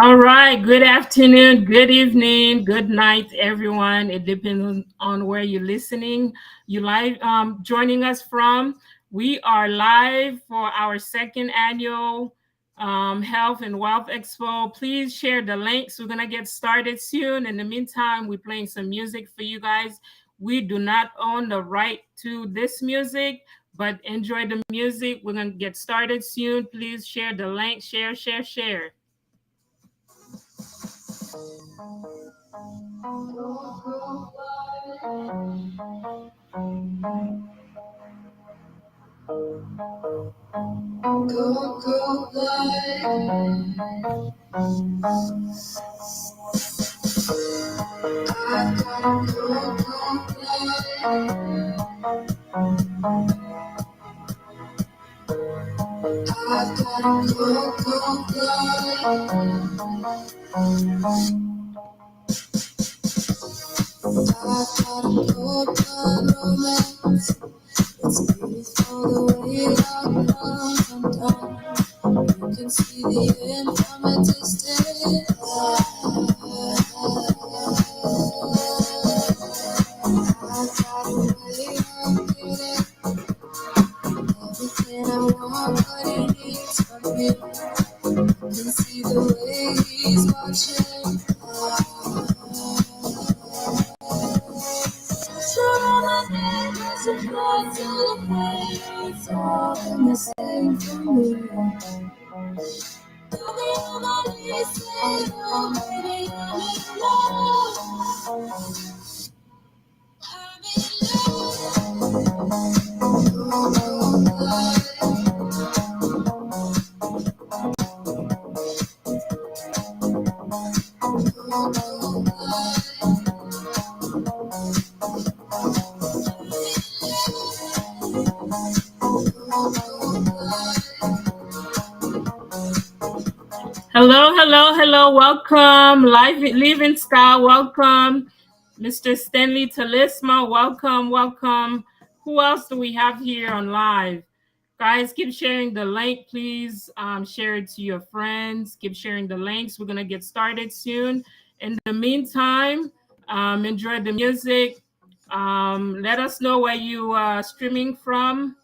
All right. Good afternoon, good evening, good night, everyone. It depends on where you're listening. You live joining us from. We are live for our second annual Health and Wealth Expo. Please share the links. We're gonna get started soon. In the meantime, we're playing some music for you guys. We do not own the right to this music, but enjoy the music. We're gonna get started soon. Please share the link. Share, share, share. Hello, hello, hello. Welcome, Living Style. Welcome, Mr. Stanley Talisma. Welcome, welcome. Who else do we have here on live? Guys, keep sharing the link, please. Share it to your friends. Keep sharing the links. We're gonna get started soon. In the meantime, enjoy the music. Let us know where you are streaming from.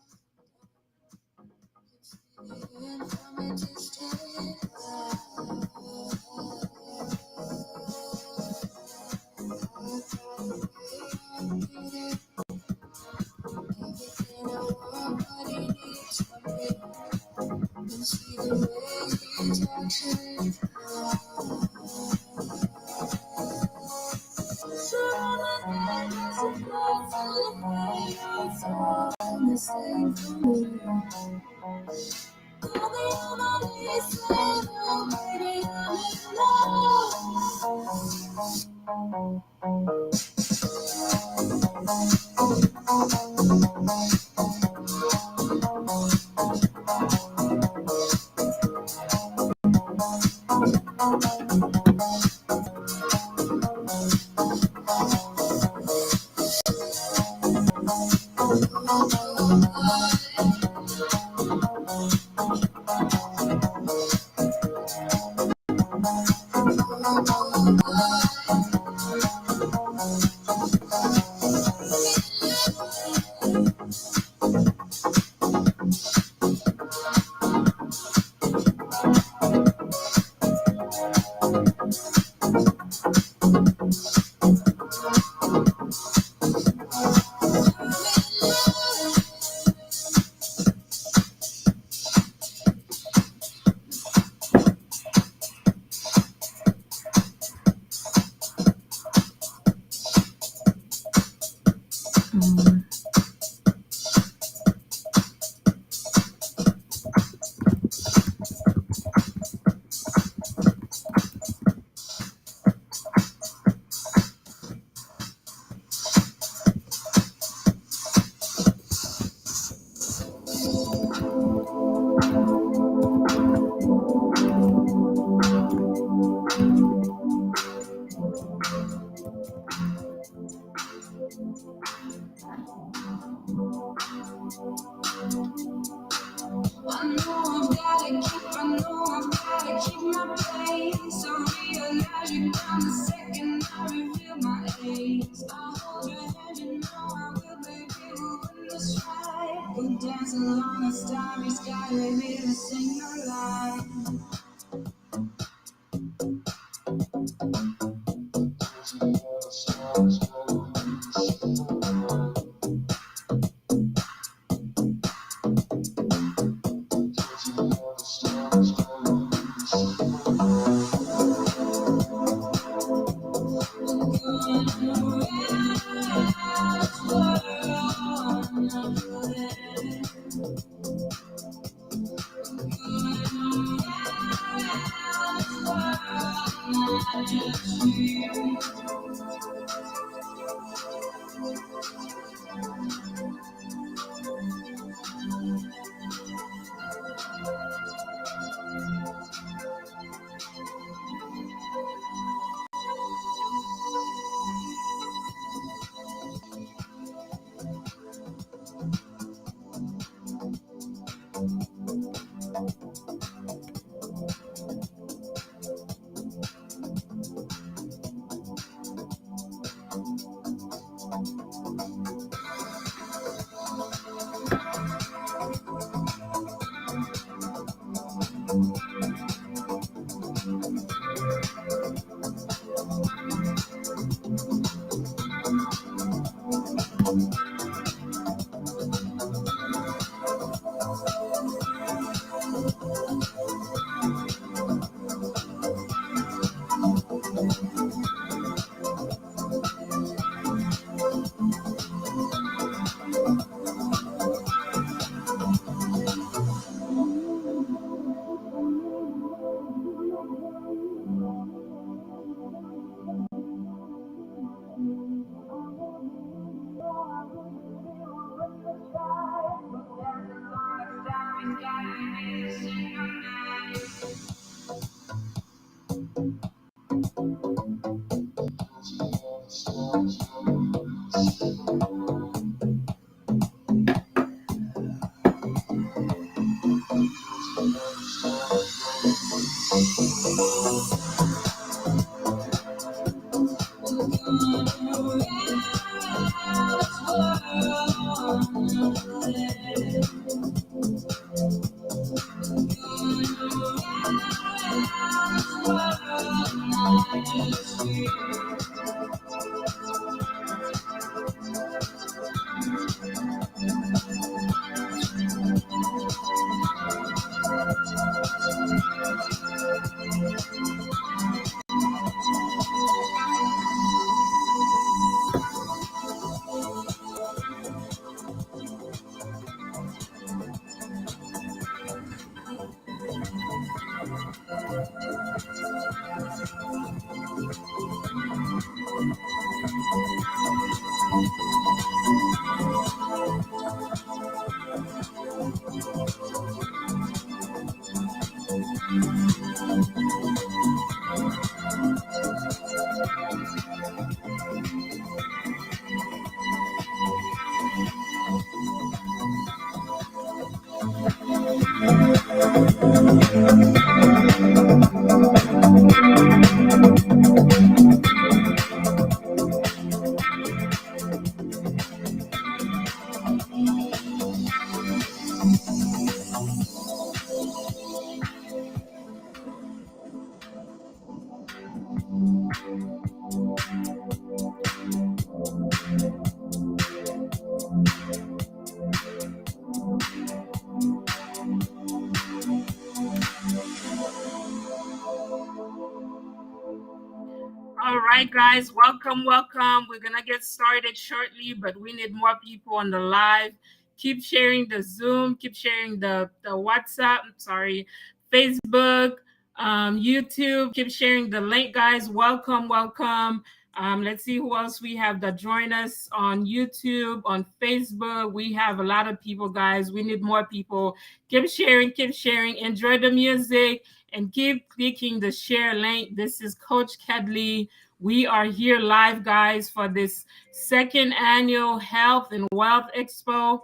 All right, guys, welcome, welcome. We're gonna get started shortly, but we need more people on the live. Keep sharing the Zoom, keep sharing the WhatsApp, sorry, Facebook, YouTube. Keep sharing the link, guys. Welcome, welcome. Let's see who else we have that join us on YouTube, on Facebook. We have a lot of people, guys. We need more people. Keep sharing, keep sharing. Enjoy the music and keep clicking the share link. This is Coach Kedley. We are here live, guys, for this second annual Health and Wealth Expo.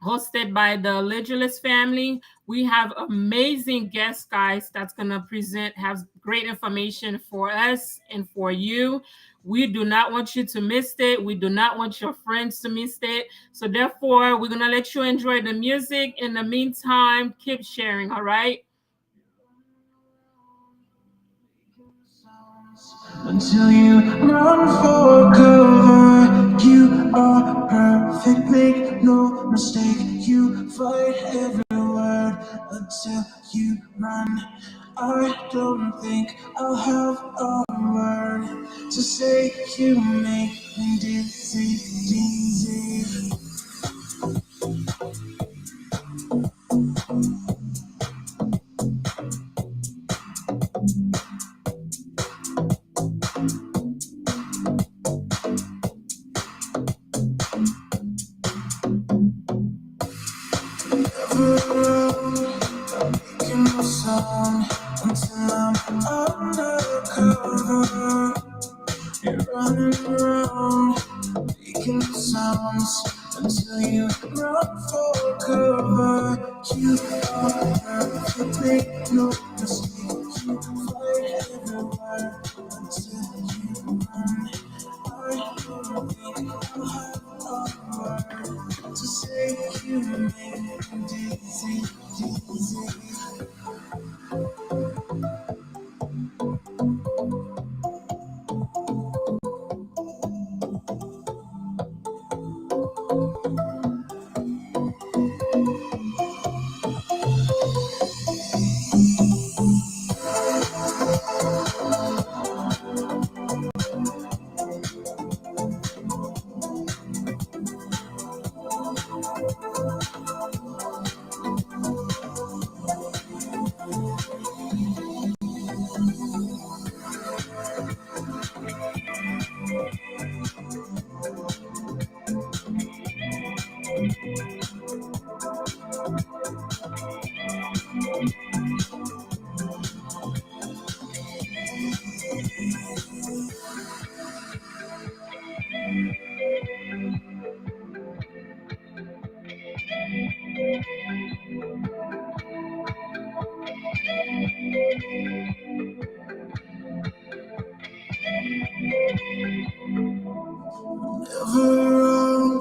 hosted by the Legulus family. We have amazing guest guys that's going to present, have great information for us and for you. We do not want you to miss it. We do not want your friends to miss it. So therefore, we're going to let you enjoy the music. In the meantime, keep sharing, all right? Until you run for cover, you are perfect, make no mistake. You fight every word until you run. I don't think I'll have a word to say. You make me dizzy, dizzy. Making no sound until I'm undercover. You're running around, making no sounds until you run for cover. You are perfect, make no mistake. You fight everywhere until you run. I don't think I'll have a word to say. You make me dizzy, dizzy. Never around,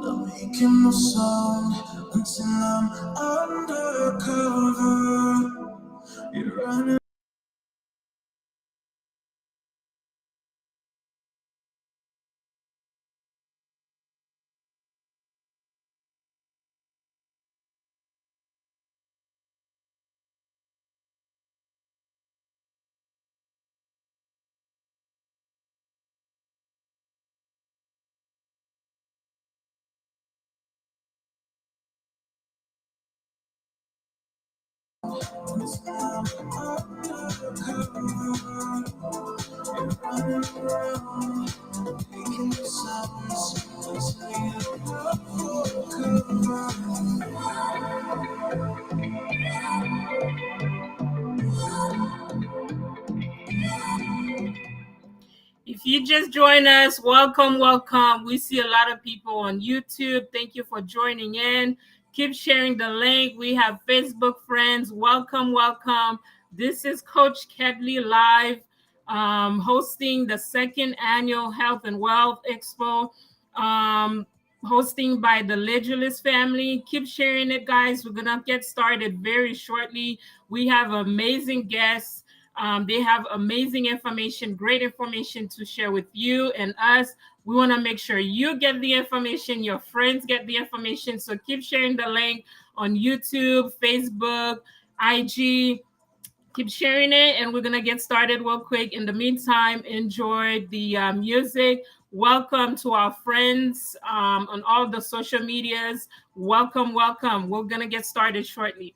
not making no sound until I'm undercover. You're running. Until I'm undercover. You're running around, making no sounds until you run for cover. If you just join us, welcome, welcome. We see a lot of people on YouTube. Thank you for joining in. Keep sharing the link. We have Facebook friends. Welcome, welcome. This is Coach Kedley live, hosting the second annual Health and Wealth EXPO, um, hosting by the Legulus family. Keep sharing it, guys. We're going to get started very shortly. We have amazing guests. They have amazing information, great information to share with you and us. We want to make sure you get the information, your friends get the information. So keep sharing the link on YouTube, Facebook, IG. Keep sharing it, and we're going to get started real quick. In the meantime, enjoy the music. Welcome to our friends on all the social medias. Welcome, welcome. We're going to get started shortly.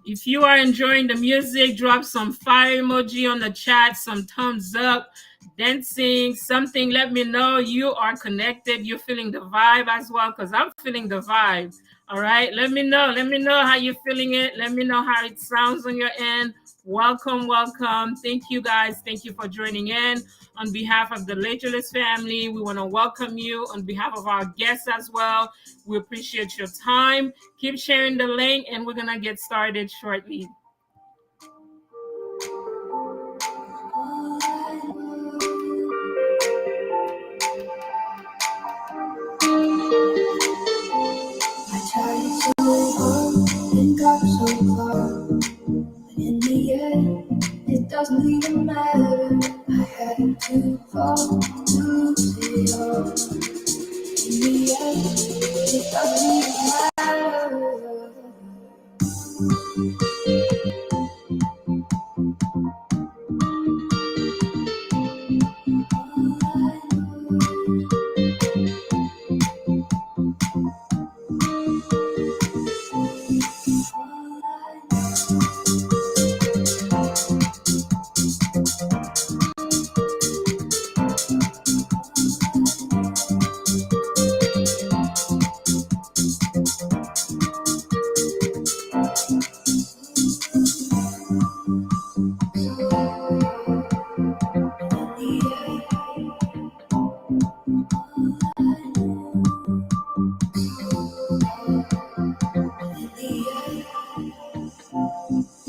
If you are enjoying the music, drop some fire emoji on the chat, some thumbs up, dancing, something. Let me know you are connected. You're feeling the vibe as well, because I'm feeling the vibe. All right. Let me know. Let me know how you're feeling it. Let me know how it sounds on your end. Welcome, welcome. Thank you guys. Thank you for joining in. On behalf of the Lageless family, we want to welcome you. On behalf of our guests as well, we appreciate your time. Keep sharing the link, and we're going to get started shortly. I tried so hard and got so far, but in the end, it doesn't even matter. I had to fall to lose it all. In the end, it doesn't even matter.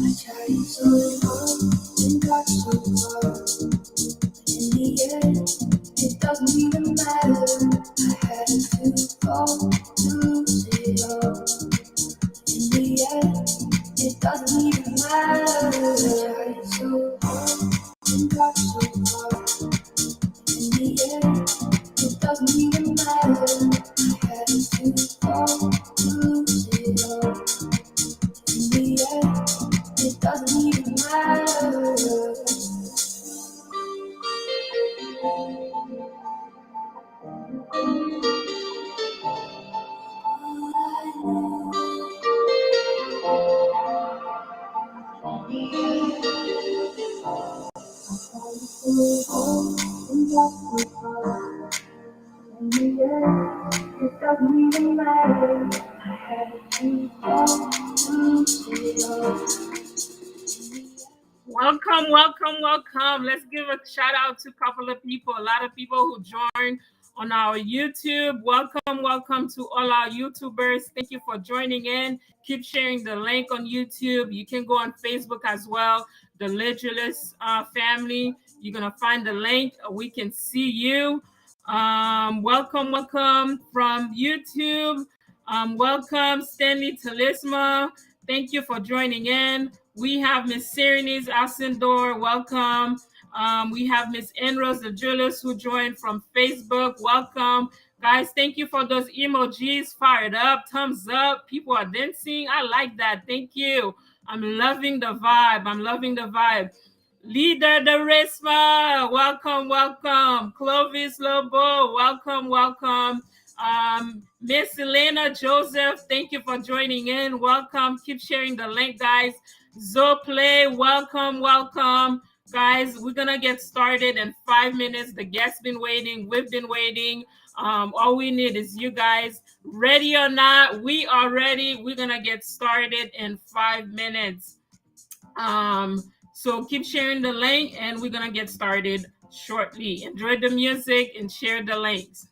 I tried so hard and got so far. In the end, it doesn't even matter. I had to fall to lose it all. In the end, it doesn't even matter. I tried so hard and got so far. In the end, it doesn't even matter. I had to fall to lose it all. In the end, it doesn't even matter. It doesn't even matter. I had to fall to lose it all. Welcome, welcome, welcome. Let's give a shout out to a couple of people, a lot of people who joined on our YouTube. Welcome, welcome to all our YouTubers. Thank you for joining in. Keep sharing the link on YouTube. You can go on Facebook as well, the Legulous family. You're going to find the link. We can see you. Welcome, welcome from YouTube. Welcome, Stanley Talisma. Thank you for joining in. We have Miss Serenise Ascendor. Welcome. We have Miss Enros the Julius who joined from Facebook. Welcome. Guys, thank you for those emojis. Fired up, thumbs up. People are dancing. I like that. Thank you. I'm loving the vibe. I'm loving the vibe. Leader Darisma, welcome, welcome. Clovis Lobo, welcome, welcome. Miss Elena Joseph, thank you for joining in. Welcome. Keep sharing the link, guys. Zoplay, welcome, welcome. Guys, we're gonna get started in 5 minutes. The guests been waiting, we've been waiting. All we need is you guys. Ready or not, we are ready. We're gonna get started in 5 minutes. So keep sharing the link and we're gonna get started shortly. Enjoy the music and share the links.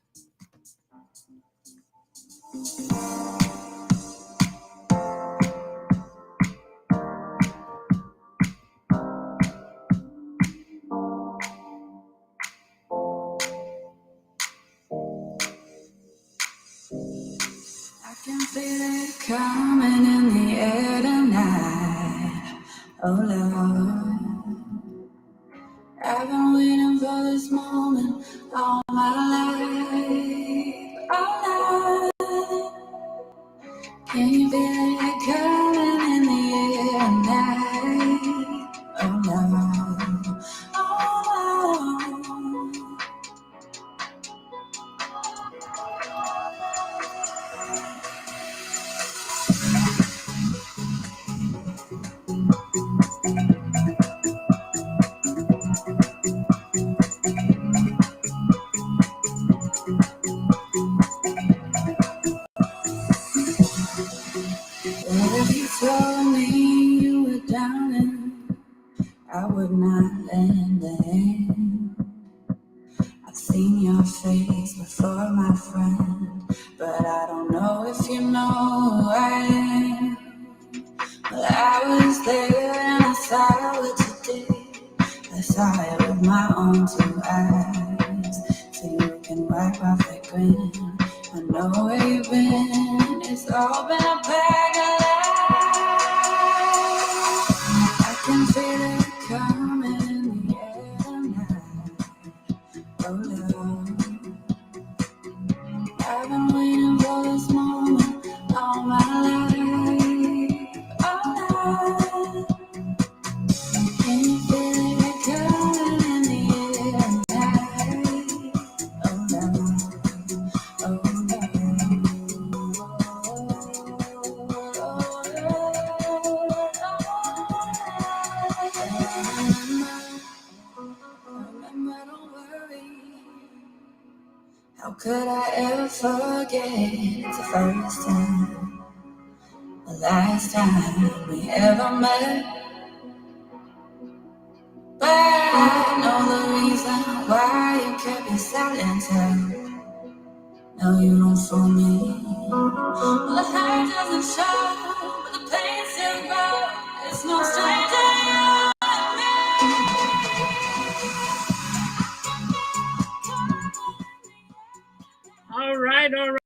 I can feel it coming in the air tonight. Oh Lord, I've been waiting for this moment all my life. Oh Lord, can you feel it coming in the air tonight? Oh Lord, oh Lord. If you told me you were drowning, I would not lend a hand. I've seen your face before, my friend, but I don't know if you know who I am. But I was there and I saw what you did. I saw it with my own two eyes. So you can wipe off that grin. I know where you've been. It's all been a bag of lies. I can feel it coming in the air tonight. Oh Lord, I've been waiting for this moment all my life. Oh Lord, can you feel it coming in the air tonight? Oh Lord, oh Lord. Remember, don't worry. How could I ever forget the first time, the last time we ever met? But I know the reason why you kept your silence out. No, you don't fool me. Well, the hurt doesn't show, but the pain still grows. It's no stranger, you and me. All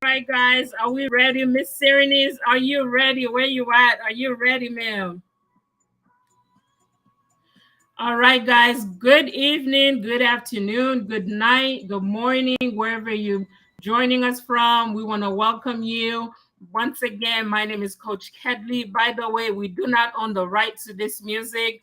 right, guys. Are we ready? Miss Serenise, are you ready? Where you at? Are you ready, ma'am? All right, guys. Good evening, good afternoon, good night, good morning, wherever you're joining us from. We want to welcome you. Once again, my name is Coach Kedley. By the way, we do not own the right to this music,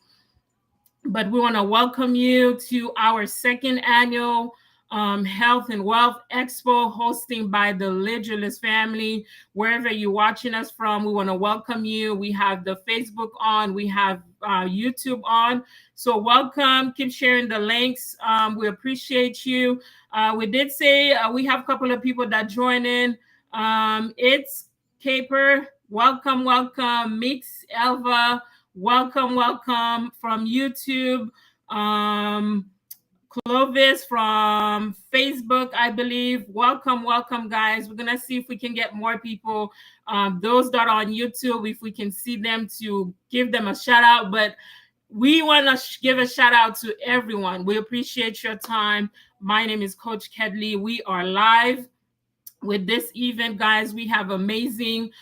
but we want to welcome you to our second annual Health and Wealth Expo hosting by the Legulus family. Wherever you're watching us from, we want to welcome you. We have the Facebook on, we have YouTube on. So welcome. Keep sharing the links. We appreciate you. We did say we have a couple of people that join in. It's Caper. Welcome, welcome. Mix Elva. Welcome, welcome from YouTube. Clovis from Facebook, I believe. Welcome, welcome, guys. We're going to see if we can get more people. Those that are on YouTube, if we can see them, to give them a shout out. But we want to give a shout out to everyone. We appreciate your time. My name is Coach Kedley. We are live with this event, guys. We have amazing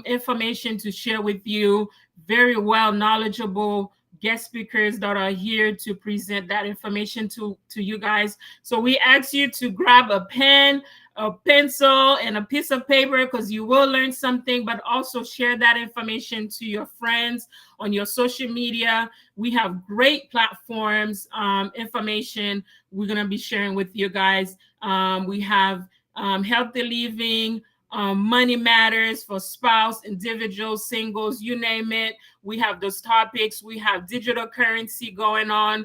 information to share with you. Very well knowledgeable guest speakers that are here to present that information to you guys. So we ask you to grab a pen, a pencil, and a piece of paper, because you will learn something, but also share that information to your friends on your social media. We have great platforms, information we're going to be sharing with you guys. We have healthy living, money matters for spouse, individuals, singles, you name it. We have those topics. We have digital currency going on.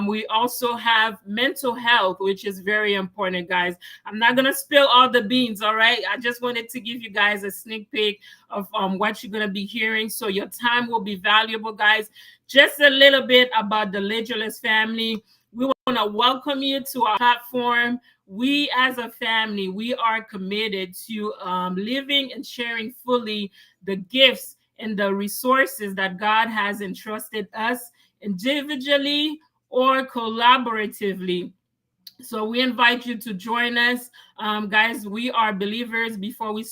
We also have mental health, which is very important, guys. I'm not going to spill all the beans, all right? I just wanted to give you guys a sneak peek of what you're going to be hearing. So your time will be valuable, guys. Just a little bit about the Legulus family. We want to welcome you to our platform. We as a family, we are committed to living and sharing fully the gifts and the resources that God has entrusted us individually or collaboratively. So we invite you to join us, guys. We are believers. Before we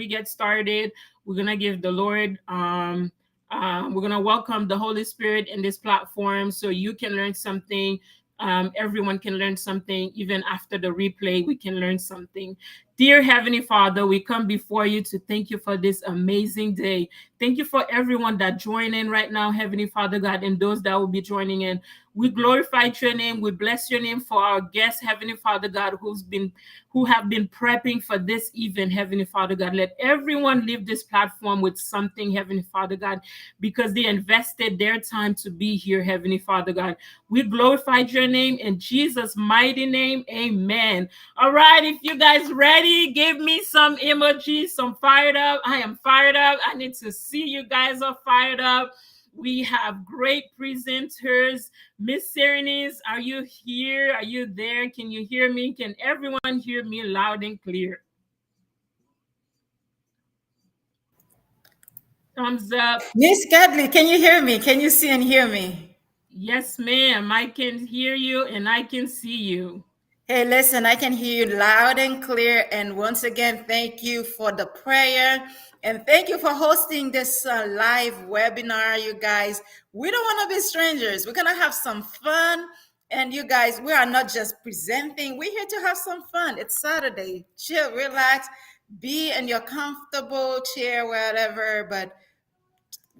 get started, we're gonna give the Lord. We're gonna welcome the Holy Spirit in this platform, so you can learn something. Everyone can learn something. Even after the replay, we can learn something. Dear Heavenly Father, we come before you to thank you for this amazing day. Thank you for everyone that joined in right now, Heavenly Father God, and those that will be joining in. We glorify your name. We bless your name for our guests, Heavenly Father God, who have been prepping for this event, Heavenly Father God. Let everyone leave this platform with something, Heavenly Father God, because they invested their time to be here, Heavenly Father God. We glorify your name in Jesus' mighty name. Amen. All right, if you guys ready, Everybody give me some emojis, some fired up. I am fired up. I need to see you guys are fired up. We have great presenters. Miss Serenise, are you here? Are you there? Can you hear me? Can everyone hear me loud and clear? Thumbs up. Miss Cadley, can you hear me? Can you see and hear me? Yes, ma'am. I can hear you and I can see you. Hey, listen, I can hear you loud and clear. And once again, thank you for the prayer. And thank you for hosting this live webinar, you guys. We don't want to be strangers. We're going to have some fun. And you guys, we are not just presenting, we're here to have some fun. It's Saturday. Chill, relax, be in your comfortable chair, whatever. But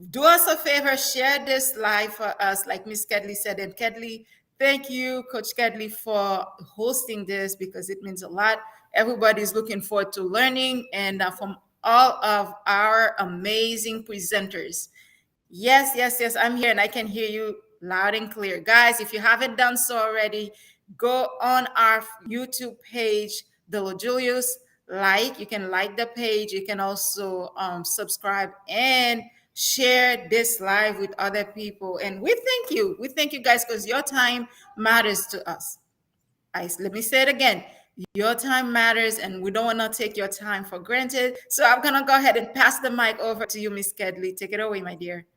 do us a favor, share this live for us, like Miss Kedley said. And Kedley, thank you, Coach Kedley, for hosting this because it means a lot. Everybody's looking forward to learning and from all of our amazing presenters. Yes, yes, yes, I'm here and I can hear you loud and clear. Guys, if you haven't done so already, go on our YouTube page, The Julius. You can like the page. You can also subscribe and share this live with other people. And we thank you. We thank you guys because your time matters to us. Let me say it again. Your time matters, and we don't want to take your time for granted. So I'm going to go ahead and pass the mic over to you, Miss Kedley. Take it away, my dear.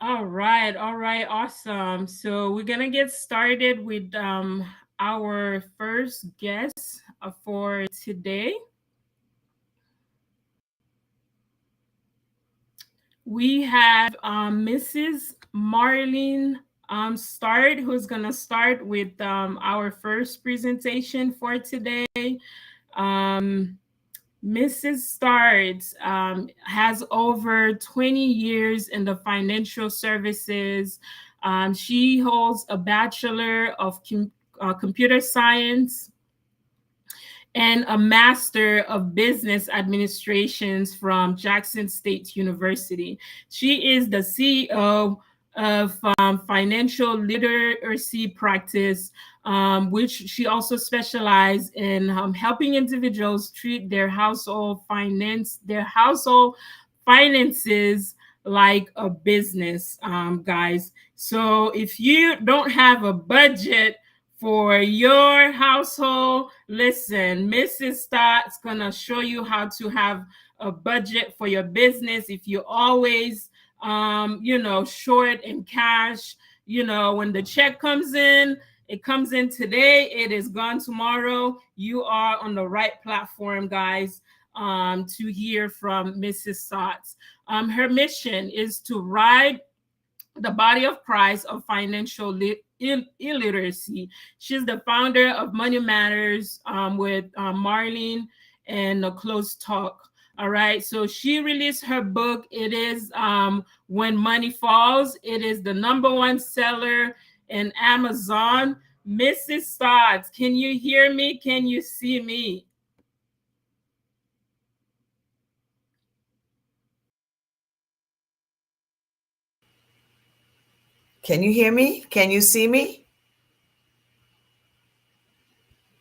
All right, awesome. So we're gonna get started with our first guest for today. We have Mrs. Marlene Start, who's gonna start with our first presentation for today. Mrs. Starts has over 20 years in the financial services. She holds a Bachelor of Computer Science and a Master of Business Administrations from Jackson State University. She is the CEO of Financial Literacy Practice, which she also specializes in helping individuals treat their household finances like a business, guys. So if you don't have a budget for your household, listen, Mrs. Stott's gonna show you how to have a budget for your business. If you always short in cash, when the check comes in, it comes in today, it is gone tomorrow. You are on the right platform, guys, to hear from Mrs. Stotts. Her mission is to ride the body of Christ of financial illiteracy. She's the founder of Money Matters with Marlene and a Close Talk. All right, so she released her book. It is When Money Falls. It is the #1 seller in Amazon. Mrs. Stotts, can you hear me? Can you see me? Can you hear me? Can you see me?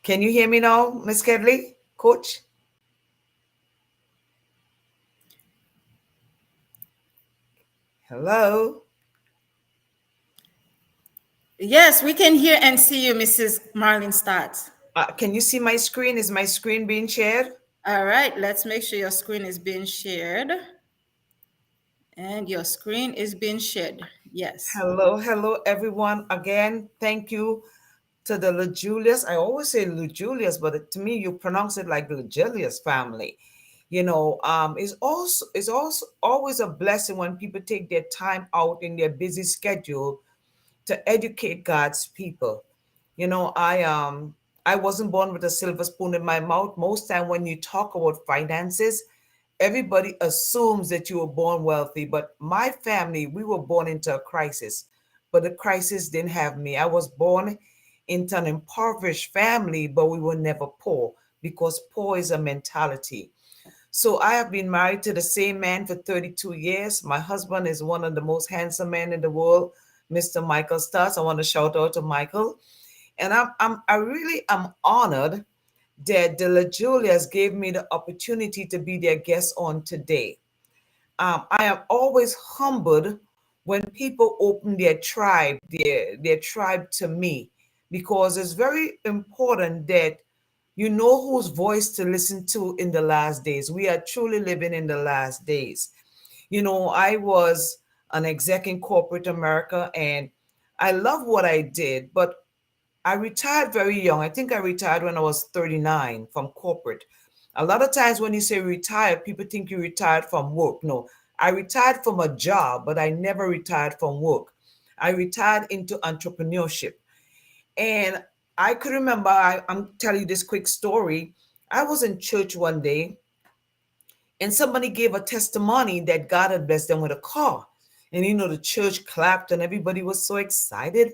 Can you hear me now, Miss Kedley, Coach? Hello? Yes, we can hear and see you, Mrs. Marlene Stotts. Can you see my screen? Is my screen being shared? All right, let's make sure your screen is being shared. And your screen is being shared. Yes. Hello, everyone. Again, thank you to the LeJulius. I always say LeJulius, but to me, you pronounce it like the LeJulius family. It's also always a blessing when people take their time out in their busy schedule to educate God's people. I wasn't born with a silver spoon in my mouth. Most time when you talk about finances, everybody assumes that you were born wealthy, but my family, we were born into a crisis, but the crisis didn't have me. I was born into an impoverished family, but we were never poor because poor is a mentality. So I have been married to the same man for 32 years. My husband is one of the most handsome men in the world, Mr. Michael Stutz. I want to shout out to Michael. And I really am honored that the La Julias gave me the opportunity to be their guest on today. I am always humbled when people open their tribe to me, because it's very important that you know whose voice to listen to in the last days. We are truly living in the last days. I was an exec in corporate America, and I love what I did, but I retired very young. I think I retired when I was 39 from corporate. A lot of times when you say retired, people think you retired from work. No, I retired from a job, but I never retired from work. I retired into entrepreneurship. And I could remember, I'm telling you this quick story. I was in church one day, and somebody gave a testimony that God had blessed them with a car. And the church clapped and everybody was so excited.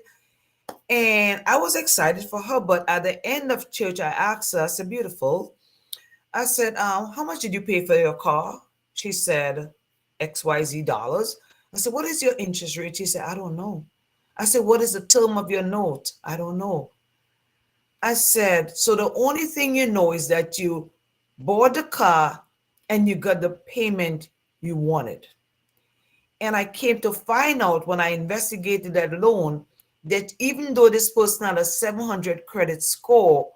And I was excited for her. But at the end of church, I asked her, I said, beautiful. I said, how much did you pay for your car? She said, XYZ dollars. I said, what is your interest rate? She said, I don't know. I said, what is the term of your note? I don't know. I said, so the only thing you know is that you bought the car and you got the payment you wanted. And I came to find out when I investigated that loan that even though this person had a 700 credit score,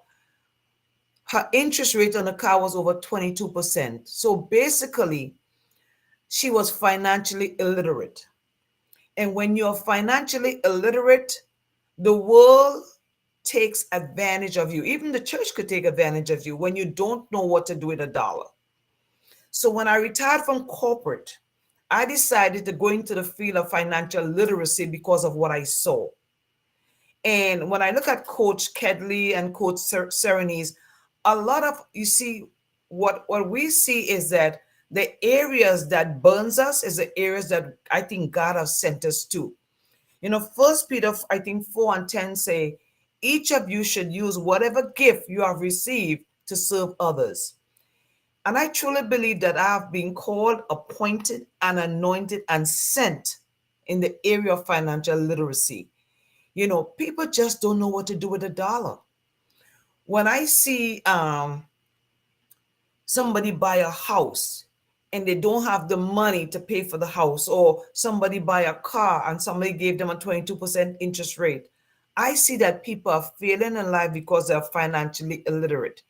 her interest rate on the car was over 22%. So basically, she was financially illiterate. And when you're financially illiterate, the world takes advantage of you. Even the church could take advantage of you when you don't know what to do with a dollar. So when I retired from corporate, I decided to go into the field of financial literacy because of what I saw. And when I look at Coach Kedley and Coach Serenese, a lot of, you see, what we see is that the areas that burns us is the areas that I think God has sent us to. First Peter, I think 4:10 say, each of you should use whatever gift you have received to serve others. And I truly believe that I have been called, appointed, and anointed and sent in the area of financial literacy. People just don't know what to do with a dollar. When I see somebody buy a house and they don't have the money to pay for the house, or somebody buy a car and somebody gave them a 22% interest rate, I see that people are failing in life because they're financially illiterate.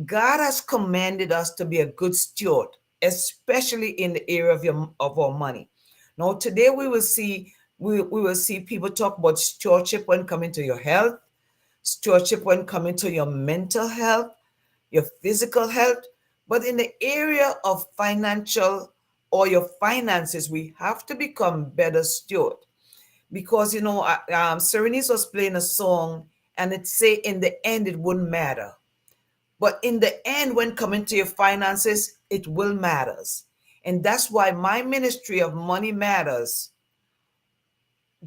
God has commanded us to be a good steward, especially in the area of our money. Now, today we will see people talk about stewardship when coming to your health, stewardship when coming to your mental health, your physical health. But in the area of financial or your finances, we have to become better steward. Because Serenise was playing a song and it say in the end it wouldn't matter. But in the end, when coming to your finances, it will matters. And that's why my ministry of Money Matters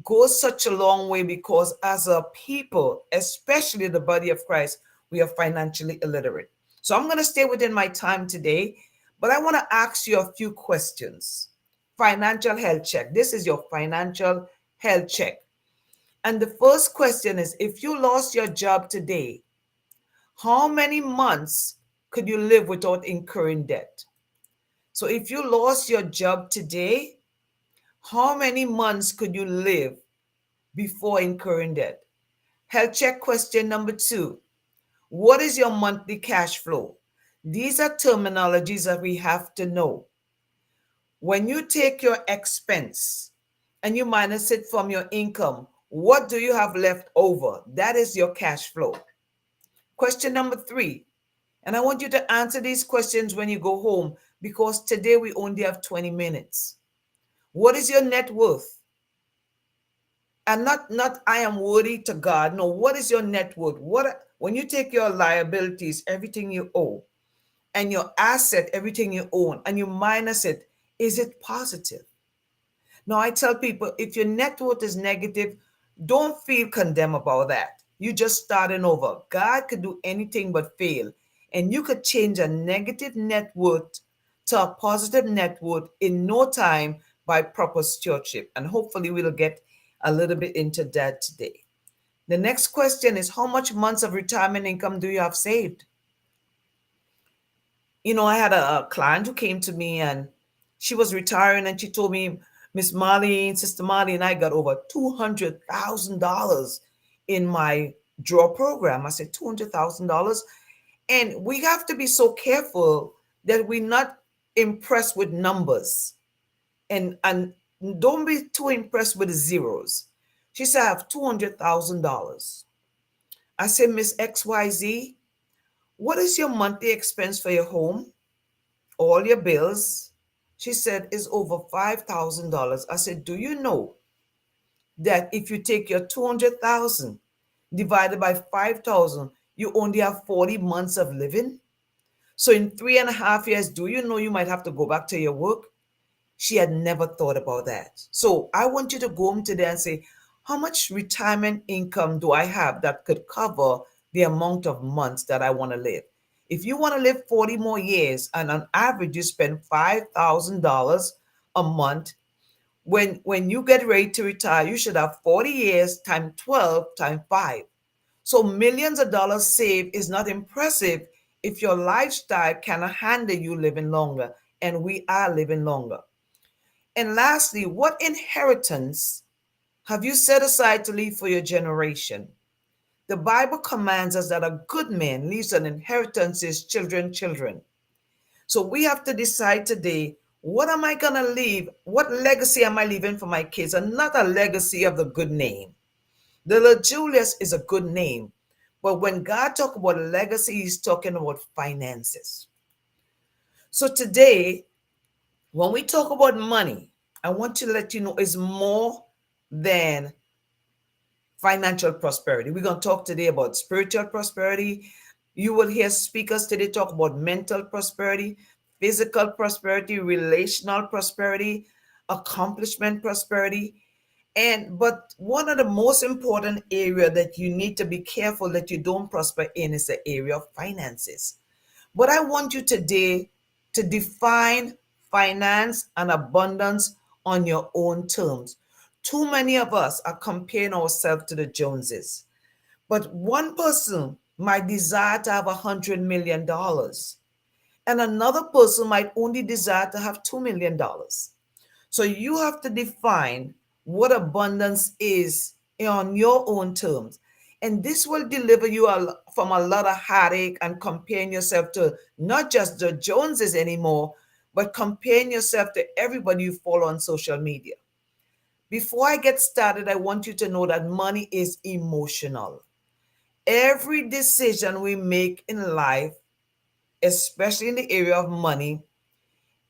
goes such a long way, because as a people, especially the body of Christ, we are financially illiterate. So I'm going to stay within my time today, but I want to ask you a few questions. Financial health check. This is your financial health check. And the first question is, if you lost your job today, how many months could you live without incurring debt? So if you lost your job today, how many months could you live before incurring debt? Health check question number 2. What is your monthly cash flow? These are terminologies that we have to know. When you take your expense and you minus it from your income, what do you have left over? That is your cash flow. Question number 3. And I want you to answer these questions when you go home, because today we only have 20 minutes. What is your net worth? And not I am worthy to God. No, what is your net worth? When you take your liabilities, everything you owe, and your asset, everything you own, and you minus it, is it positive? Now, I tell people, if your net worth is negative, don't feel condemned about that. You just starting over. God could do anything but fail. And you could change a negative net worth to a positive net worth in no time by proper stewardship. And hopefully we'll get a little bit into that today. The next question is, how much months of retirement income do you have saved? I had a client who came to me, and she was retiring, and she told me, Miss Molly, Sister Molly, and I got over $200,000 in my draw program. I said, $200,000. And we have to be so careful that we're not impressed with numbers, and don't be too impressed with the zeros. She said, I have $200,000. I said, Miss XYZ, what is your monthly expense for your home? All your bills? She said, is over $5,000. I said, do you know that if you take your 200,000 divided by 5,000, you only have 40 months of living? So in 3.5 years, do you know you might have to go back to your work? She had never thought about that. So I want you to go home today and say, how much retirement income do I have that could cover the amount of months that I want to live? If you want to live 40 more years and on average you spend $5,000 a month, when you get ready to retire, you should have 40 years times 12 times 5. So millions of dollars saved is not impressive if your lifestyle cannot handle you living longer. And we are living longer. And lastly, what inheritance have you set aside to leave for your generation? The Bible commands us that a good man leaves an inheritance to his children. So we have to decide today, what am I going to leave? What legacy am I leaving for my kids? And not a legacy of the good name. The little Julius is a good name. But when God talks about legacy, he's talking about finances. So today, when we talk about money, I want to let you know it's more than financial prosperity. We're going to talk today about spiritual prosperity. You will hear speakers today talk about mental prosperity, physical prosperity, relational prosperity, accomplishment prosperity. But one of the most important area that you need to be careful that you don't prosper in is the area of finances. But I want you today to define finance and abundance on your own terms. Too many of us are comparing ourselves to the Joneses. But one person might desire to have $100 million, and another person might only desire to have $2 million. So you have to define what abundance is on your own terms. And this will deliver you from a lot of heartache and comparing yourself to not just the Joneses anymore, but comparing yourself to everybody you follow on social media. Before I get started, I want you to know that money is emotional. Every decision we make in life, especially in the area of money,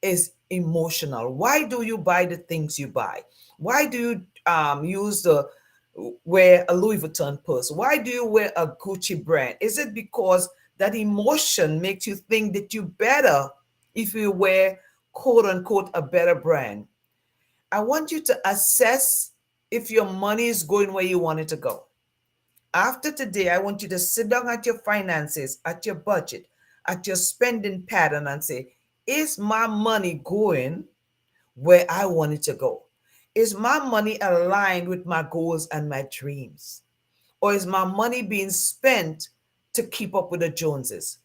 is emotional. Why do you buy the things you buy? Why do you use the wear a Louis Vuitton purse? Why do you wear a Gucci brand? Is it because that emotion makes you think that you better if you wear quote unquote a better brand? I want you to assess if your money is going where you want it to go. After today, I want you to sit down at your finances, at your budget, at your spending pattern and say, is my money going where I want it to go? Is my money aligned with my goals and my dreams? Or is my money being spent to keep up with the Joneses?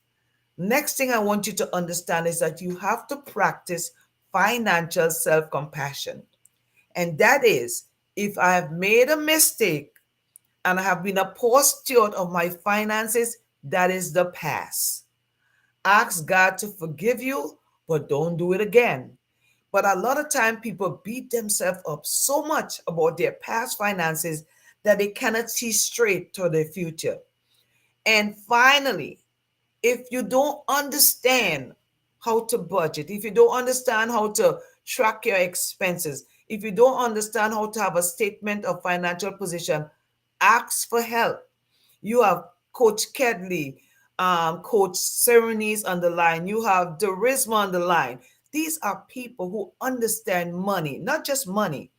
Next thing I want you to understand is that you have to practice financial self compassion. And that is, if I have made a mistake and I have been a poor steward of my finances, that is the past. Ask God to forgive you, but don't do it again. But a lot of time people beat themselves up so much about their past finances that they cannot see straight to their future. And finally, if you don't understand how to budget, if you don't understand how to track your expenses, if you don't understand how to have a statement of financial position, ask for help. You have Coach Kedley, Coach Serenis on the line. You have Darisma on the line. These are people who understand money, not just money,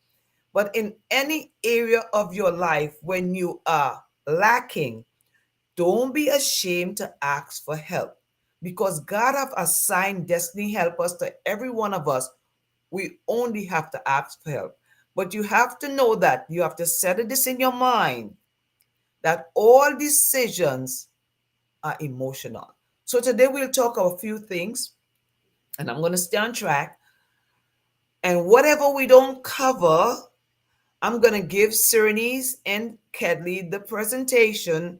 but in any area of your life when you are lacking, don't be ashamed to ask for help because God have assigned destiny helpers to every one of us. We only have to ask for help. But you have to know that you have to settle this in your mind that all decisions are emotional. So today we'll talk about a few things. And I'm going to stay on track. And whatever we don't cover, I'm going to give Cyrenese and Kedley the presentation,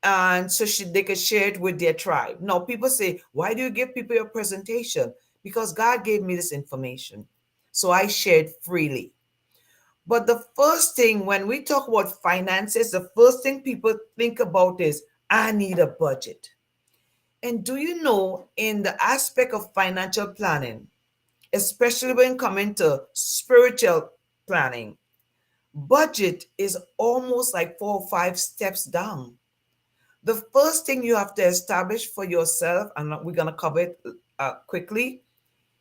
and so they can share it with their tribe. Now, people say, why do you give people your presentation? Because God gave me this information. So I shared freely. But the first thing when we talk about finances, the first thing people think about is, I need a budget. And do you know, in the aspect of financial planning, especially when coming to spiritual planning, budget is almost like 4 or 5 steps down. The first thing you have to establish for yourself, and we're going to cover it quickly,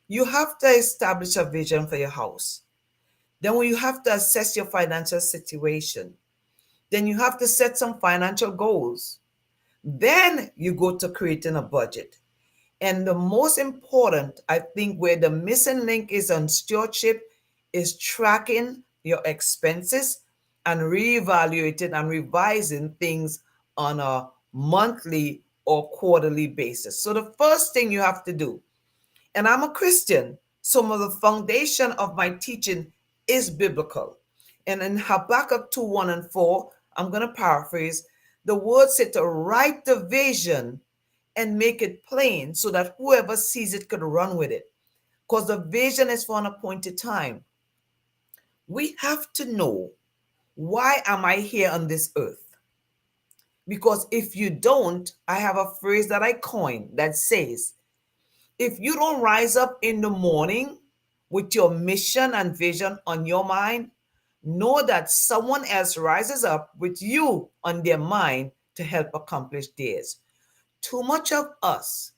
you have to establish a vision for your house. Then when you have to assess your financial situation, then you have to set some financial goals. Then you go to creating a budget. And the most important, I think, where the missing link is on stewardship is tracking your expenses and reevaluating and revising things on a monthly or quarterly basis. So the first thing you have to do, and I'm a Christian, some of the foundation of my teaching is biblical. And in Habakkuk 2 1 and 4, I'm going to paraphrase, the word said to write the vision and make it plain so that whoever sees it could run with it. Because the vision is for an appointed time. We have to know, why am I here on this earth? Because if you don't, I have a phrase that I coined that says, if you don't rise up in the morning with your mission and vision on your mind, know that someone else rises up with you on their mind to help accomplish theirs. Too much of us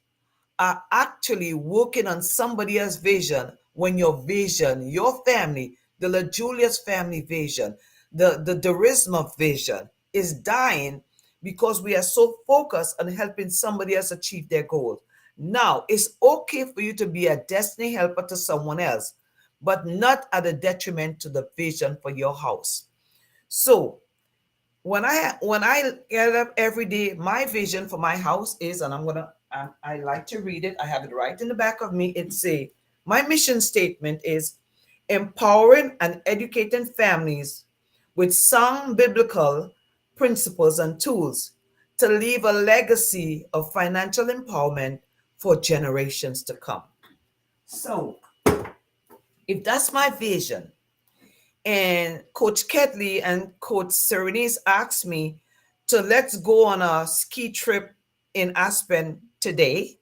are actually working on somebody else's vision when your vision, your family, the La Julius family vision, the Charisma vision is dying because we are so focused on helping somebody else achieve their goals. Now, it's okay for you to be a destiny helper to someone else, but not at a detriment to the vision for your house. So, when I get up every day, my vision for my house is, and I like to read it. I have it right in the back of me. It say, my mission statement is empowering and educating families with sound biblical principles and tools to leave a legacy of financial empowerment for generations to come. So, if that's my vision, and Coach Ketley and Coach Serenise asked me to let's go on a ski trip in Aspen today,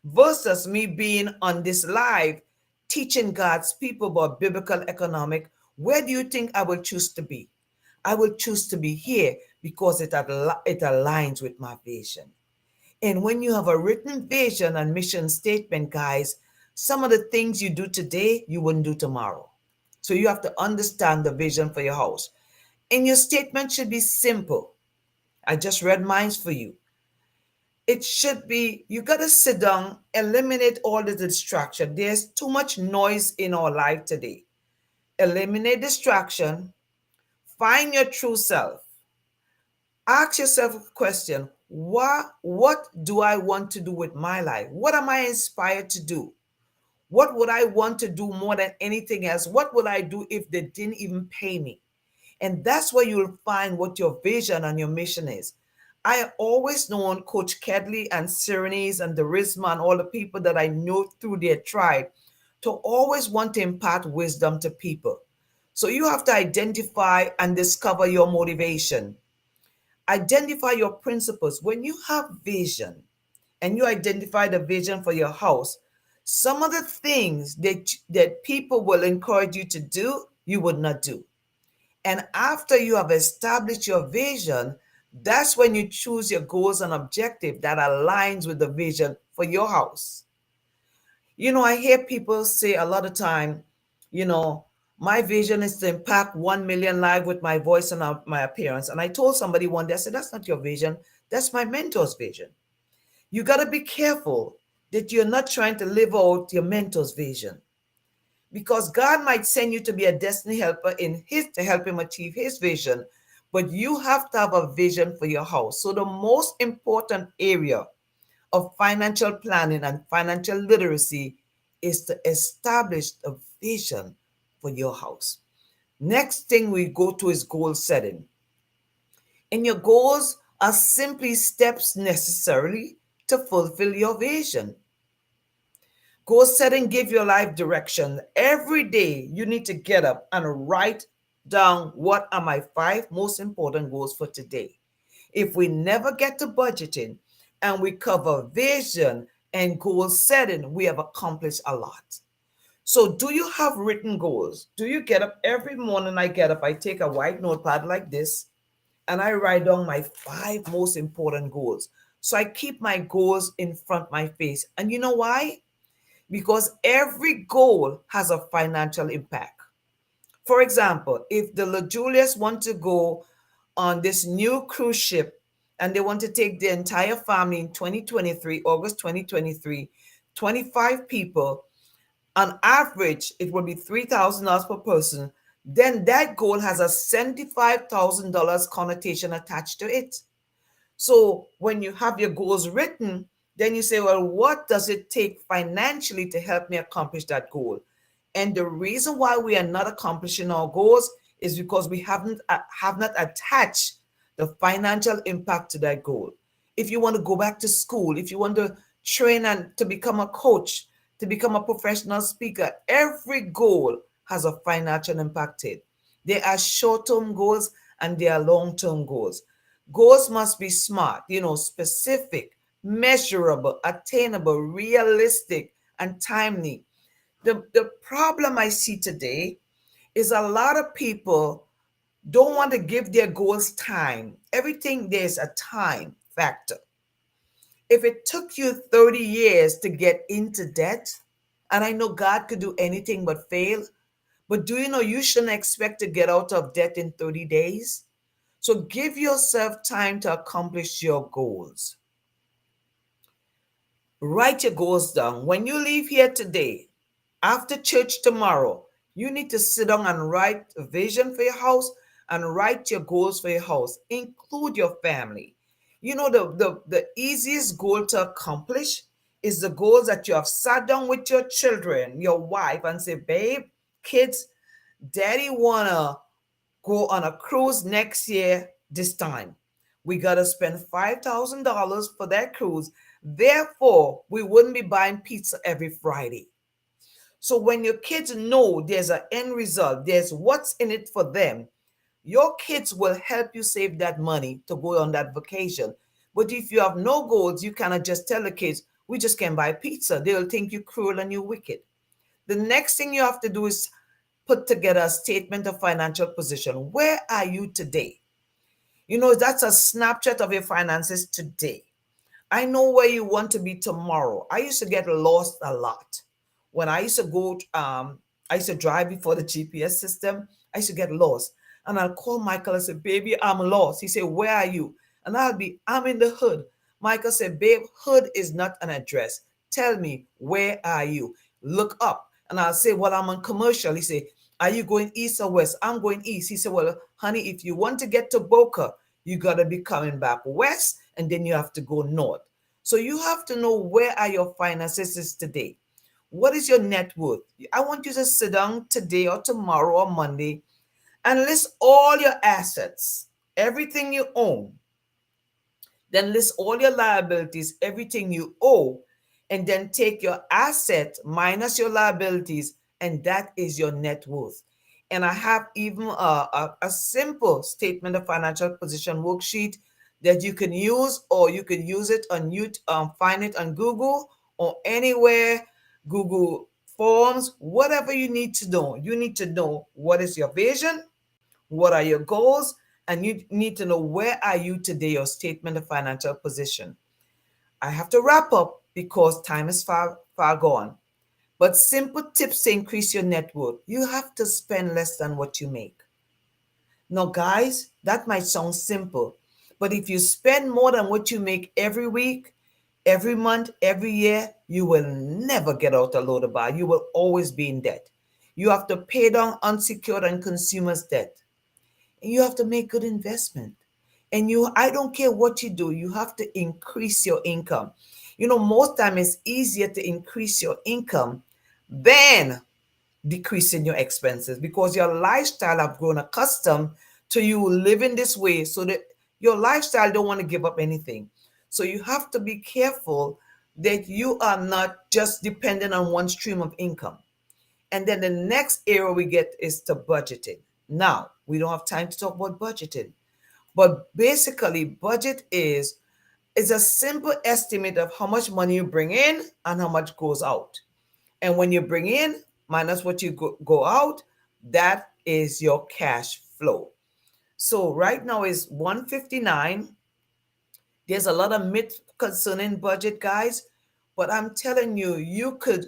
versus me being on this live teaching God's people about biblical economic, where do you think I will choose to be? I will choose to be here because it aligns with my vision. And when you have a written vision and mission statement, guys, some of the things you do today, you wouldn't do tomorrow. So you have to understand the vision for your house. And your statement should be simple. I just read mine for you. It should be, you got to sit down, eliminate all the distraction. There's too much noise in our life today. Eliminate distraction, find your true self. Ask yourself a question. What do I want to do with my life? What am I inspired to do? What would I want to do more than anything else? What would I do if they didn't even pay me? And that's where you'll find what your vision and your mission is. I always known Coach Kedley and Cyrenese and Charisma and all the people that I know through their tribe to always want to impart wisdom to people. So you have to identify and discover your motivation. Identify your principles. When you have vision and you identify the vision for your house, some of the things that people will encourage you to do, you would not do. And after you have established your vision, that's when you choose your goals and objective that aligns with the vision for your house. I hear people say a lot of time, you know, my vision is to impact 1 million lives with my voice and my appearance. And I told somebody one day, I said, that's not your vision. That's my mentor's vision. You got to be careful that you're not trying to live out your mentor's vision, because God might send you to be a destiny helper in his to help him achieve his vision, but you have to have a vision for your house. So the most important area of financial planning and financial literacy is to establish a vision for your house. Next thing we go to is goal setting. And your goals are simply steps necessarily to fulfill your vision. Goal setting give your life direction. Every day you need to get up and write down what are my five most important goals for today. If we never get to budgeting and we cover vision and goal setting, we have accomplished a lot. So, do you have written goals? Do you get up every morning? I get up, I take a white notepad like this, and I write down my five most important goals. So, I keep my goals in front of my face. And you know why? Because every goal has a financial impact. For example, if the La Julius want to go on this new cruise ship and they want to take the entire family in 2023, August 2023, 25 people, on average, it will be $3,000 per person, then that goal has a $75,000 connotation attached to it. So when you have your goals written, then you say, well, what does it take financially to help me accomplish that goal? And the reason why we are not accomplishing our goals is because we have not attached the financial impact to that goal. If you want to go back to school, if you want to train and to become a coach, to become a professional speaker, every goal has a financial impact to it. There are short-term goals and there are long-term goals. Goals must be smart, specific, measurable, attainable, realistic, and timely. The problem I see today is a lot of people don't want to give their goals time. Everything there's a time factor. If it took you 30 years to get into debt, and I know God could do anything but fail, but do you know you shouldn't expect to get out of debt in 30 days? So give yourself time to accomplish your goals. Write your goals down. When you leave here today, after church tomorrow, you need to sit down and write a vision for your house and write your goals for your house. Include your family. The easiest goal to accomplish is the goals that you have sat down with your children, your wife, and say, babe, kids, daddy wanna go on a cruise next year this time. We got to spend $5,000 for that cruise. Therefore, we wouldn't be buying pizza every Friday. So when your kids know there's an end result, there's what's in it for them, your kids will help you save that money to go on that vacation. But if you have no goals, you cannot just tell the kids, we just can't buy pizza. They'll think you're cruel and you're wicked. The next thing you have to do is put together a statement of financial position. Where are you today? That's a snapshot of your finances today. I know where you want to be tomorrow. I used to get lost a lot. When I used to I used to drive before the GPS system. I used to get lost. And I'll call Michael and say, baby, I'm lost. He said, where are you? And I'm in the hood. Michael said, babe, hood is not an address. Tell me, where are you? Look up. And I'll say, well, I'm on Commercial. He said, are you going east or west? I'm going east. He said, well, honey, if you want to get to Boca, you got to be coming back west, and then you have to go north. So you have to know where are your finances today. What is your net worth? I want you to sit down today or tomorrow or Monday and list all your assets, everything you own. Then list all your liabilities, everything you owe, and then take your asset minus your liabilities, and that is your net worth. And I have even a simple statement of financial position worksheet that you can use, or you can use it on you find it on Google or anywhere, Google Forms, whatever you need to know. You need to know what is your vision, what are your goals, and you need to know where are you today, your statement of financial position. I have to wrap up because time is far gone. But simple tips to increase your net worth. You have to spend less than what you make. Now, guys, that might sound simple, but if you spend more than what you make every week, every month, every year, you will never get out of Lodabar. You will always be in debt. You have to pay down unsecured and consumers' debt. And you have to make good investment. And I don't care what you do, you have to increase your income. Most time it's easier to increase your income than decreasing your expenses because your lifestyle have grown accustomed to you living this way, so that your lifestyle don't want to give up anything. So you have to be careful that you are not just dependent on one stream of income. And then the next area we get is to budgeting. Now we don't have time to talk about budgeting, but basically budget is a simple estimate of how much money you bring in and how much goes out. And when you bring in minus what you go out, that is your cash flow. So right now is 159. There's a lot of myth concerning budget, guys, but I'm telling you, you could,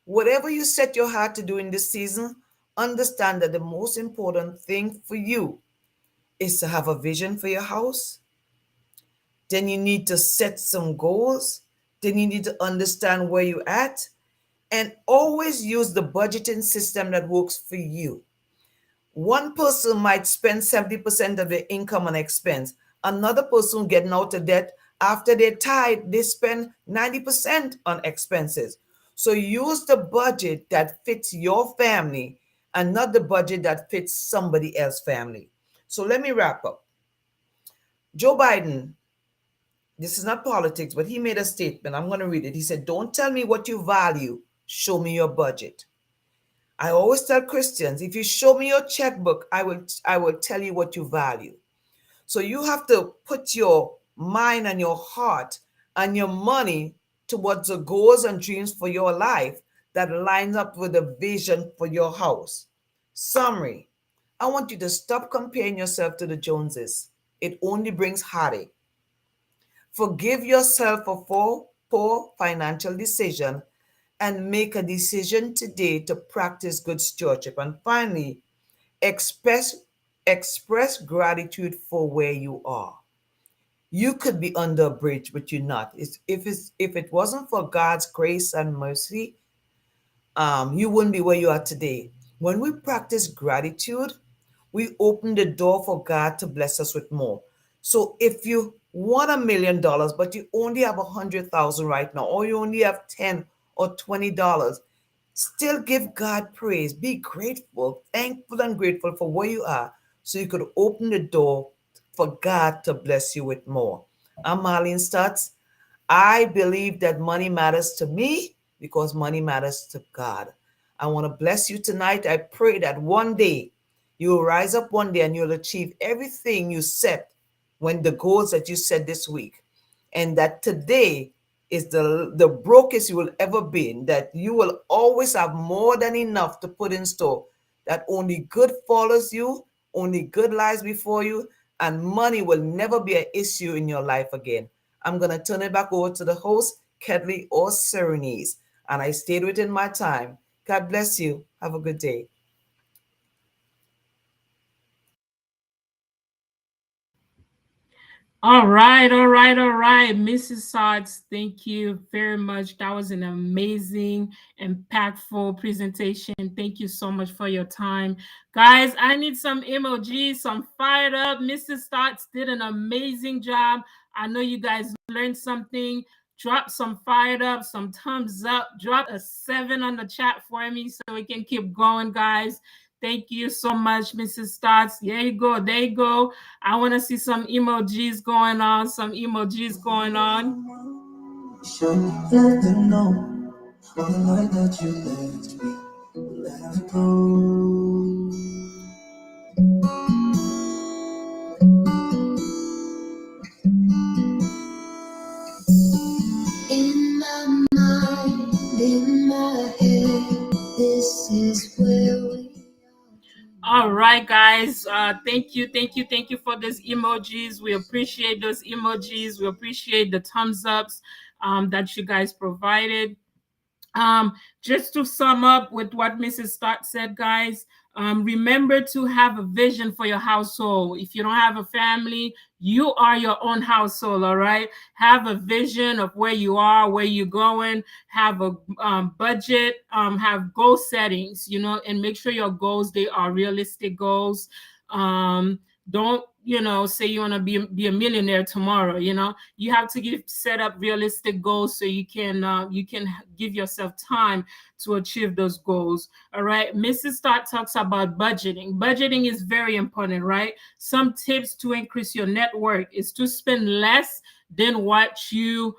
whatever you set your heart to do in this season, understand that the most important thing for you is to have a vision for your house. Then you need to set some goals. Then you need to understand where you're at and always use the budgeting system that works for you. One person might spend 70% of their income on expense. Another person getting out of debt after they tithe, they spend 90% on expenses. So use the budget that fits your family and not the budget that fits somebody else's family. So let me wrap up. Joe Biden, this is not politics, but he made a statement. I'm going to read it. He said, "Don't tell me what you value, show me your budget." I always tell Christians, if you show me your checkbook, I will tell you what you value. So you have to put your mind and your heart and your money towards the goals and dreams for your life that lines up with the vision for your house. Summary: I want you to stop comparing yourself to the Joneses. It only brings heartache. Forgive yourself for poor financial decision and make a decision today to practice good stewardship. And finally, express express gratitude for where you are. You could be under a bridge, but you're not. If it wasn't for God's grace and mercy, you wouldn't be where you are today. When we practice gratitude, we open the door for God to bless us with more. So if you want $1 million, but you only have 100,000 right now, or you only have 10 or $20, still give God praise. Be grateful, thankful, and grateful for where you are, so you could open the door for God to bless you with more. I'm Marlene Stutz. I believe that money matters to me because money matters to God. I want to bless you tonight. I pray that one day you will rise up one day and you'll achieve everything you set when the goals that you set this week. And that today is the brokest you will ever be, in, that you will always have more than enough to put in store, that only good follows you, only good lies before you, and money will never be an issue in your life again. I'm going to turn it back over to the host, Kedley or Serenese. And I stayed within my time. God bless you. Have a good day. All right, all right, all right. Mrs. Sods, thank you very much. That was an amazing, impactful presentation. Thank you so much for your time. Guys, I need some emojis, some fired up. Mrs. Sods did an amazing job. I know you guys learned something. Drop some fired up, some thumbs up. Drop a 7 on the chat for me so we can keep going, guys. Thank you so much, Mrs. Stotts. There you go. There you go. I want to see some emojis going on. Some emojis going on. Should let them know all the light that you left me. Let it go. In my mind, in my head, this is where we. All right, guys. Thank you, thank you, thank you for those emojis. We appreciate those emojis. We appreciate the thumbs ups that you guys provided. Um, just to sum up with what Mrs. Stott said, guys, remember to have a vision for your household. If you don't have a family, you are your own household, all right? Have a vision of where you are, where you're going, have a budget, have goal settings, and make sure your goals, they are realistic goals. Don't, say you want to be a millionaire tomorrow. You have to set up realistic goals so you can give yourself time to achieve those goals. All right, Mrs. Stott talks about budgeting. Budgeting is very important, right? Some tips to increase your net worth is to spend less than what you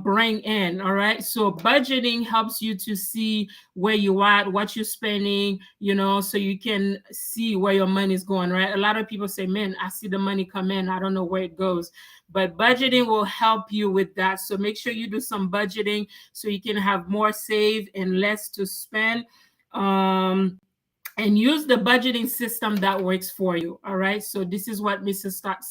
bring in. All right, so budgeting helps you to see where you at, what you're spending, so you can see where your money is going, right? A lot of people say, man, I see the money come in, I don't know where it goes. But budgeting will help you with that. So make sure you do some budgeting so you can have more saved and less to spend. And use the budgeting system that works for you. All right. So this is what Mrs. Stott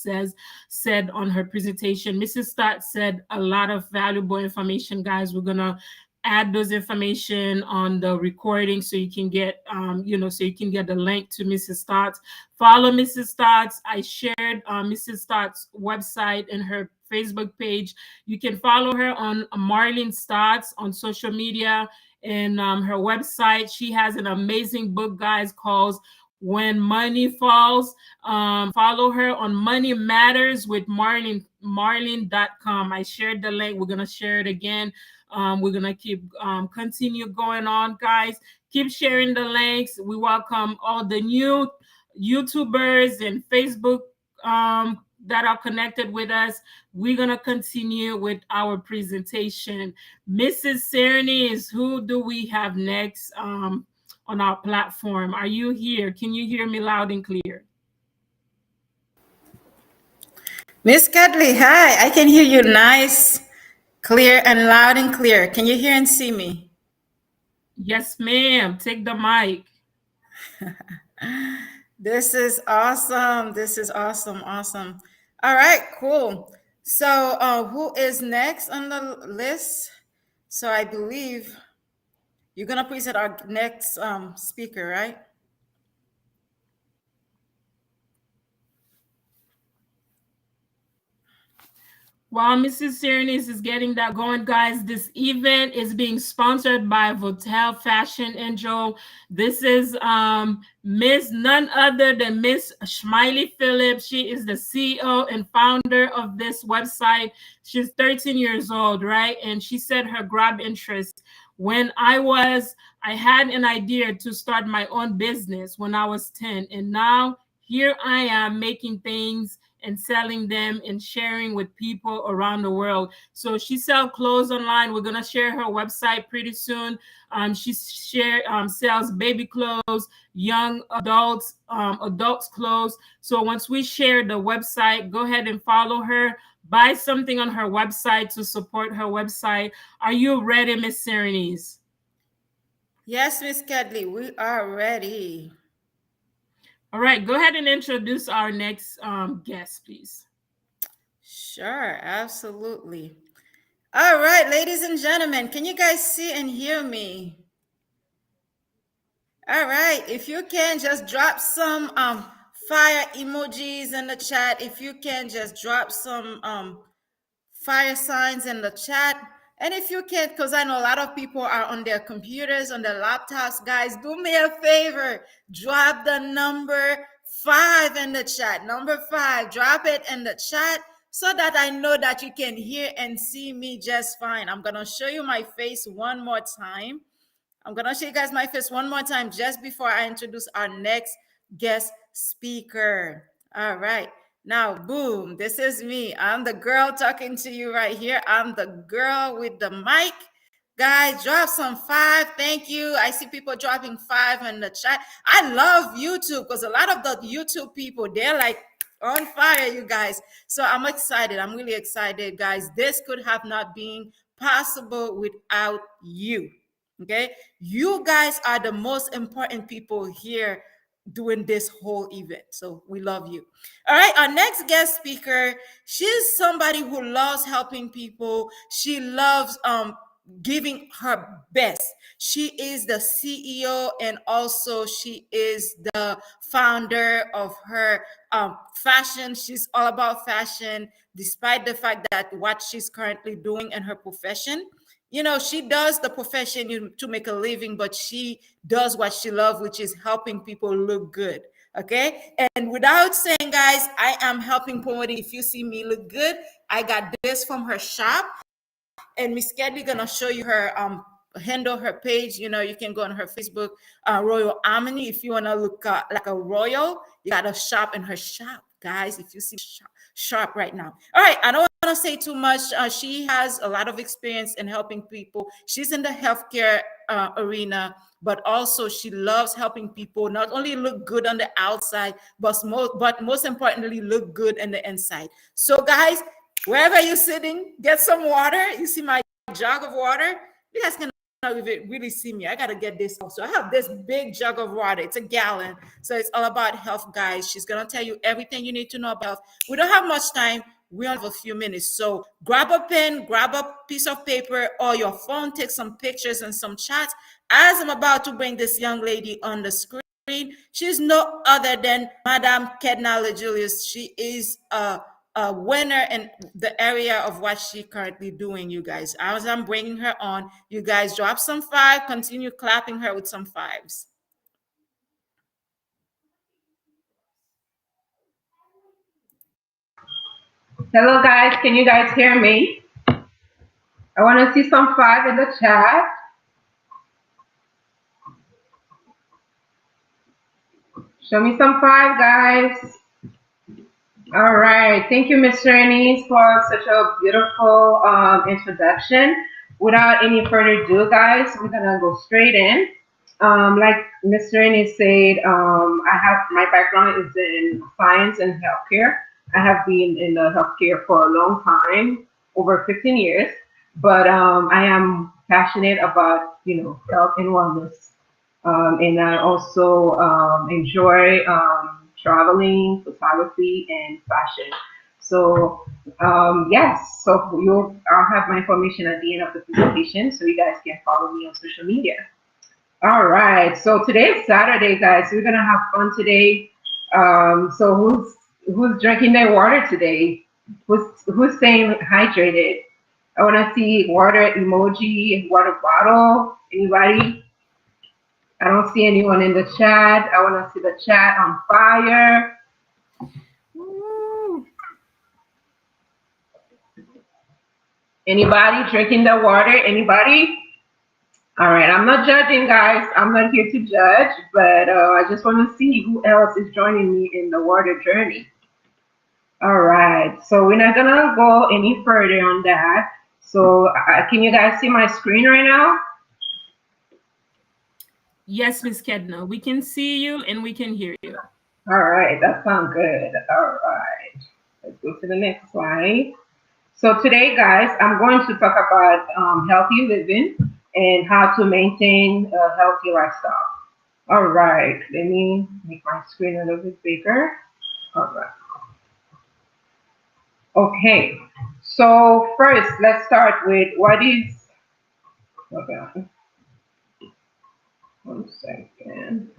said on her presentation. Mrs. Stott said a lot of valuable information, guys. We're gonna add those information on the recording so you can get so you can get the link to Mrs. Stott's. Follow Mrs. Stott's. I shared Mrs. Stott's website and her Facebook page. You can follow her on Marlene Stotts on social media and her website. She has an amazing book, guys, called When Money Falls. Follow her on Money Matters with Marlene.com. I shared the link. We're going to share it again. We're going to keep continue going on, guys. Keep sharing the links. We welcome all the new YouTubers and Facebook that are connected with us. We're going to continue with our presentation. Mrs. Cerny, who do we have next on our platform? Are you here? Can you hear me loud and clear? Miss Cadley, hi. I can hear you nice, clear, and loud and clear. Can you hear and see me? Yes, ma'am. Take the mic. This is awesome. This is awesome. Awesome. All right, cool. So, who is next on the list? So, I believe you're going to present our next speaker, right? While Mrs. Cernis is getting that going, guys, this event is being sponsored by Votel Fashion Angel. This is Miss none other than Miss Smiley Phillips. She is the CEO and founder of this website. She's 13 years old, right? And she said her grab interest when I had an idea to start my own business when I was 10, and now here I am making things and selling them and sharing with people around the world. So she sells clothes online. We're gonna share her website pretty soon. She sells baby clothes, young adults clothes. So once we share the website, go ahead and follow her. Buy something on her website to support her website. Are you ready, Miss Serenese? Yes, Miss Cadley, we are ready. All right, go ahead and introduce our next guest, please. Sure, absolutely. All right, ladies and gentlemen, can you guys see and hear me? All right, if you can just drop some fire emojis in the chat. If you can just drop some fire signs in the chat. And if you can, because I know a lot of people are on their computers, on their laptops, guys, do me a favor. Drop the number 5 in the chat. Number 5, drop it in the chat so that I know that you can hear and see me just fine. I'm going to show you my face one more time. I'm going to show you guys my face one more time just before I introduce our next guest speaker. All right. Now, boom, this is me. I'm the girl talking to you right here. I'm the girl with the mic. Guys, drop some 5. Thank you. I see people dropping 5 in the chat. I love YouTube because a lot of the YouTube people, they're like on fire, you guys. So I'm excited. I'm really excited, guys. This could have not been possible without you. Okay. You guys are the most important people here doing this whole event. So we love you. All right. Our next guest speaker, she's somebody who loves helping people. She loves giving her best. She is the CEO and also she is the founder of her fashion. She's all about fashion, despite the fact that what she's currently doing in her profession, she does the profession to make a living, but she does what she loves, which is helping people look good. Okay. And without saying, guys, I am helping promoting. If you see me look good, I got this from her shop. And Miss Kelly gonna show you her handle, her page. You know, you can go on her Facebook, Royal Harmony. If you wanna look like a royal, you gotta shop in her shop, guys. If you see shop right now. All right, I don't want to say too much. She has a lot of experience in helping people. She's in the healthcare arena, but also she loves helping people not only look good on the outside, but most importantly, look good in the inside. So, guys, wherever you're sitting, get some water. You see my jug of water. You guys cannot really see me. I gotta get this out. So I have this big jug of water. It's a gallon. So it's all about health, guys. She's gonna tell you everything you need to know about health. We don't have much time. We only have a few minutes. So grab a pen, grab a piece of paper or your phone, take some pictures and some chats. As I'm about to bring this young lady on the screen, she's no other than Madame Kedna Julius. She is a winner in the area of what she currently doing, you guys. As I'm bringing her on, you guys drop some five, continue clapping her with some fives. Hello, guys. Can you guys hear me? I want to see some five in the chat. Show me some five, guys. All right. Thank you, Miss Ernie, for such a beautiful introduction. Without any further ado, guys, we're going to go straight in. Like Miss Ernie said, I have my background is in science and healthcare. I have been in the healthcare for a long time, over 15 years. But I am passionate about, health and wellness. And I also enjoy traveling, photography, and fashion. So yes, so I'll have my information at the end of the presentation, so you guys can follow me on social media. All right, so today is Saturday, guys. We're gonna have fun today. So who's drinking their water today? Who's staying hydrated? I want to see water emoji, water bottle. Anybody? I don't see anyone in the chat. I want to see the chat on fire. Anybody drinking the water? Anybody? All right, I'm not judging, guys. I'm not here to judge, but I just want to see who else is joining me in the water journey. All right, so we're not gonna go any further on that. So can you guys see my screen right now? Yes, Miss Kedna, we can see you and we can hear you. All right, that sounds good. All right, let's go to the next slide. So today, guys, I'm going to talk about healthy living and how to maintain a healthy lifestyle. All right, let me make my screen a little bit bigger. All right. Okay, so first, let's start with what is, okay, one second.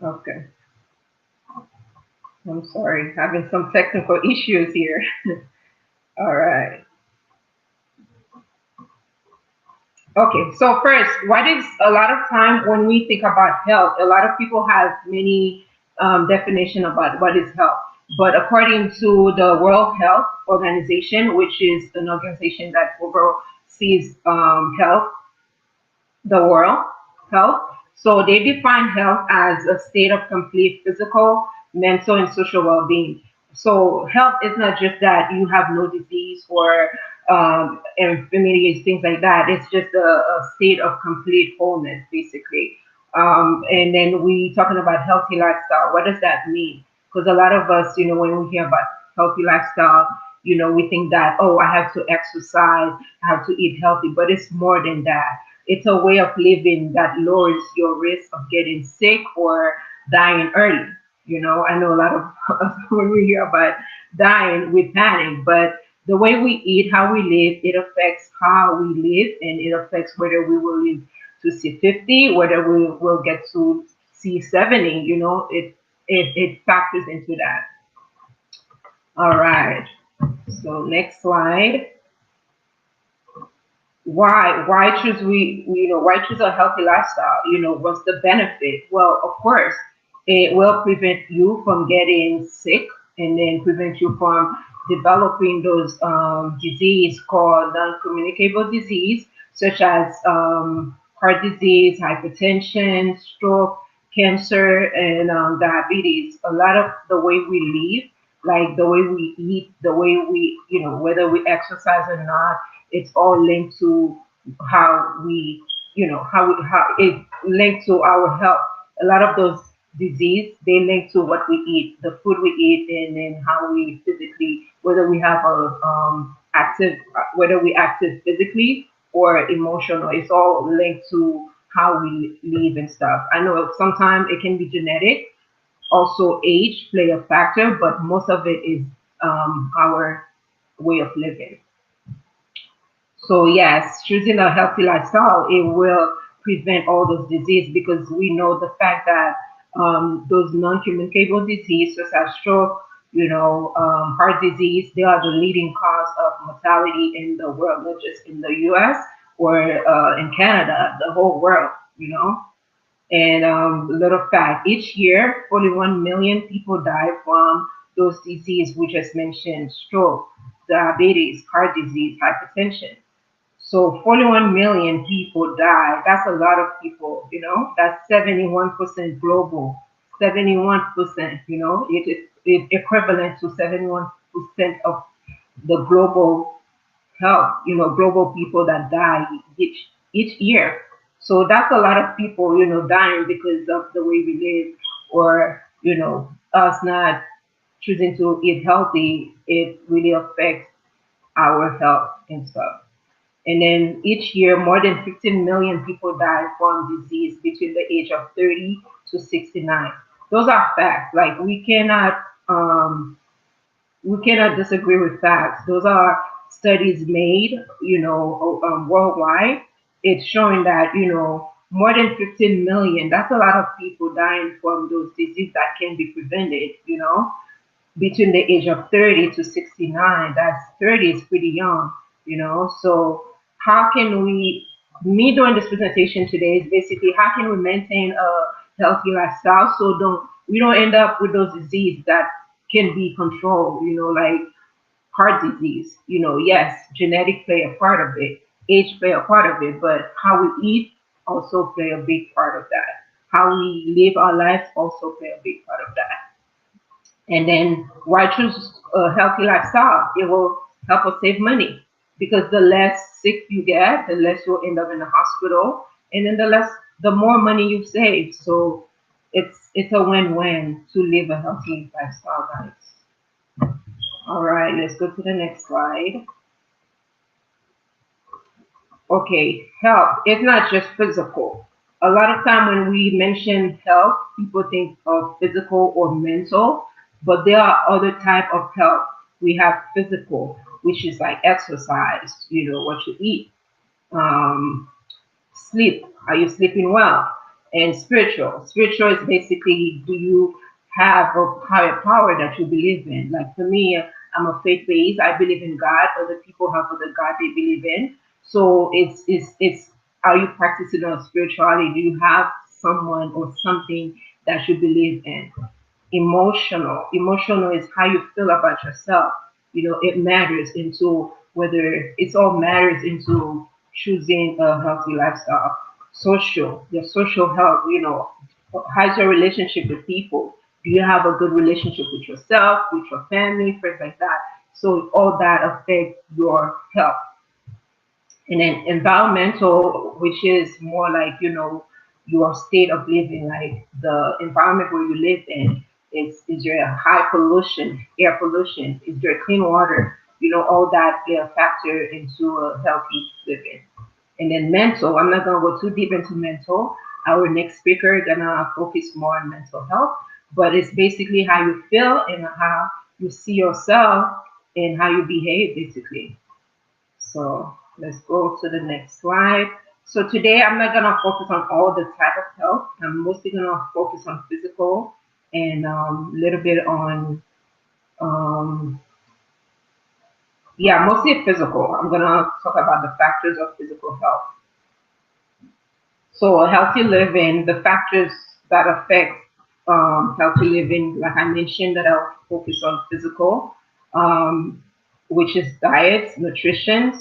Okay, I'm sorry, having some technical issues here. All right. Okay, so first, what is a lot of time when we think about health, a lot of people have many definition about what is health. But according to the World Health Organization, which is an organization that overall sees health the world health. So they define health as a state of complete physical, mental, and social well-being. So health is not just that you have no disease or infirmities, things like that. It's just a state of complete wholeness, basically. And then we talking about healthy lifestyle. What does that mean? Because a lot of us, when we hear about healthy lifestyle, we think that, oh, I have to exercise, I have to eat healthy, but it's more than that. It's a way of living that lowers your risk of getting sick or dying early. I know a lot of when we hear about dying, we panic, but the way we eat, how we live, it affects how we live, and it affects whether we will live to see 50, whether we will get to see 70. It factors into that. All right. So next slide. why choose why choose a healthy lifestyle? What's the benefit? Well, of course, it will prevent you from getting sick, and then prevent you from developing those disease called non-communicable disease, such as heart disease, hypertension, stroke, cancer, and diabetes. A lot of the way we live, like the way we eat, the way we, whether we exercise or not, it's all linked to how we, how it linked to our health. A lot of those disease, they link to what we eat, the food we eat, and then how we physically, whether we have a active, whether we active physically or emotional. It's all linked to how we live and stuff. I know sometimes it can be genetic, also age play a factor, but most of it is our way of living. So yes, choosing a healthy lifestyle, it will prevent all those diseases, because we know the fact that those non-communicable diseases such as stroke, heart disease, they are the leading cause of mortality in the world, not just in the U.S. or in Canada, the whole world. And little fact, each year, 41 million people die from those diseases we just mentioned: stroke, diabetes, heart disease, hypertension. So 41 million people die. That's a lot of people. That's 71% global. 71%, it equivalent to 71% of the global health, global people that die each year. So that's a lot of people, dying because of the way we live, or us not choosing to eat healthy. It really affects our health and stuff. And then each year, more than 15 million people die from disease between the age of 30 to 69. Those are facts. Like we cannot disagree with facts. Those are studies made, worldwide. It's showing that, more than 15 million, that's a lot of people dying from those diseases that can be prevented, between the age of 30 to 69. That's 30 is pretty young. So how can me doing this presentation today is basically how can we maintain a healthy lifestyle, so we don't end up with those diseases that can be controlled, like heart disease. Yes, genetic play a part of it, age play a part of it, but how we eat also play a big part of that. How we live our lives also play a big part of that. And then why choose a healthy lifestyle? It will help us save money, because the less sick you get, the less you'll end up in the hospital, and then the more money you save. So it's a win-win to live a healthy lifestyle, guys. All right, let's go to the next slide. Okay, health. It's not just physical. A lot of time when we mention health, people think of physical or mental, but there are other type of health. We have physical, which is like exercise, what you eat. Um, Sleep. Are you sleeping well? And spiritual is basically, do you have a higher power that you believe in? Like for me, I'm a faith based. I believe in God. Other people have other God they believe in. So it's are you practicing on spirituality? Do you have someone or something that you believe in? Emotional is how you feel about yourself. It matters into whether it's all matters into choosing a healthy lifestyle. Your social health. How's your relationship with people? Do you have a good relationship with yourself, with your family, friends, like that? So all that affects your health. And then environmental, which is more like, your state of living, like the environment where you live in. Is there high pollution, air pollution? Is there clean water? All that play a factor into a healthy living. And then mental, I'm not gonna go too deep into mental. Our next speaker gonna focus more on mental health, but it's basically how you feel and how you see yourself and how you behave, basically. So let's go to the next slide. So today I'm not gonna focus on all the type of health. I'm mostly gonna focus on physical and a little bit on um, Yeah, mostly physical. I'm gonna talk about the factors of physical health. So, a healthy living, the factors that affect healthy living, like I mentioned, that I'll focus on physical, um, which is diet, nutrition,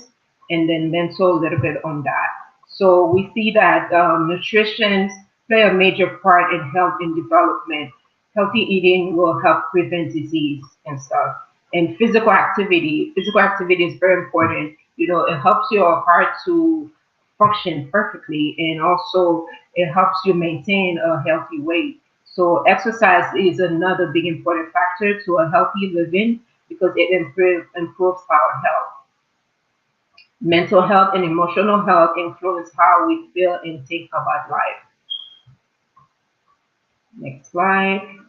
and then mental a little bit on that. So, we see that nutrition play a major part in health and development. Healthy eating will help prevent disease and stuff. And physical activity is very important. You know, it helps your heart to function perfectly, and also it helps you maintain a healthy weight. So exercise is another big important factor to a healthy living because it improves our health. Mental health and emotional health influence how we feel and think about life. Next slide.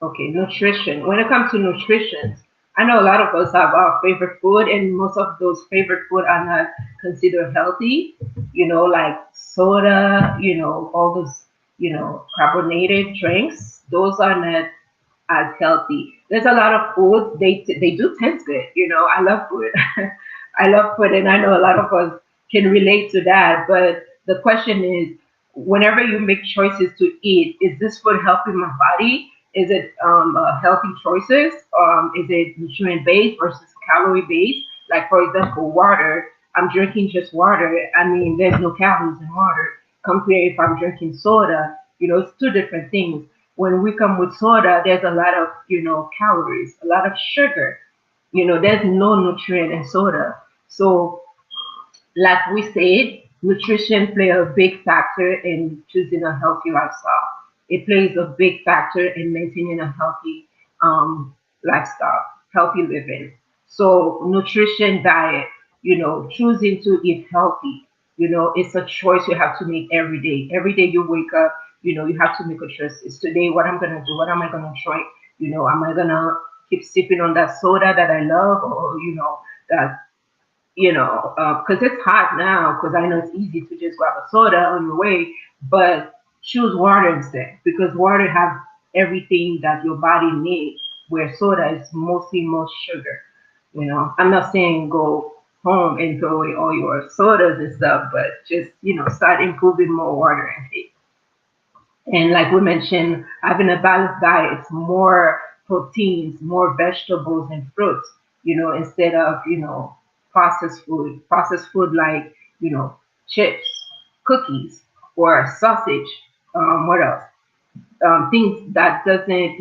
Okay, nutrition. When it comes to nutrition, I know a lot of us have our favorite food, and most of those favorite food are not considered healthy. You know, like soda, all those, carbonated drinks. Those are not as healthy. There's a lot of food they do taste good. I love food. I love food, and I know a lot of us can relate to that. But the question is, whenever you make choices to eat, is this food helping my body? Is it healthy choices? Is it nutrient based versus calorie based? Like for example, water. I'm drinking just water. I mean, there's no calories in water. Compare if I'm drinking soda. It's two different things. When we come with soda, there's a lot of calories, a lot of sugar. There's no nutrient in soda. So like we said, nutrition play a big factor in choosing a healthy lifestyle. It plays a big factor in maintaining a healthy um, lifestyle, healthy living. So nutrition, diet, choosing to eat healthy, it's a choice you have to make every day. Every day you wake up, you have to make a choice. It's today what I'm gonna do, what am I gonna drink? Am I gonna keep sipping on that soda that I love, or that because it's hot now. Because I know it's easy to just grab a soda on your way, but choose water instead because water has everything that your body needs. Where soda is mostly most sugar. I'm not saying go home and throw away all your sodas and stuff, but just start improving more water intake. And like we mentioned, having a balanced diet, more proteins, more vegetables and fruits, instead of, processed food. Processed food like, chips, cookies, or sausage. What else? Things that doesn't,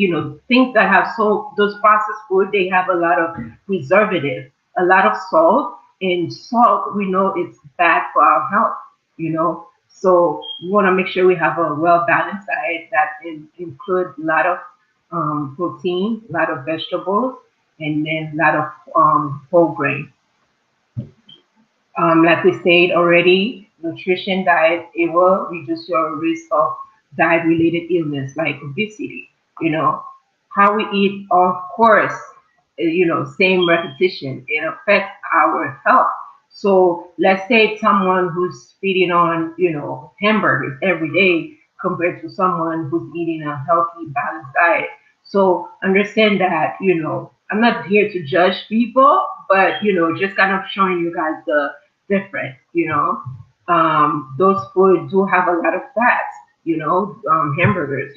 things that have so those processed food, they have a lot of preservative, a lot of salt, and salt we know it's bad for our health. So we want to make sure we have a well balanced diet that includes a lot of protein, a lot of vegetables, and then a lot of whole grain. Like we said already, nutrition diet, it will reduce your risk of diet-related illness like obesity. You know, how we eat, of course, same repetition. It affects our health. So let's say someone who's feeding on, hamburgers every day compared to someone who's eating a healthy, balanced diet. So understand that, I'm not here to judge people, but, just kind of showing you guys the different. Those foods do have a lot of fats, hamburgers,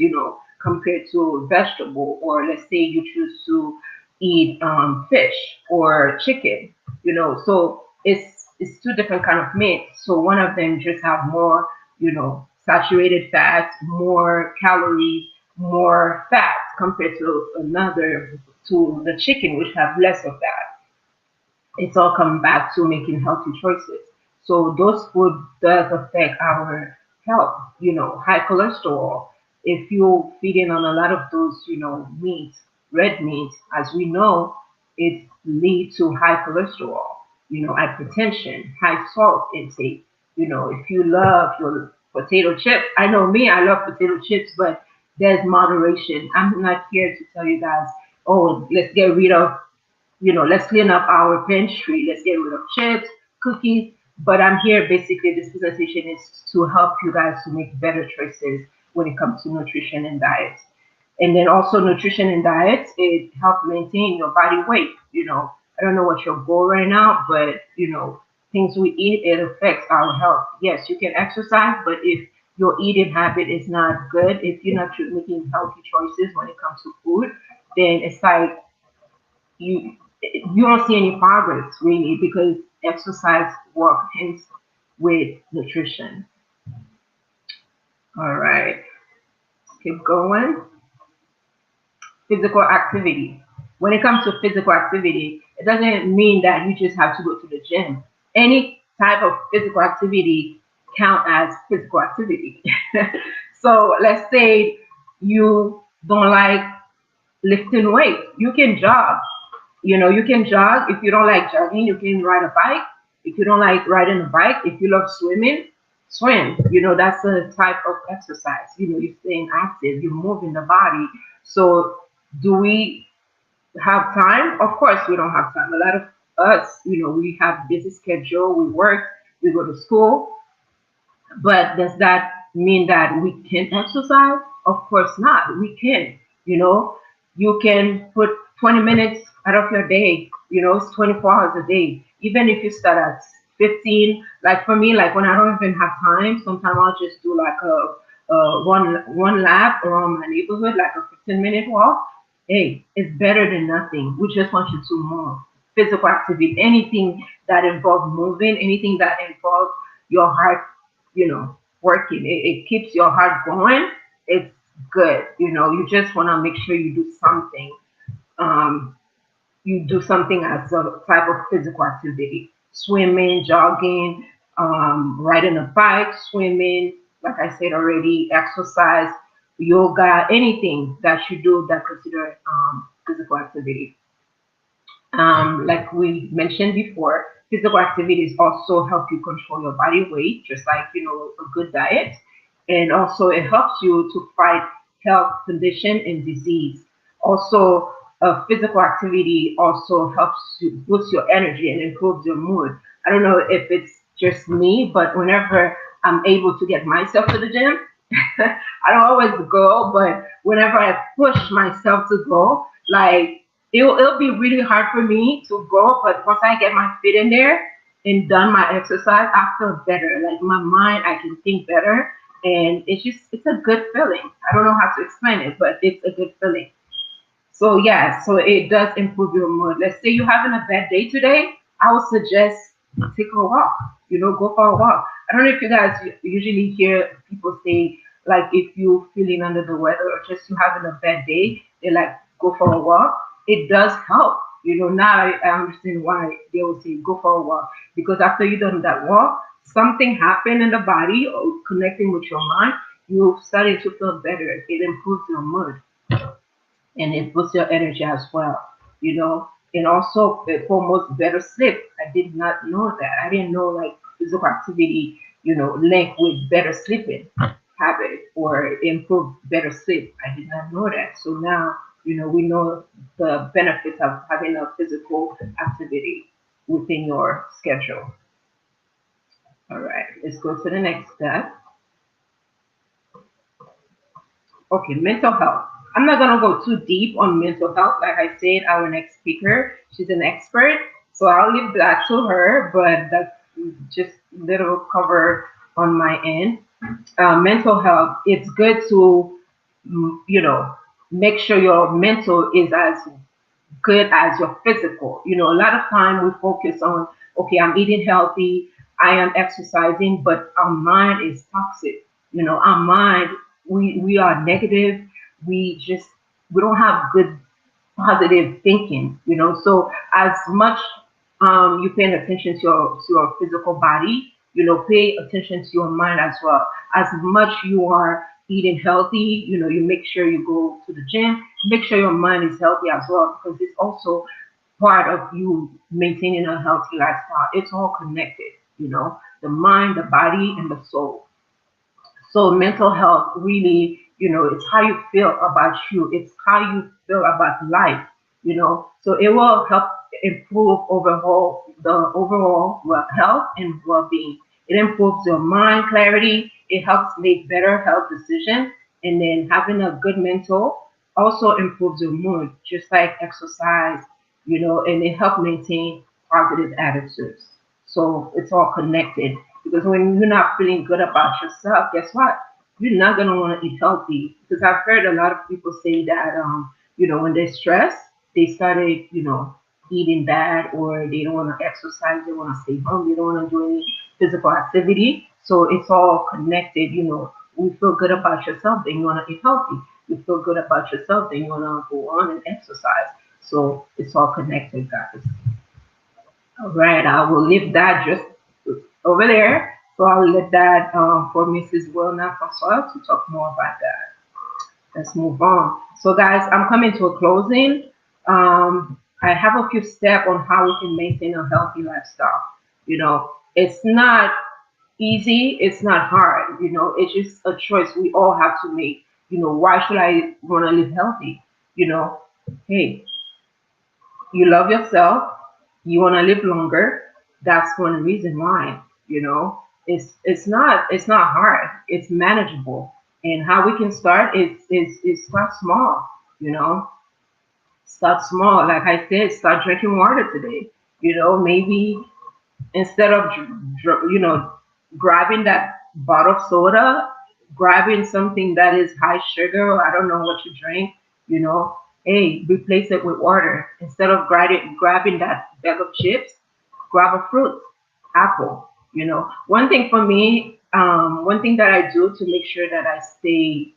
compared to vegetable, or let's say you choose to eat fish or chicken, so it's two different kind of meat. So one of them just have more, saturated fats, more calories, more fat compared to another, to the chicken, which have less of that. It's all come back to making healthy choices. So those food does affect our health. High cholesterol. If you're feeding on a lot of those, meat, red meat, as we know, it leads to high cholesterol. Hypertension, high salt intake. If you love your potato chips, I know me, I love potato chips, but there's moderation. I'm not here to tell you guys, oh, let's get rid of let's clean up our pantry, let's get rid of chips, cookies. But I'm here basically, this presentation is to help you guys to make better choices when it comes to nutrition and diet. And then also nutrition and diet, it helps maintain your body weight. I don't know what your goal right now, but things we eat, it affects our health. Yes, you can exercise, but if your eating habit is not good, if you're not making healthy choices when it comes to food, then it's like you don't see any progress really, because exercise works hands with nutrition. All right, keep going. Physical activity. When it comes to physical activity, it doesn't mean that you just have to go to the gym. Any type of physical activity count as physical activity. So let's say you don't like lifting weight, you can jog. You can jog. If you don't like jogging, you can ride a bike. If you don't like riding a bike, if you love swimming, swim. That's a type of exercise. You're staying active, you're moving the body. So do we have time? Of course we don't have time. A lot of us, we have busy schedule, we work, we go to school, but does that mean that we can exercise? Of course not. We can. You know, you can put 20 minutes out of your day. It's 24 hours a day. Even if you start at 15, like for me, like when I don't even have time, sometimes I'll just do like one lap around my neighborhood, like a 15-minute walk. Hey, it's better than nothing. We just want you to move. Physical activity, anything that involves moving, anything that involves your heart, working. It keeps your heart going. It's good. You just want to make sure you do something. Um, you do something as a type of physical activity: swimming, jogging, riding a bike, swimming. Like I said already, exercise, yoga, anything that you do that consider physical activity. Like we mentioned before, physical activities also help you control your body weight, just like a good diet, and also it helps you to fight health condition and disease. Also, physical activity also helps you boost your energy and improves your mood. I don't know if it's just me, but whenever I'm able to get myself to the gym, I don't always go, but whenever I push myself to go, like it'll be really hard for me to go, but once I get my feet in there and done my exercise, I feel better. Like my mind, I can think better, and it's a good feeling. I don't know how to explain it, but it's a good feeling. So yeah, so it does improve your mood. Let's say you're having a bad day today, I would suggest take a walk. Go for a walk. I don't know if you guys usually hear people say, like, if you're feeling under the weather or just you having a bad day, they like go for a walk. It does help. Now I understand why they will say go for a walk, because after you done that walk, something happened in the body or connecting with your mind. You started to feel better. It improves your mood and it boosts your energy as well, and also it promotes better sleep. I did not know that. I didn't know like physical activity, linked with better sleeping habit or improve better sleep. I did not know that. So now, we know the benefits of having a physical activity within your schedule. All right, let's go to the next step. Okay, mental health. I'm not gonna go too deep on mental health. Like I said, our next speaker, she's an expert, so I'll leave that to her. But that's just little cover on my end. Mental health. It's good to, make sure your mental is as good as your physical. A lot of time we focus on, okay, I'm eating healthy, I am exercising, but our mind is toxic. Our mind, we are negative. We don't have good positive thinking. So as much you paying attention to your physical body, pay attention to your mind as well. As much you are eating healthy, you make sure you go to the gym, make sure your mind is healthy as well, because it's also part of you maintaining a healthy lifestyle. It's all connected, the mind, the body, and the soul. So mental health really, it's how you feel about you. It's how you feel about life, So it will help improve the overall health and well-being. It improves your mind clarity. It helps make better health decisions. And then having a good mental also improves your mood, just like exercise. and it helps maintain positive attitudes. So it's all connected. Because when you're not feeling good about yourself, guess what? You're not gonna want to eat healthy. Because I've heard a lot of people say that, when they're stressed, they started, eating bad, or they don't want to exercise, they want to stay home, they don't want to do any physical activity. So it's all connected. You feel good about yourself, then you want to eat healthy. You feel good about yourself, then you want to go on and exercise. So it's all connected, guys. All right, I will leave that just over there. So I'll let that for Mrs. Wilna Francois to talk more about that. Let's move on. So, guys, I'm coming to a closing. I have a few steps on how we can maintain a healthy lifestyle. It's not easy, it's not hard. It's just a choice we all have to make. Why should I want to live healthy? Hey, you love yourself, you want to live longer. That's one reason why. It's not hard, it's manageable. And how we can start is start small. you know Start small, like I said. Start drinking water today. Maybe instead of grabbing that bottle of soda, grabbing something that is high sugar, or I don't know what you drink, you know, hey, replace it with water. Instead of grabbing that bag of chips, grab a fruit, apple. One thing for me, one thing that I do to make sure that I stay,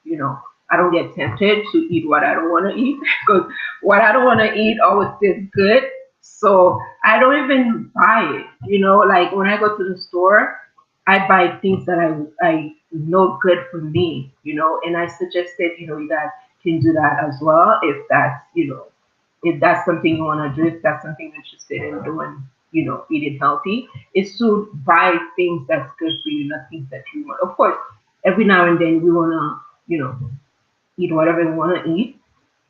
I don't get tempted to eat what I don't want to eat because what I don't want to eat always tastes good. So I don't even buy it. Like when I go to the store, I buy things that I know good for me. And I suggested, you guys can do that as well if that's something you want to do, if that's something you're interested in doing, eating healthy, is to buy things that's good for you, not things that you want. Of course, every now and then we want to, eat whatever we want to eat.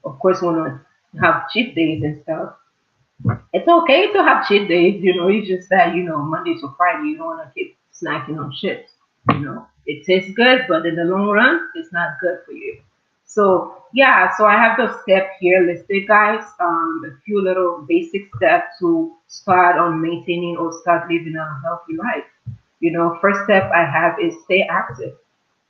Of course, we want to have cheat days and stuff. It's okay to have cheat days. It's just that, Monday to Friday, you don't want to keep snacking on chips. It tastes good, but in the long run, it's not good for you. So, yeah, so I have the step here listed, guys. A few little basic steps to start on maintaining or start living a healthy life. First step I have is stay active,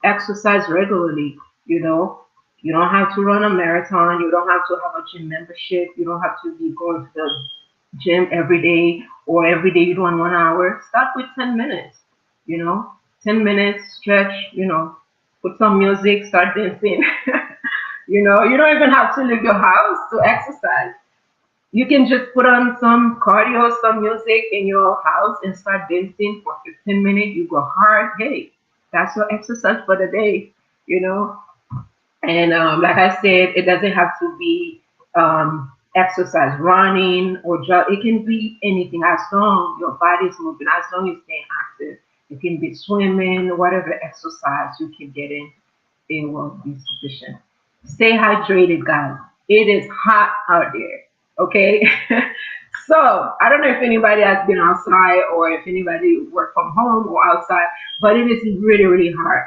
exercise regularly. You know, you don't have to run a marathon. You don't have to have a gym membership. You don't have to be going to the gym every day, or every day you doing 1 hour. Start with 10 minutes. You know, 10 minutes stretch. Put some music, start dancing. You don't even have to leave your house to exercise. You can just put on some cardio, some music in your house and start dancing for 15 minutes. You go hard. Hey, that's your exercise for the day, you know? And like I said, it doesn't have to be exercise, running or jog. It can be anything as long your body's moving, as long as you're staying active. It can be swimming, whatever exercise you can get in, it will be sufficient. Stay hydrated, guys. It is hot out there. Okay. So I don't know if anybody has been outside or if anybody work from home or outside, but it is really, really hot.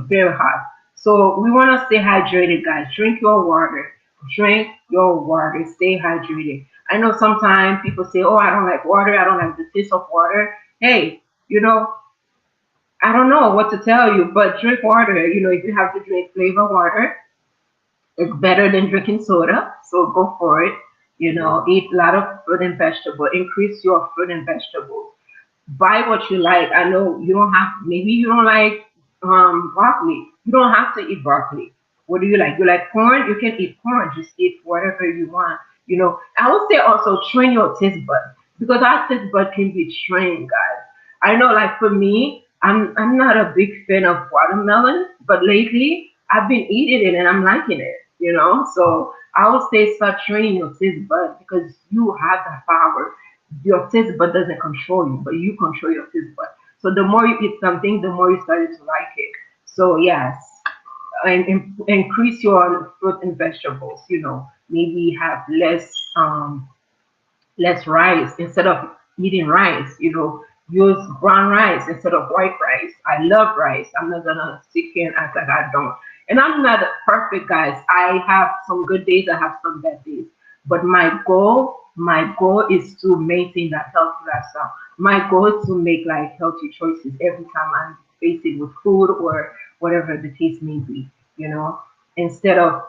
Very hot. So we want to stay hydrated, guys. Drink your water. Drink your water. Stay hydrated. I know sometimes people say, "Oh, I don't like water. I don't like the taste of water." Hey, you know, I don't know what to tell you, but drink water. If you have to drink flavor water, it's better than drinking soda. So go for it. Eat a lot of fruit and vegetable. Increase your fruit and vegetables. Buy what you like. I know you don't have. Maybe you don't like broccoli. You don't have to eat broccoli. What do you like? You like corn? You can eat corn. Just eat whatever you want. I would say also train your taste bud, because our taste bud can be trained, guys. I know, like for me, I'm not a big fan of watermelon, but lately I've been eating it and I'm liking it. So I would say start training your taste bud, because you have that power. Your taste bud doesn't control you, but you control your taste bud. So the more you eat something, the more you started to like it. So yes, and increase your fruit and vegetables. Maybe have less rice. Instead of eating rice, use brown rice instead of white rice. I love rice. I'm not gonna sit here and act like I don't. And I'm not perfect, guys. I have some good days, I have some bad days. But my goal My goal is to maintain that healthy lifestyle. My goal is to make like healthy choices every time I'm faced with food or whatever the case may be, you know, instead of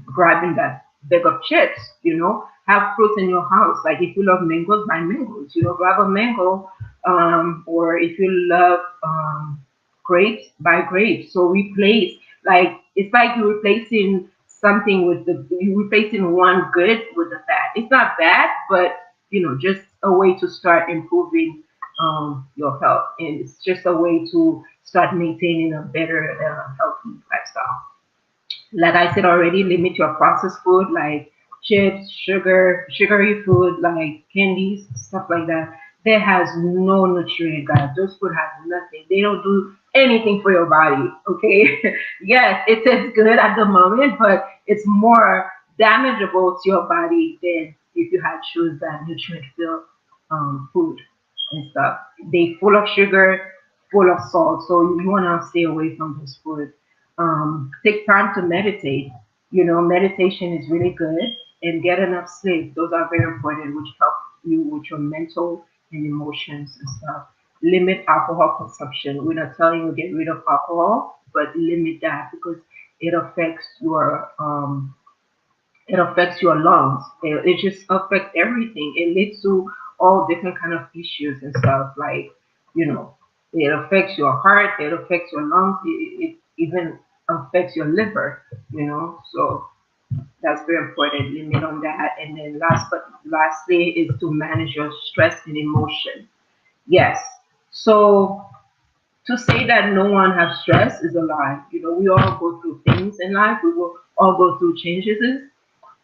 grabbing that bag of chips, you know, have fruit in your house. Like if you love mangoes, buy mangoes, you know, grab a mango. Or if you love grapes, buy grapes. So replace, like it's like you're replacing something with you're replacing one good with the bad. It's not bad, but you know, just a way to start improving your health, and it's just a way to start maintaining a better healthy lifestyle. Like I said already, limit your processed food like chips, sugar, sugary food like candies, stuff like that. That has no nutrient, guys. Those food has nothing. They don't do anything for your body. Okay. Yes, it tastes good at the moment, but it's more damageable to your body than if you had choose that nutrient filled food and stuff. They full of sugar, full of salt, so you wanna stay away from those food. Take time to meditate. You know, meditation is really good, and get enough sleep. Those are very important, which help you with your mental and emotions and stuff. Limit alcohol consumption. We're not telling you get rid of alcohol, but limit that because it affects your lungs. It just affects everything. It leads to all different kind of issues and stuff. Like, you know, it affects your heart. It affects your lungs. It even affects your liver. You know, so that's very important. Limit on that. And then lastly is to manage your stress and emotion. Yes. So to say that no one has stress is a lie. You know, we all go through things in life. We will all go through changes.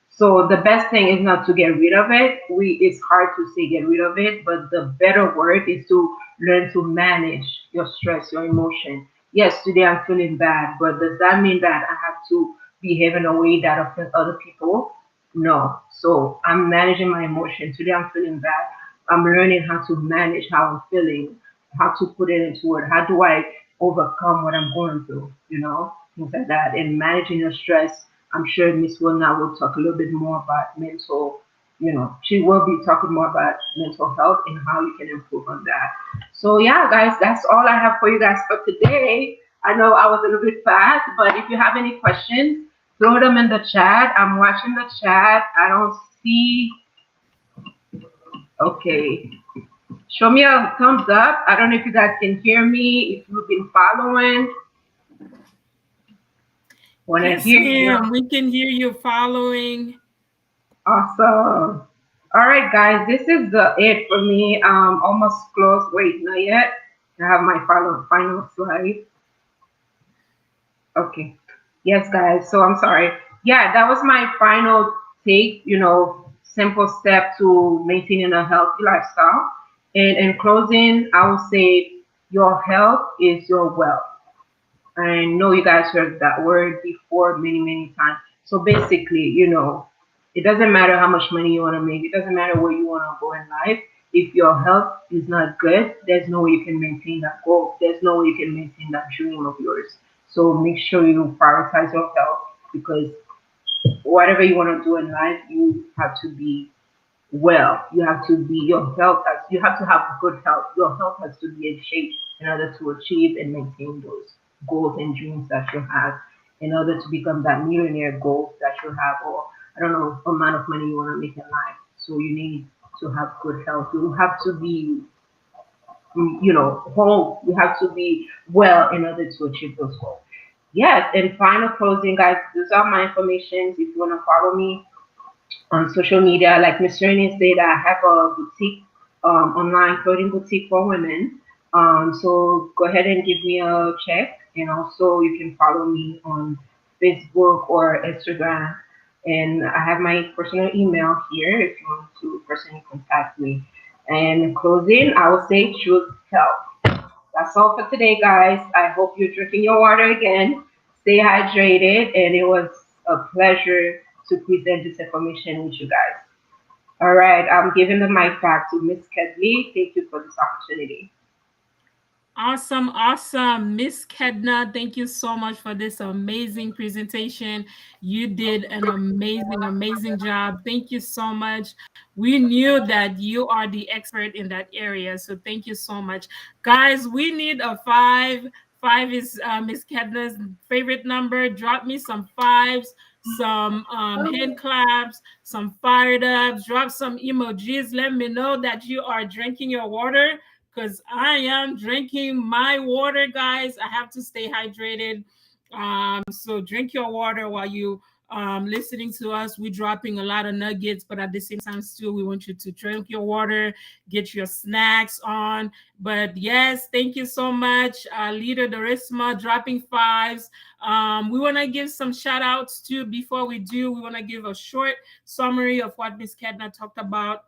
So the best thing is not to get rid of it. It's hard to say get rid of it, but the better word is to learn to manage your stress, your emotion. Yes, today I'm feeling bad, but does that mean that I have to behave in a way that affects other people? No. So I'm managing my emotion. Today I'm feeling bad. I'm learning how to manage how I'm feeling, how to put it into word. How do I overcome what I'm going through? You know, things like that. And managing your stress. I'm sure Miss Wilna will talk a little bit more about mental, you know, she will be talking more about mental health and how you can improve on that. So yeah, guys, that's all I have for you guys for today. I know I was a little bit fast, but if you have any questions, throw them in the chat. I'm watching the chat. I don't see. Okay. Show me a thumbs up. I don't know if you guys can hear me. If you've been following, when I Yes, hear you, ma'am. We can hear you following. awesome. All right, guys, this is the it for me. Almost close. Wait, not yet. I have my final slide. Okay. Yes, guys. So I'm sorry. Yeah, that was my final take. You know, simple step to maintaining a healthy lifestyle. And in closing, I will say your health is your wealth. I know you guys heard that word before many, many times. So basically, you know, it doesn't matter how much money you want to make. It doesn't matter where you want to go in life. If your health is not good, there's no way you can maintain that goal. There's no way you can maintain that dream of yours. So make sure you prioritize your health because whatever you want to do in life, you have to be well. You have to be your health has you have to have good health. Your health has to be in shape in order to achieve and maintain those goals and dreams that you have in order to become that millionaire goals that you have or I don't know amount of money you want to make in life. So you need to have good health. You have to be you know whole. You have to be well in order to achieve those goals. Yes, and final closing guys, these are my information. If you want to follow me on social media. Like Miss Ernie said, I have a boutique, online clothing boutique for women. So go ahead and give me a check, and also you can follow me on Facebook or Instagram. And I have my personal email here if you want to personally contact me. And in closing, I will say choose health. That's all for today, guys. I hope you're drinking your water again. Stay hydrated, and it was a pleasure to present this information with you guys. All right, I'm giving the mic back to Miss Kedley. Thank you for this opportunity. Awesome, awesome. Miss Kedna, thank you so much for this amazing presentation. You did an amazing, amazing job. Thank you so much. We knew that you are the expert in that area. So thank you so much. Guys, we need a five. Five is Miss Kedna's favorite number. Drop me some fives, some hand claps, some fired ups, drop some emojis. Let me know that you are drinking your water because I am drinking my water, guys. I have to stay hydrated. So drink your water while you listening to us. We're dropping a lot of nuggets, but at the same time, still, we want you to drink your water, get your snacks on. But yes, thank you so much, Leader Dorisma, dropping fives. We want to give some shout outs too. Before we do, we want to give a short summary of what Miss Kedna talked about,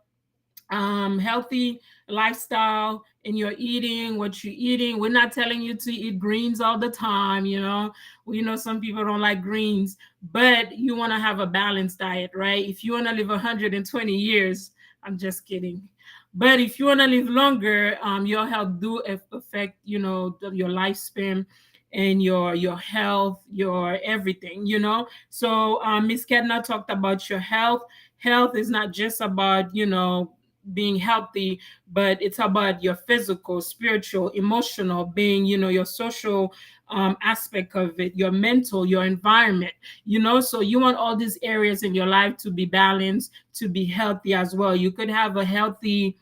healthy lifestyle in your eating, what you're eating. We're not telling you to eat greens all the time, you know. We know some people don't like greens, but you want to have a balanced diet, right? If you want to live 120 years, I'm just kidding. But if you want to live longer, your health do affect, you know, your lifespan and your health, your everything, you know. So Miss Kedna talked about your health. Health is not just about, you know, being healthy, but it's about your physical, spiritual, emotional being, you know, your social aspect of it, your mental, your environment, you know. So you want all these areas in your life to be balanced, to be healthy as well. You could have a healthy,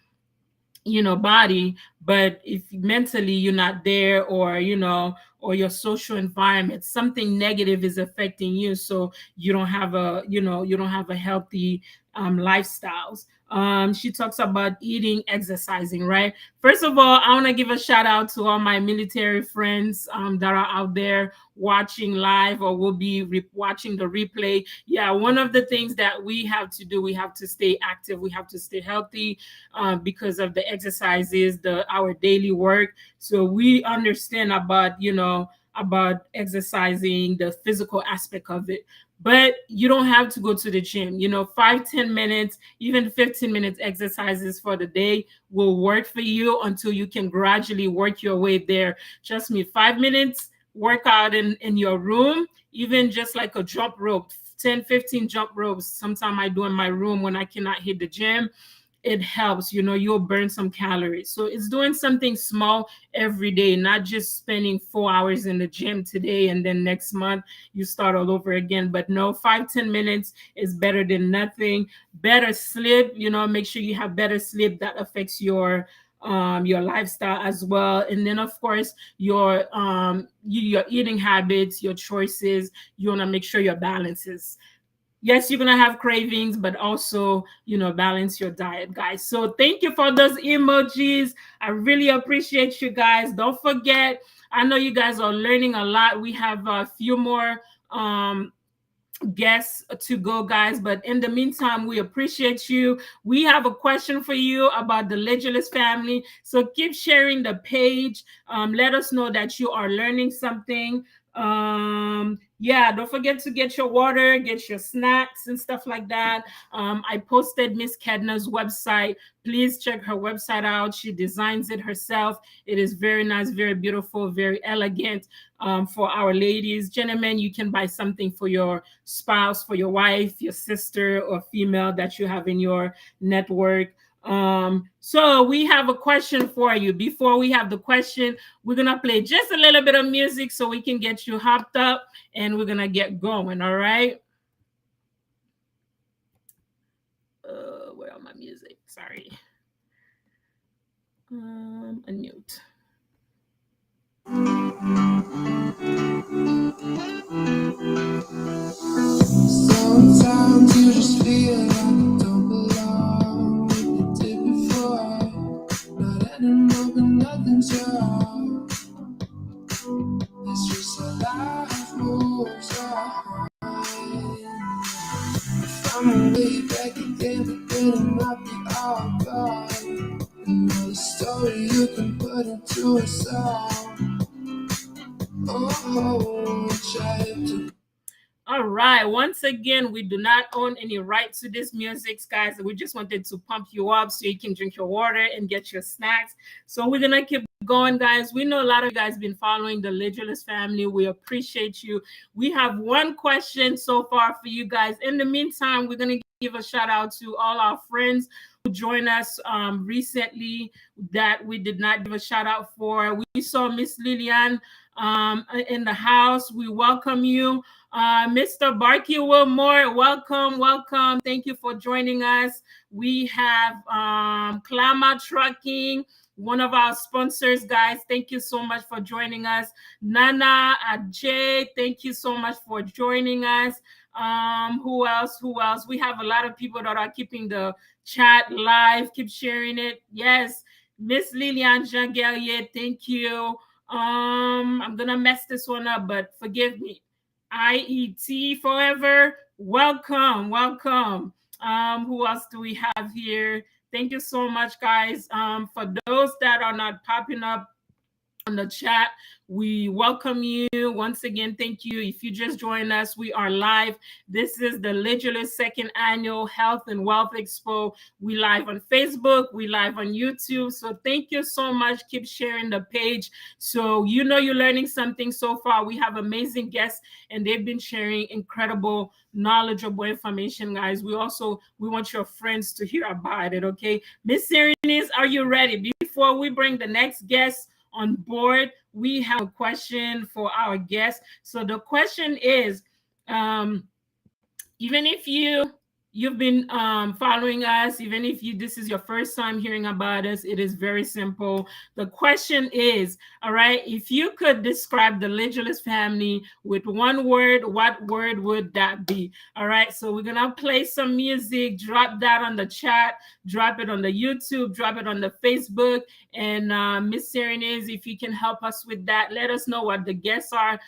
you know, body, but if mentally you're not there, or you know, or your social environment, something negative is affecting you, so you don't have a, you know, you don't have a healthy lifestyles. She talks about eating, exercising, right? First of all, I want to give a shout out to all my military friends that are out there watching live or will be watching the replay. Yeah, one of the things that we have to do, we have to stay active, we have to stay healthy, because of the exercises, the our daily work. So we understand about, you know, about exercising, the physical aspect of it. But you don't have to go to the gym. You know, 5, 10 minutes, even 15 minutes exercises for the day will work for you until you can gradually work your way there. Trust me, 5 minutes workout in your room, even just like a jump rope, 10, 15 jump ropes. Sometimes I do in my room when I cannot hit the gym. It helps, you know, you'll burn some calories. So it's doing something small every day, not just spending 4 hours in the gym today and then next month you start all over again. But no, 5, 10 minutes is better than nothing. Better sleep, you know, make sure you have better sleep. That affects your lifestyle as well. And then of course your eating habits, your choices, you want to make sure your balances. Yes, you're gonna have cravings, but also, you know, balance your diet, guys. So thank you for those emojis. I really appreciate you guys. Don't forget, I know you guys are learning a lot. We have a few more guests to go, guys, but in the meantime, we appreciate you. We have a question for you about the Legulus family, so keep sharing the page. Let us know that you are learning something. Yeah, don't forget to get your water, get your snacks and stuff like that. I posted Miss Kedna's website. Please check her website out. She designs it herself. It is very nice, very beautiful, very elegant. For our ladies, gentlemen, you can buy something for your spouse, for your wife, your sister, or female that you have in your network. So we have a question for you. Before we have the question, we're gonna play just a little bit of music so we can get you hopped up, and we're gonna get going. All right. Where are my music? Sorry. Unmute. Sometimes you just feel like you don't belong. You did before, not anymore, but nothing's wrong. It's just how life moves on. Found my way back again, but then it might be all gone. Another story you can put into a song. Oh, try to All right. Once again, we do not own any right to this music, guys. We just wanted to pump you up so you can drink your water and get your snacks. So we're gonna keep going, guys. We know a lot of you guys been following the Legulus family. We appreciate you. We have one question so far for you guys. In the meantime, we're gonna give a shout out to all our friends who joined us recently that we did not give a shout out for. We saw Miss Lillian in the house. We welcome you. Mr. Barky Wilmore, welcome, welcome. Thank you for joining us. We have Klama Trucking, one of our sponsors, guys. Thank you so much for joining us. Nana Ajay, thank you so much for joining us. Who else? Who else? We have a lot of people that are keeping the chat live. Keep sharing it. Yes, Miss Liliane Jean Guerrier, thank you. I'm gonna mess this one up, but forgive me. IET Forever, welcome, welcome. Who else do we have here? Thank you so much, guys. For those that are not popping up on the chat, we welcome you once again. Thank you. If you just joined us, we are live. This is the Legulus second annual Health and Wealth Expo. We live on Facebook, we live on YouTube. So thank you so much. Keep sharing the page so you know you're learning something so far. We have amazing guests and they've been sharing incredible knowledgeable information, guys. We want your friends to hear about it. Okay, Miss Serenis, are you ready? Before we bring the next guest on board, we have a question for our guests. So the question is, even if you've been following us, even if this is your first time hearing about us, it is very simple. The question is, all right, if you could describe the Legulus family with one word, what word would that be? All right, so we're gonna play some music. Drop that on the chat, drop it on the YouTube, drop it on the Facebook. And Miss Serenez, if you can help us with that, let us know what the guests are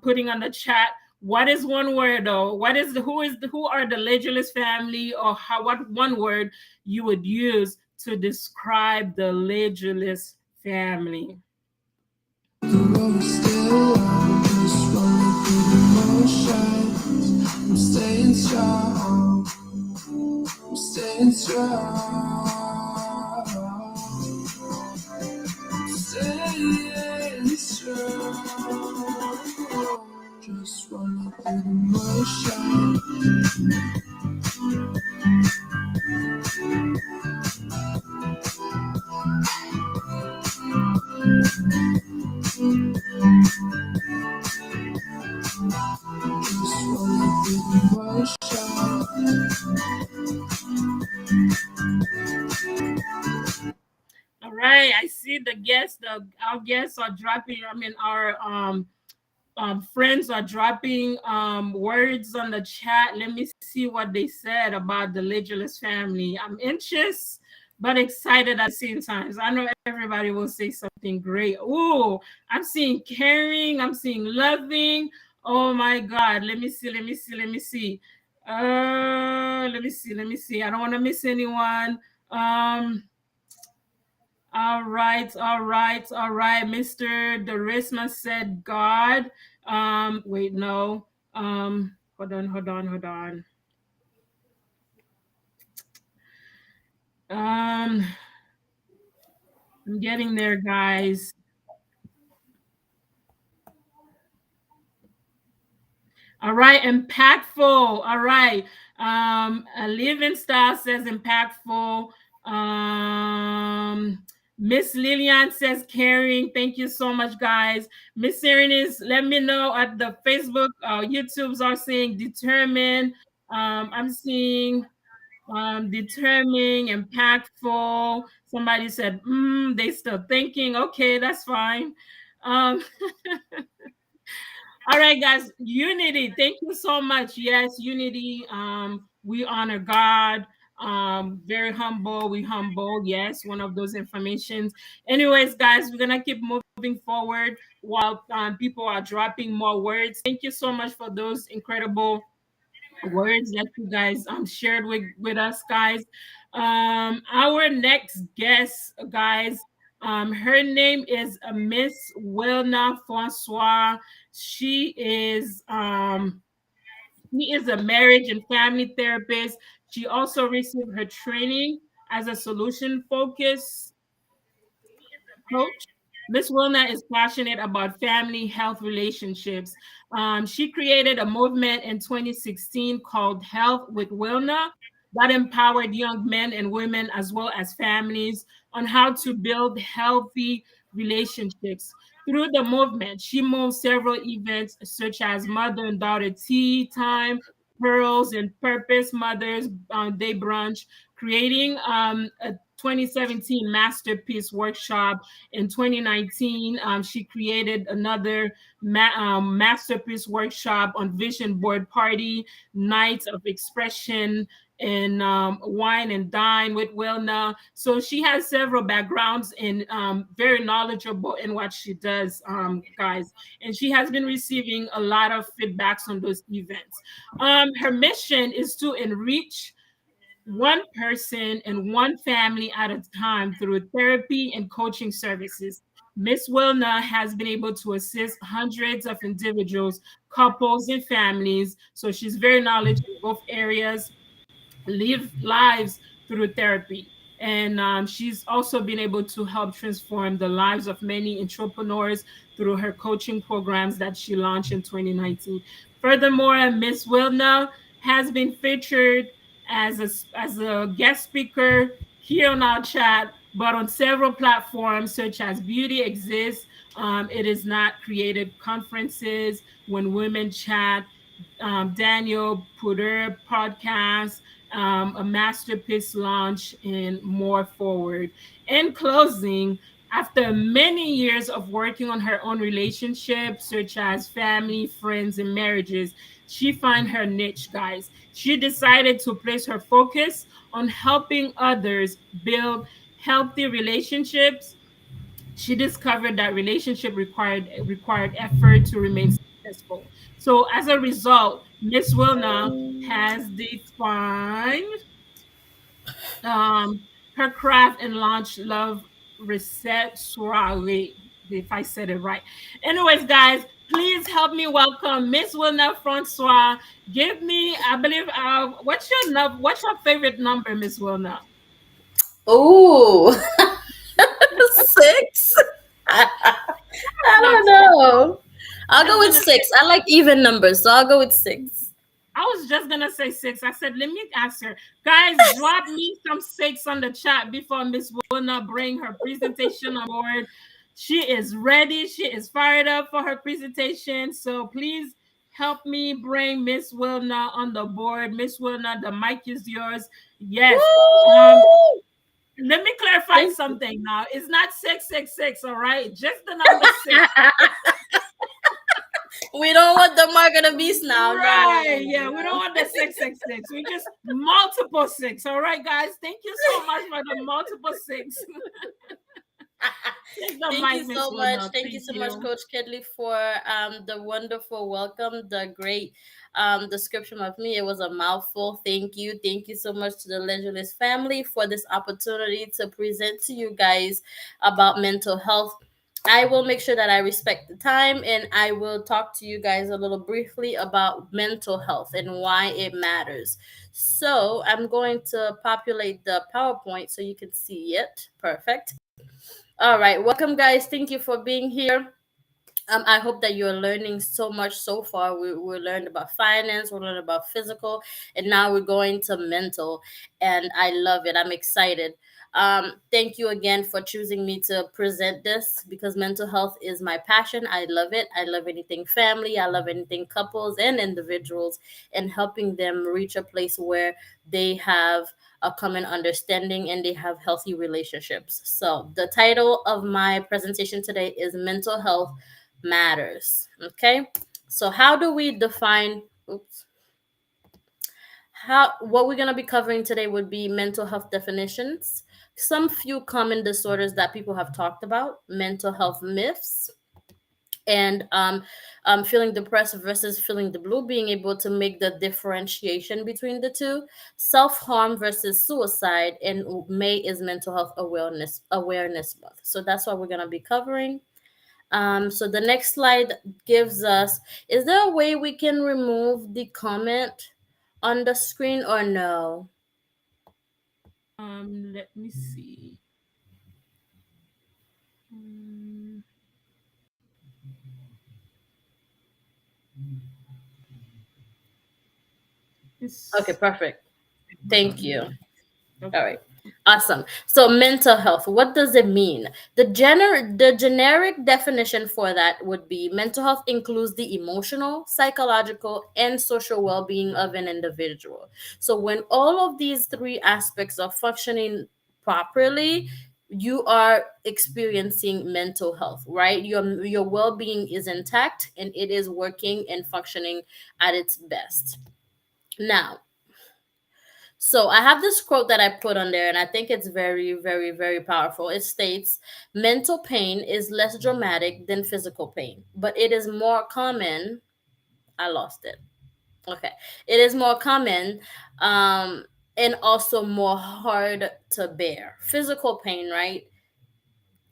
putting on the chat. What is one word though? Who are the Legulus family, or what one word you would use to describe the Legulus family? The road is still long, just rolling through the motions. I'm staying strong, I'm staying strong, staying strong. Just rolling through the motions. Just rolling through the All right, I see the guests. Our guests are dropping. I mean, our friends are dropping words on the chat. Let me see what they said about the Legulus family. I'm anxious but excited at the same time. So I know everybody will say something great. Oh, I'm seeing caring. I'm seeing loving. Oh my God. Let me see. Let me see. Let me see. Let me see. Let me see. I don't want to miss anyone. All right, all right, all right. Mr. Derisma said God. Wait, no. Hold on, hold on, hold on. Um, I'm getting there, guys. All right, impactful. All right. A living style says impactful. Miss Lillian says caring. Thank you so much, guys. Miss Serenis, let me know at the Facebook, YouTubes are saying determined. I'm seeing determining, impactful. Somebody said, they still thinking. Okay, that's fine. Um, all right, guys. Unity. Thank you so much. Yes, unity. We honor God. Very humble. We humble. Yes, one of those informations. Anyways, guys, we're gonna keep moving forward while people are dropping more words. Thank you so much for those incredible words that you guys shared with us, guys. Our next guest, guys, her name is Miss Wilna Francois. She is She is a marriage and family therapist. She also received her training as a solution focused coach. Miss Wilna is passionate about family health relationships. She created a movement in 2016 called Health with Wilna that empowered young men and women as well as families on how to build healthy relationships. Through the movement, she moved several events such as mother and daughter tea time, pearls and purpose mothers day brunch, creating a 2017 masterpiece workshop. In 2019, she created another masterpiece workshop on vision board party, nights of expression, and wine and dine with Wilna. So she has several backgrounds and very knowledgeable in what she does, guys. And she has been receiving a lot of feedbacks on those events. Her mission is to enrich one person and one family at a time through therapy and coaching services. Miss Wilna has been able to assist hundreds of individuals, couples, and families. So she's very knowledgeable in both areas, live lives through therapy. And she's also been able to help transform the lives of many entrepreneurs through her coaching programs that she launched in 2019. Furthermore, Miss Wilna has been featured as a guest speaker here on our chat, but on several platforms such as Beauty Exists, It Is Not Created conferences, When Women Chat, Daniel Puder podcast, a masterpiece launch, and more forward. In closing, after many years of working on her own relationships, such as family, friends, and marriages, she found her niche, guys. She decided to place her focus on helping others build healthy relationships. She discovered that relationship required effort to remain successful. So as a result, Miss Wilna has defined her craft and launched Love Reset Soiree, if I said it right. Anyways, guys, please help me welcome Miss Wilna Francois. Give me, I believe, what's your favorite number, Miss Wilna? Ooh, six. I Like don't six. know. I'll go Just with gonna say six. I like even numbers, so I'll go with six. I was just gonna say six. I said, let me ask her. Guys, drop me some six on the chat before Miss Wilna bring her presentation on board. She is ready. She is fired up for her presentation. So please help me bring Miss Wilna on the board. Miss Wilna, the mic is yours. Yes. Um, Woo! let me clarify Thank you. something now. It's not 666, all right? Just the number six. We don't want the mark of the beast now. No, no, no, Right. no, Yeah, we don't no. want the 666. We just multiple six. All right, guys. Thank you so much for the multiple six. Take the Thank mic, you Miss so much. Wilna. Thank you Thank so much, you. Coach Kedley, for the wonderful welcome, the great description of me. It was a mouthful. Thank you. Thank you so much to the Leisure family for this opportunity to present to you guys about mental health. I will make sure that I respect the time and I will talk to you guys a little briefly about mental health and why it matters. So, I'm going to populate the PowerPoint so you can see it. Perfect. All right, welcome, guys. Thank you for being here. I hope that you're learning so much so far. We learned about finance, we learned about physical, and now we're going to mental. And I love it. I'm excited. Thank you again for choosing me to present this because mental health is my passion. I love it. I love anything family. I love anything couples and individuals and helping them reach a place where they have a common understanding and they have healthy relationships. So, the title of my presentation today is Mental Health Matters. Okay, so how do we define, oops, how what we're going to be covering today would be mental health definitions, some few common disorders that people have talked about, mental health myths, and feeling depressed versus feeling the blue, being able to make the differentiation between the two, self-harm versus suicide, and May is mental health awareness month. So that's what we're going to be covering. So the next slide gives us, is there a way we can remove the comment on the screen or no? Let me see. Mm, Okay, it's perfect. Thank you. All okay. right. Awesome. So mental health, what does it mean? The generic definition for that would be mental health includes the emotional, psychological, and social well-being of an individual. So when all of these three aspects are functioning properly, you are experiencing mental health, right? Your well-being is intact and it is working and functioning at its best. Now, so I have this quote that I put on there, and I think it's very, very, very powerful. It states, mental pain is less dramatic than physical pain, but it is more common. I lost it. Okay. It is more common, um, and also more hard to bear. Physical pain, right?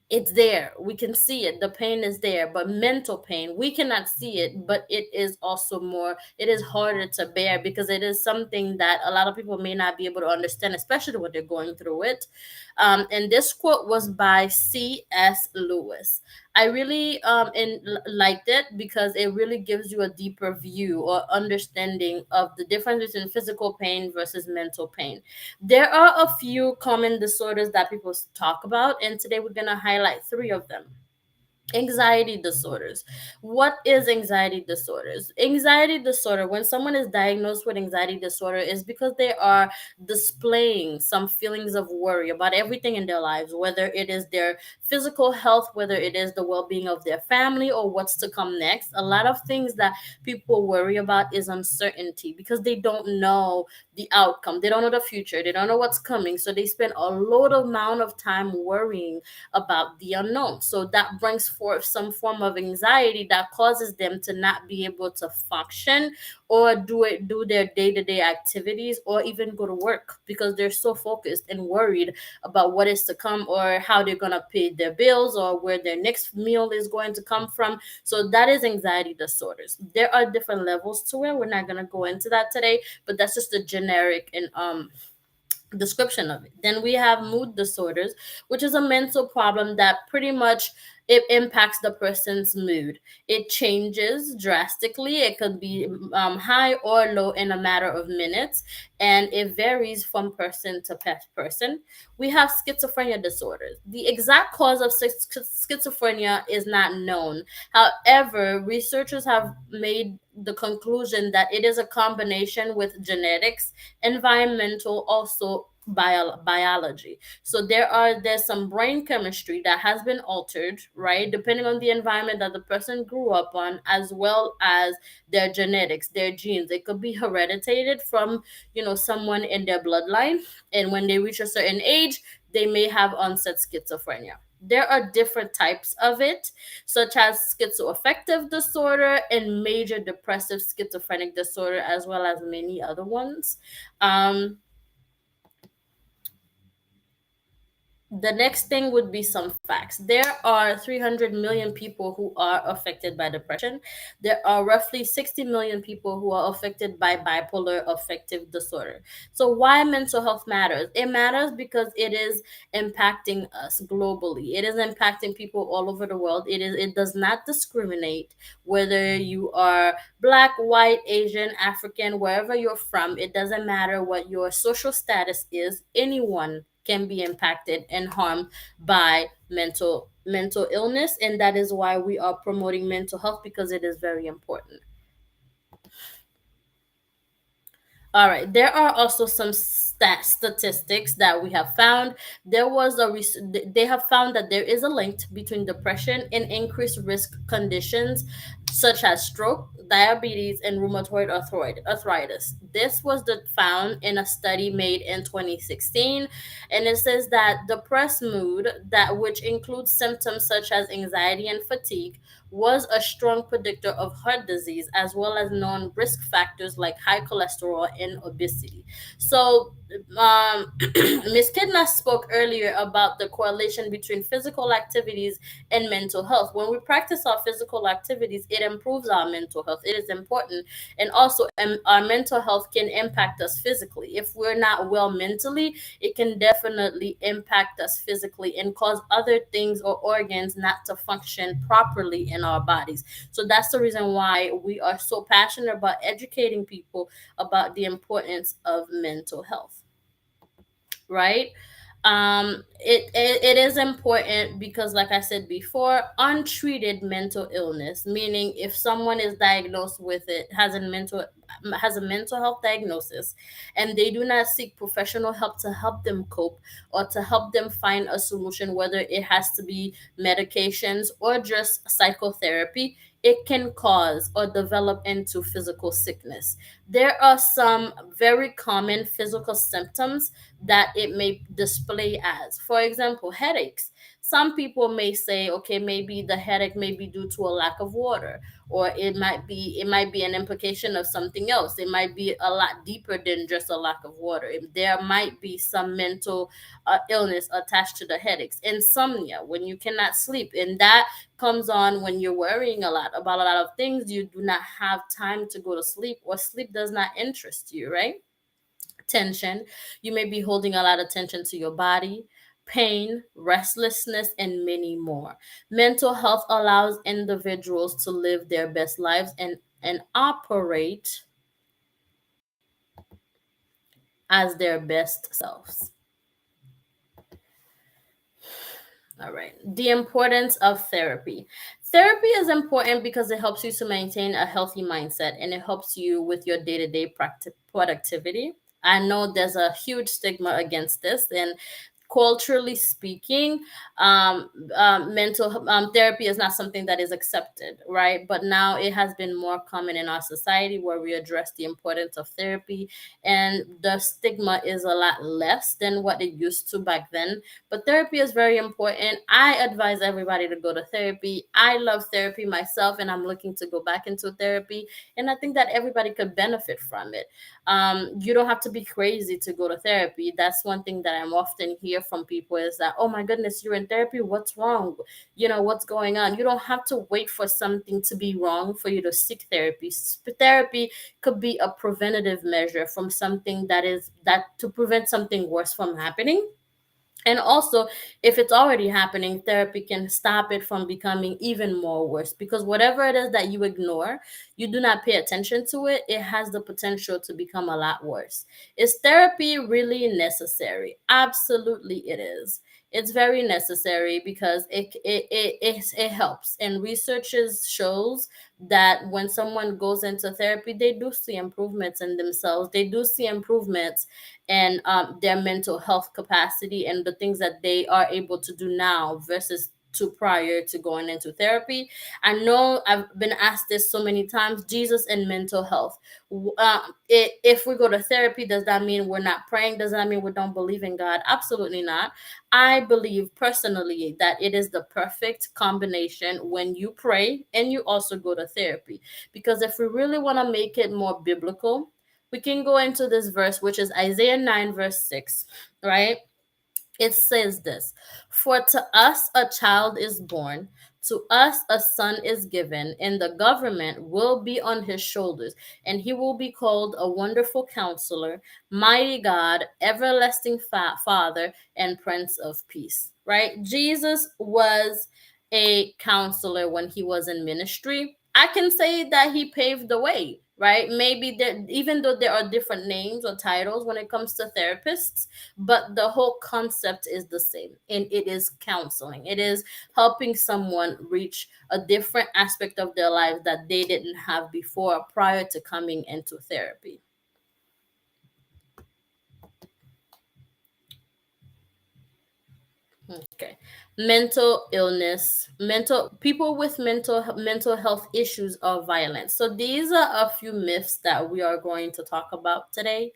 It's there, we can see it, the pain is there. But mental pain, we cannot see it, but it is also more, it is harder to bear because it is something that a lot of people may not be able to understand, especially when they're going through it. And this quote was by C.S. Lewis. I really liked it because it really gives you a deeper view or understanding of the difference between physical pain versus mental pain. There are a few common disorders that people talk about, and today we're going to highlight three of them. Anxiety disorders. What is anxiety disorders? Anxiety disorder, when someone is diagnosed with anxiety disorder, is because they are displaying some feelings of worry about everything in their lives, whether it is their physical health, whether it is the well-being of their family, or what's to come next. A lot of things that people worry about is uncertainty because they don't know the outcome, they don't know the future, they don't know what's coming, so they spend a load amount of time worrying about the unknown. So that brings forth some form of anxiety that causes them to not be able to function or do their day-to-day activities or even go to work because they're so focused and worried about what is to come or how they're going to pay their bills or where their next meal is going to come from. So that is anxiety disorders. There are different levels to it. We're not going to go into that today, but that's just the generic and description of it. Then we have mood disorders, which is a mental problem that pretty much it impacts the person's mood. It changes drastically. It could be high or low in a matter of minutes, and it varies from person to person. We have schizophrenia disorders. The exact cause of schizophrenia is not known. However, researchers have made the conclusion that it is a combination with genetics, environmental, also biology. So there's some brain chemistry that has been altered, right, depending on the environment that the person grew up on, as well as their genetics, their genes. It could be hereditated from someone in their bloodline, and when they reach a certain age, they may have onset schizophrenia. There are different types of it, such as schizoaffective disorder and major depressive schizophrenic disorder, as well as many other ones. um the next thing would be some facts. There are 300 million people who are affected by depression. There are roughly 60 million people who are affected by bipolar affective disorder. So, why mental health matters? It matters because it is impacting us globally. It is impacting people all over the world. It does not discriminate whether you are black, white, Asian, African, wherever you're from. It doesn't matter what your social status is. Anyone can be impacted and harmed by mental illness, and that is why we are promoting mental health, because it is very important. All right. There are also some statistics that we have found. They have found that there is a link between depression and increased risk conditions such as stroke, diabetes, and rheumatoid arthritis. This was found in a study made in 2016, and it says that depressed mood, that which includes symptoms such as anxiety and fatigue, was a strong predictor of heart disease as well as known risk factors like high cholesterol and obesity. So, Ms. Kidna spoke earlier about the correlation between physical activities and mental health. When we practice our physical activities, it improves our mental health. It is important. And also, our mental health can impact us physically. If we're not well mentally, it can definitely impact us physically and cause other things or organs not to function properly in our bodies. So that's the reason why we are so passionate about educating people about the importance of mental health, right? It is important because, like I said before, untreated mental illness, meaning if someone is diagnosed with it, has a mental health diagnosis, and they do not seek professional help to help them cope or to help them find a solution, whether it has to be medications or just psychotherapy, it can cause or develop into physical sickness. There are some very common physical symptoms that it may display as. For example, headaches. Some people may say, okay, maybe the headache may be due to a lack of water, or it might be an implication of something else. It might be a lot deeper than just a lack of water. There might be some mental illness attached to the headaches. Insomnia, when you cannot sleep, and that comes on when you're worrying a lot about a lot of things. You do not have time to go to sleep, or sleep does not interest you, right? Tension. You may be holding a lot of tension to your body, pain, restlessness, and many more. Mental health allows individuals to live their best lives and operate as their best selves. All right. The importance of therapy. Therapy is important because it helps you to maintain a healthy mindset, and it helps you with your day to day productivity. I know there's a huge stigma against this, and culturally speaking, mental therapy is not something that is accepted, right? But now it has been more common in our society where we address the importance of therapy, and the stigma is a lot less than what it used to back then. But therapy is very important. I advise everybody to go to therapy. I love therapy myself, and I'm looking to go back into therapy. And I think that everybody could benefit from it. You don't have to be crazy to go to therapy. That's one thing that I'm often hear from people is that, oh my goodness, you're in therapy. What's wrong? What's going on? You don't have to wait for something to be wrong for you to seek therapy. Therapy could be a preventative measure from something that to prevent something worse from happening. And also, if it's already happening, therapy can stop it from becoming even more worse, because whatever it is that you ignore, you do not pay attention to it, it has the potential to become a lot worse. Is therapy really necessary? Absolutely, it is. It's very necessary because it helps. And researches shows that when someone goes into therapy, they do see improvements in themselves. They do see improvements and their mental health capacity and the things that they are able to do now versus to prior to going into therapy. I know I've been asked this so many times: Jesus and mental health. If we go to therapy, does that mean we're not praying? Does that mean we don't believe in God? Absolutely not. I believe personally that it is the perfect combination when you pray and you also go to therapy. Because if we really want to make it more biblical, we can go into this verse, which is Isaiah 9, verse 6, right? It says this: For to us a child is born, to us a son is given, and the government will be on his shoulders, and he will be called a wonderful counselor, mighty God, everlasting Father, and Prince of Peace. Right? Jesus was a counselor when he was in ministry. I can say that he paved the way, right? Maybe there, even though there are different names or titles when it comes to therapists, but the whole concept is the same, and it is counseling. It is helping someone reach a different aspect of their life that they didn't have before prior to coming into therapy. Okay. mental illness, mental people with mental health issues are violent. So these are a few myths that we are going to talk about today.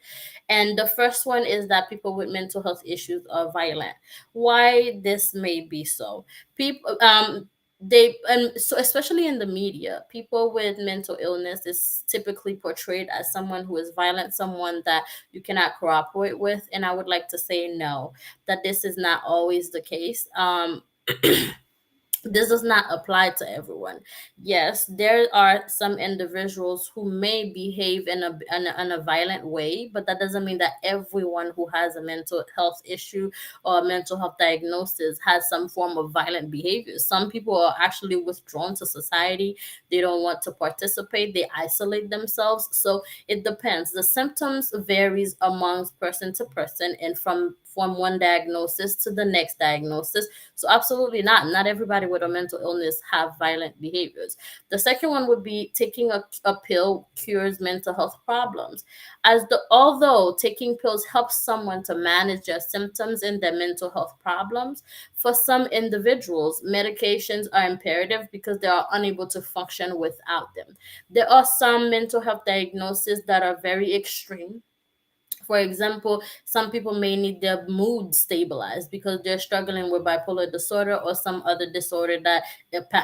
And the first one is that people with mental health issues are violent. Why this may be so? People they and so especially in the media, people with mental illness is typically portrayed as someone who is violent, someone that you cannot cooperate with. And I would like to say no, that this is not always the case. This does not apply to everyone. Yes, there are some individuals who may behave in a violent way, but that doesn't mean that everyone who has a mental health issue or a mental health diagnosis has some form of violent behavior. Some people are actually withdrawn to society. They don't want to participate. They isolate themselves. So it depends. The symptoms varies amongst person to person and from one diagnosis to the next diagnosis. So absolutely not. Not everybody with a mental illness have violent behaviors. The second one would be taking a pill cures mental health problems. Although taking pills helps someone to manage their symptoms and their mental health problems, for some individuals, medications are imperative because they are unable to function without them. There are some mental health diagnoses that are very extreme. For example, some people may need their mood stabilized because they're struggling with bipolar disorder or some other disorder that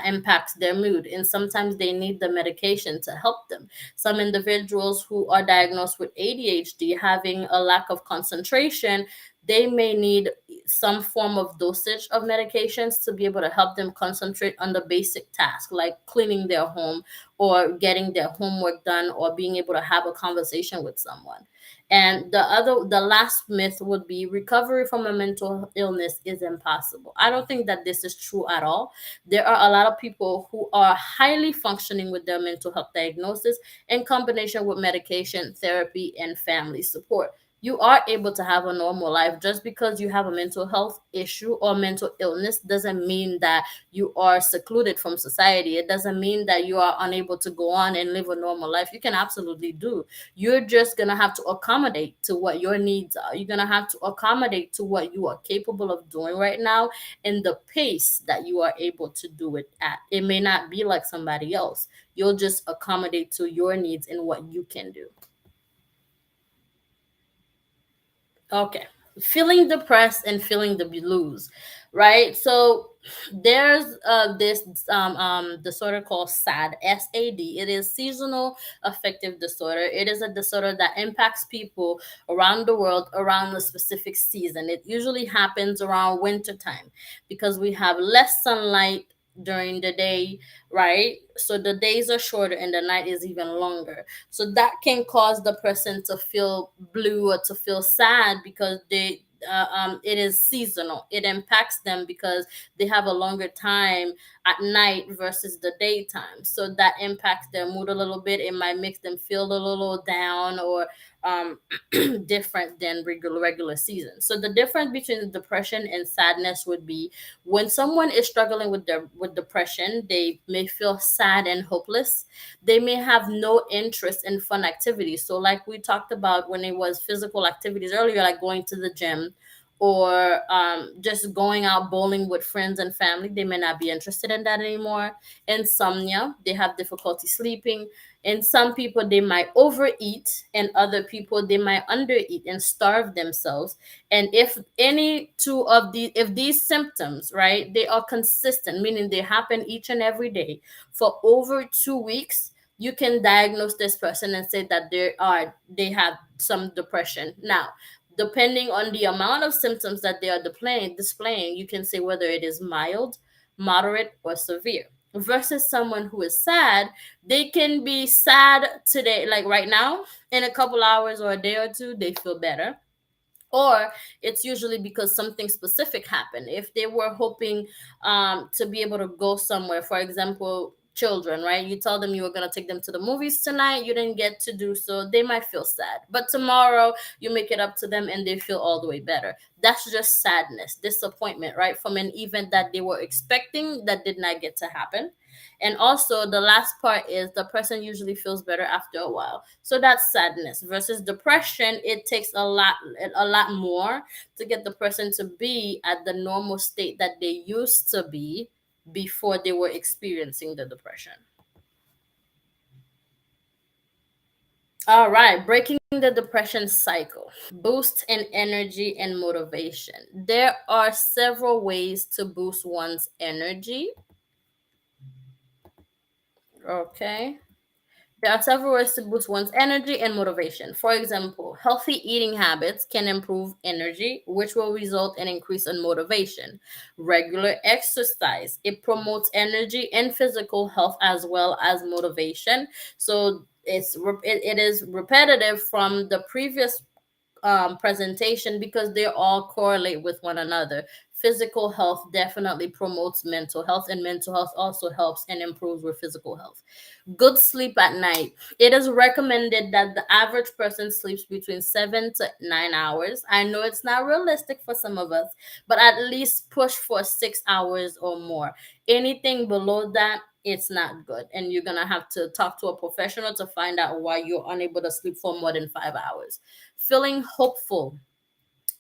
impacts their mood. And sometimes they need the medication to help them. Some individuals who are diagnosed with ADHD, having a lack of concentration, they may need some form of dosage of medications to be able to help them concentrate on the basic task, like cleaning their home or getting their homework done or being able to have a conversation with someone. And the last myth would be recovery from a mental illness is impossible. I don't think that this is true at all. There are a lot of people who are highly functioning with their mental health diagnosis in combination with medication, therapy, and family support. You are able to have a normal life. Just because you have a mental health issue or mental illness doesn't mean that you are secluded from society. It doesn't mean that you are unable to go on and live a normal life. You can absolutely do. You're just going to have to accommodate to what your needs are. You're going to have to accommodate to what you are capable of doing right now and the pace that you are able to do it at. It may not be like somebody else. You'll just accommodate to your needs and what you can do. Okay. Feeling depressed and feeling the blues, right? So there's this disorder called SAD, SAD. It is seasonal affective disorder. It is a disorder that impacts people around the world around a specific season. It usually happens around winter time because we have less sunlight during the day, right? So the days are shorter and the night is even longer. So that can cause the person to feel blue or to feel sad because it is seasonal. It impacts them because they have a longer time at night versus the daytime. So that impacts their mood a little bit. It might make them feel a little down or um, different than regular season. So the difference between depression and sadness would be when someone is struggling with depression, they may feel sad and hopeless. They may have no interest in fun activities. So like we talked about when it was physical activities earlier, like going to the gym or just going out bowling with friends and family, they may not be interested in that anymore. Insomnia, they have difficulty sleeping. And some people, they might overeat, and other people, they might undereat and starve themselves. And if any two of these, if these symptoms, right, they are consistent, meaning they happen each and every day for over 2 weeks, you can diagnose this person and say that they have some depression. Now, depending on the amount of symptoms that they are displaying, you can say whether it is mild, moderate, or severe. Versus someone who is sad, they can be sad today, like right now, in a couple hours or a day or two, they feel better. Or it's usually because something specific happened. If they were hoping to be able to go somewhere, for example, children, right? You tell them you were going to take them to the movies tonight, you didn't get to do so, they might feel sad. But tomorrow you make it up to them and they feel all the way better. That's just sadness, disappointment, right? From an event that they were expecting that did not get to happen. And also the last part is the person usually feels better after a while. So that's sadness. Versus depression, it takes a lot more to get the person to be at the normal state that they used to be before they were experiencing the depression. All right, breaking the depression cycle. Boost in energy and motivation. There are several ways to boost one's energy. Okay. There are several ways to boost one's energy and motivation. For example, healthy eating habits can improve energy, which will result in increase in motivation. Regular exercise, it promotes energy and physical health as well as motivation. So it is repetitive from the previous presentation because they all correlate with one another. Physical health definitely promotes mental health, and mental health also helps and improves with physical health. Good sleep at night. It is recommended that the average person sleeps between 7 to 9 hours. I know it's not realistic for some of us, but at least push for 6 hours or more. Anything below that, it's not good. And you're going to have to talk to a professional to find out why you're unable to sleep for more than 5 hours. Feeling hopeful.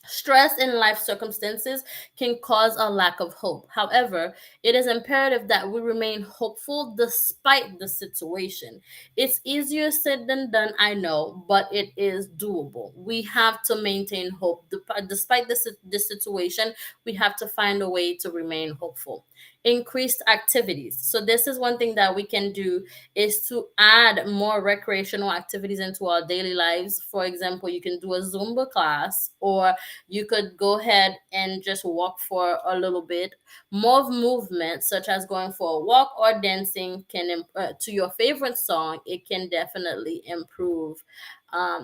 Stress in life circumstances can cause a lack of hope. However, it is imperative that we remain hopeful despite the situation. It's easier said than done, I know, but it is doable. We have to maintain hope. Despite the situation, we have to find a way to remain hopeful. Increased activities. So this is one thing that we can do, is to add more recreational activities into our daily lives. For example, you can do a Zumba class, or you could go ahead and just walk for a little bit. More movement, such as going for a walk or dancing, to your favorite song. It can definitely improve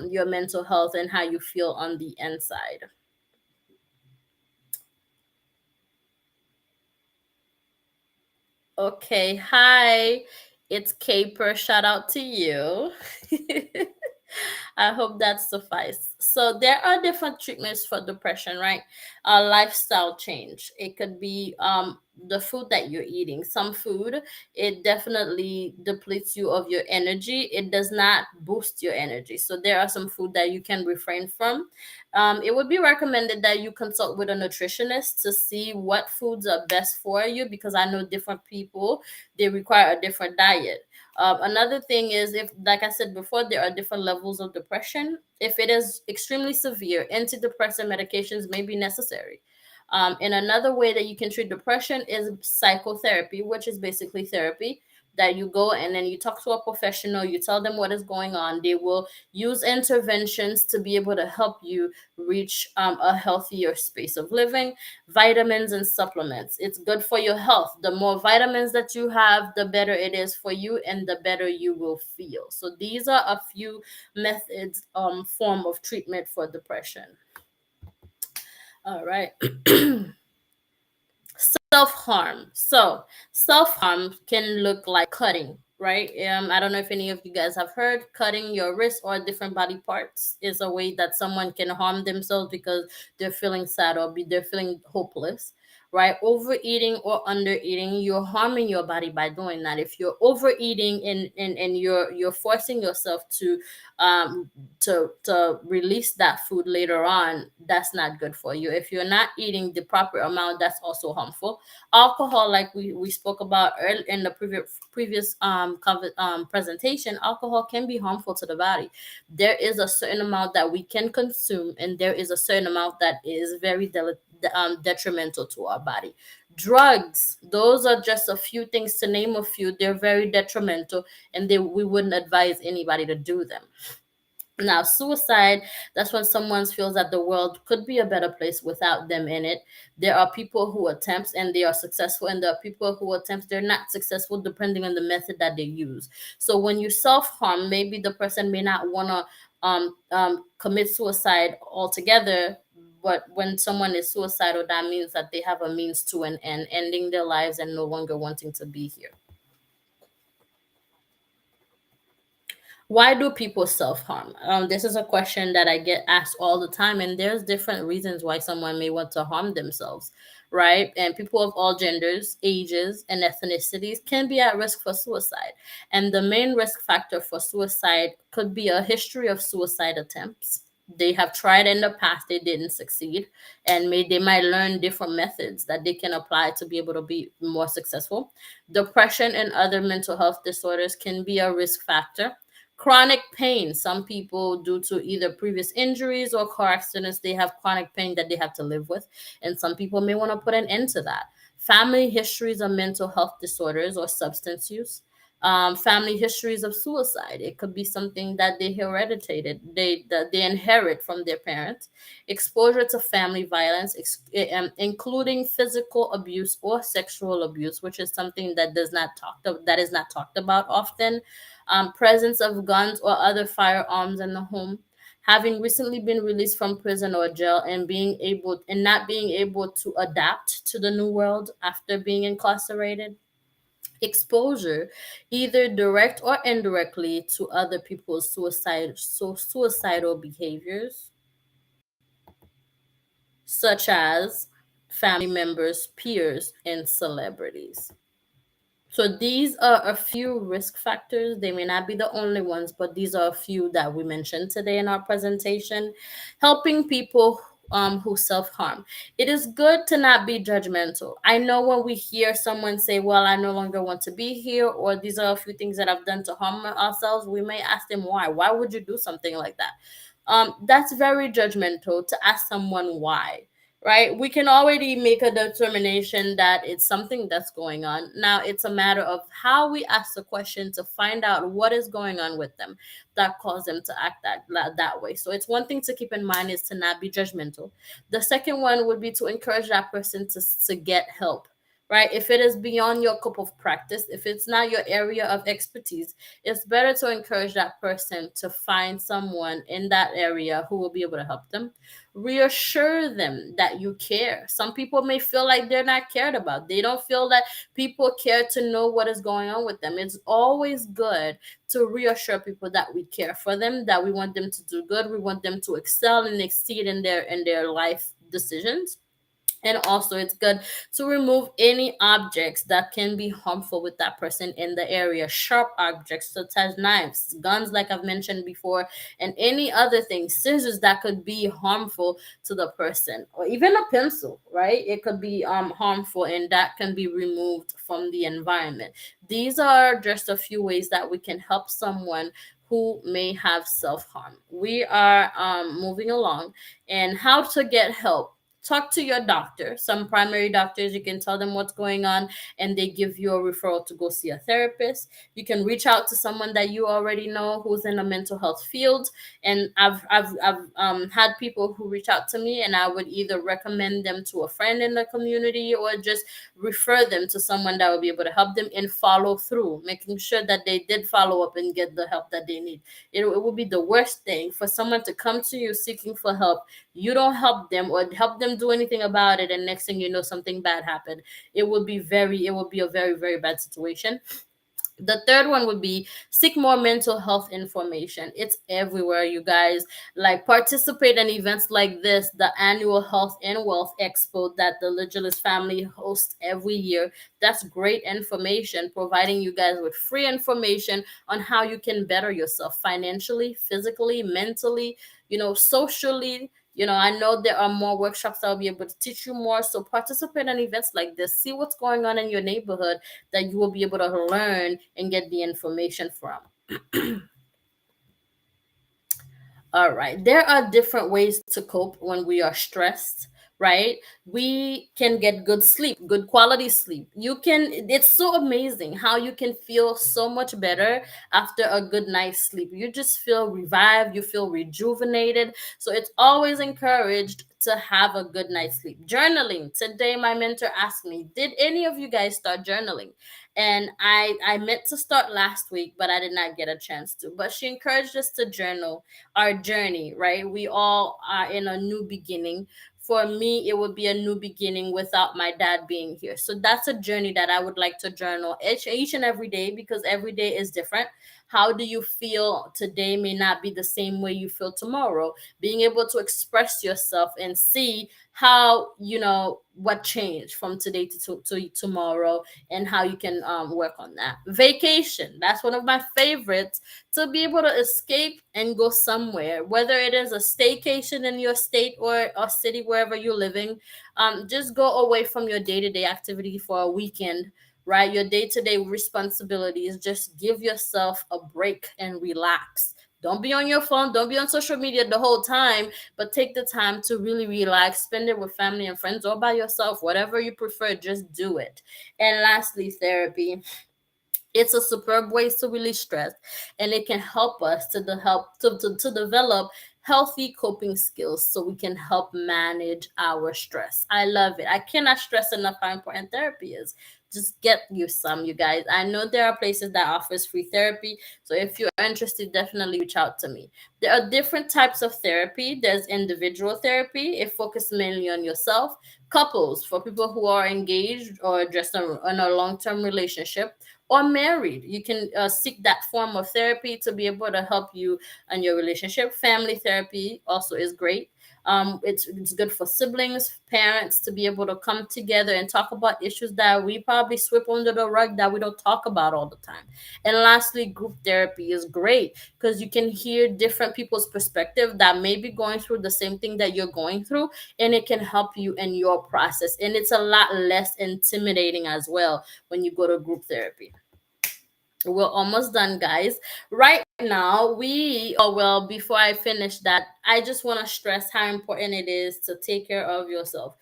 your mental health and how you feel on the inside. Okay, hi, it's Caper. Shout out to you. I hope that suffice. So there are different treatments for depression, right? Lifestyle change. It could be the food that you're eating. Some food, it definitely depletes you of your energy. It does not boost your energy. So there are some food that you can refrain from. It would be recommended that you consult with a nutritionist to see what foods are best for you, because I know different people, they require a different diet. Another thing is, if, like I said before, there are different levels of depression. If it is extremely severe, antidepressant medications may be necessary. And another way that you can treat depression is psychotherapy, which is basically therapy that you go and then you talk to a professional, you tell them what is going on. They will use interventions to be able to help you reach a healthier space of living. Vitamins and supplements, it's good for your health. The more vitamins that you have, the better it is for you and the better you will feel. So these are a few methods, form of treatment for depression. All right. Self harm. So self harm can look like cutting, right? I don't know if any of you guys have heard, cutting your wrist or different body parts is a way that someone can harm themselves because they're feeling sad or they're feeling hopeless. Right? Overeating or undereating, you're harming your body by doing that. If you're overeating and you're forcing yourself um to release that food later on, that's not good for you. If you're not eating the proper amount, that's also harmful. Alcohol, like we spoke about earlier in the previous presentation, alcohol can be harmful to the body. There is a certain amount that we can consume, and there is a certain amount that is very detrimental to our body. Drugs, those are just a few things, to name a few. They're very detrimental, and we wouldn't advise anybody to do them. Now, suicide, that's when someone feels that the world could be a better place without them in it. There are people who attempt and they are successful, and there are people who attempt, they're not successful, depending on the method that they use. So when you self-harm, maybe the person may not want to commit suicide altogether, but when someone is suicidal, that means that they have a means to an end, ending their lives and no longer wanting to be here. Why do people self-harm? This is a question that I get asked all the time, and there's different reasons why someone may want to harm themselves. right? And people of all genders, ages, and ethnicities can be at risk for suicide. And the main risk factor for suicide could be a history of suicide attempts. They have tried in the past, they didn't succeed, and they might learn different methods that they can apply to be able to be more successful. Depression and other mental health disorders can be a risk factor. Chronic pain, some people, due to either previous injuries or car accidents, they have chronic pain that they have to live with, and some people may want to put an end to that. Family histories of mental health disorders or substance use. Family histories of suicide, it could be something that they hereditated, that they inherit from their parents. Exposure to family violence, including physical abuse or sexual abuse, which is something that is not talked about often. Presence of guns or other firearms in the home. Having recently been released from prison or jail and not being able to adapt to the new world after being incarcerated. Exposure, either direct or indirectly, to other people's suicidal behaviors, such as family members, peers, and celebrities. So these are a few risk factors. They may not be the only ones, but these are a few that we mentioned today in our presentation. Helping people who self harm. It is good to not be judgmental. I know when we hear someone say, "Well, I no longer want to be here," or "These are a few things that I've done to harm ourselves," we may ask them why. Why would you do something like that? That's very judgmental to ask someone why, right? We can already make a determination that it's something that's going on. Now it's a matter of how we ask the question to find out what is going on with them that caused them to act that way. So it's one thing to keep in mind is to not be judgmental. The second one would be to encourage that person to get help. Right? If it is beyond your cup of practice, if it's not your area of expertise, it's better to encourage that person to find someone in that area who will be able to help them. Reassure them that you care. Some people may feel like they're not cared about. They don't feel that people care to know what is going on with them. It's always good to reassure people that we care for them, that we want them to do good, we want them to excel and exceed in their life decisions. And also, it's good to remove any objects that can be harmful with that person in the area. Sharp objects such as knives, guns, like I've mentioned before, and any other thing, scissors that could be harmful to the person, or even a pencil, right? It could be harmful, and that can be removed from the environment. These are just a few ways that we can help someone who may have self harm. We are moving along, and how to get help. Talk to your doctor. Some primary doctors, you can tell them what's going on and they give you a referral to go see a therapist. You can reach out to someone that you already know who's in the mental health field. And I've had people who reach out to me, and I would either recommend them to a friend in the community or just refer them to someone that will be able to help them and follow through, making sure that they did follow up and get the help that they need. It would be the worst thing for someone to come to you seeking for help, you don't help them or help them do anything about it, and next thing you know, something bad happened. It would be a very, very bad situation. The third one would be seek more mental health information. It's everywhere, you guys. Like, participate in events like this, the Annual Health and Wealth EXPO that the Legilist family hosts every year. That's great information, providing you guys with free information on how you can better yourself financially, physically, mentally, socially. I know there are more workshops that will be able to teach you more. So participate in events like this. See what's going on in your neighborhood that you will be able to learn and get the information from. All right. There are different ways to cope when we are stressed, right? We can get good sleep, good quality sleep. It's so amazing how you can feel so much better after a good night's sleep. You just feel revived, you feel rejuvenated. So it's always encouraged to have a good night's sleep. Journaling. Today, my mentor asked me, did any of you guys start journaling? And I meant to start last week, but I did not get a chance to. But she encouraged us to journal our journey, right? We all are in a new beginning. For me, it would be a new beginning without my dad being here. So that's a journey that I would like to journal each and every day, because every day is different. How do you feel today may not be the same way you feel tomorrow. Being able to express yourself and see how, what changed from today to tomorrow, and how you can work on that. Vacation, that's one of my favorites, to be able to escape and go somewhere, whether it is a staycation in your state or city, wherever you're living. Just go away from your day-to-day activity for a weekend, right? Your day-to-day responsibilities. Just give yourself a break and relax. Don't be on your phone, don't be on social media the whole time, but take the time to really relax, spend it with family and friends or by yourself, whatever you prefer, just do it. And lastly, therapy. It's a superb way to release stress, and it can help us to develop healthy coping skills so we can help manage our stress. I love it. I cannot stress enough how important therapy is. Just get you some, you guys. I know there are places that offers free therapy, so if you're interested, definitely reach out to me. There are different types of therapy. There's individual therapy. It focuses mainly on yourself. Couples, for people who are engaged or just in a long-term relationship, or married. You can seek that form of therapy to be able to help you in your relationship. Family therapy also is great. It's good for siblings, parents, to be able to come together and talk about issues that we probably sweep under the rug, that we don't talk about all the time. And lastly, group therapy is great because you can hear different people's perspective that may be going through the same thing that you're going through, and it can help you in your process. And it's a lot less intimidating as well when you go to group therapy. We're almost done, guys. Right now, well, before I finish that, I just want to stress how important it is to take care of yourself.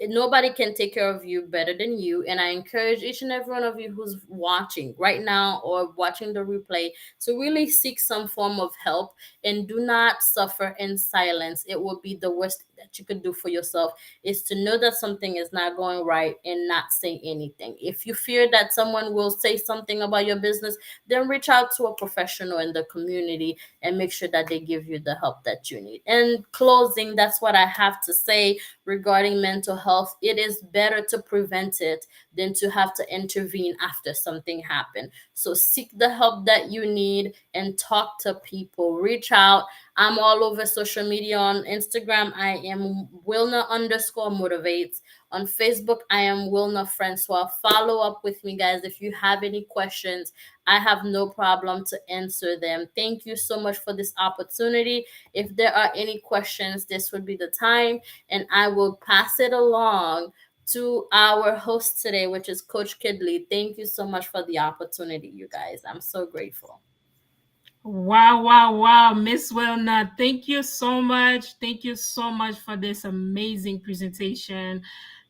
Nobody can take care of you better than you. And I encourage each and every one of you who's watching right now or watching the replay to really seek some form of help, and do not suffer in silence. It will be the worst thing that you could do for yourself, is to know that something is not going right and not say anything. If you fear that someone will say something about your business, then reach out to a professional in the community and make sure that they give you the help that you need. In closing, that's what I have to say regarding mental health. It is better to prevent it than to have to intervene after something happened. So seek the help that you need and talk to people. Reach out. I'm all over social media. On Instagram, I am Wilna underscore motivates. On Facebook, I am Wilna Francois. Follow up with me, guys. If you have any questions, I have no problem to answer them. Thank you so much for this opportunity. If there are any questions, this would be the time, and I will pass it along to our host today, which is Coach Kidley. Thank you so much for the opportunity, you guys. I'm so grateful. Wow, wow, wow, Miss Wilna, thank you so much. Thank you so much for this amazing presentation.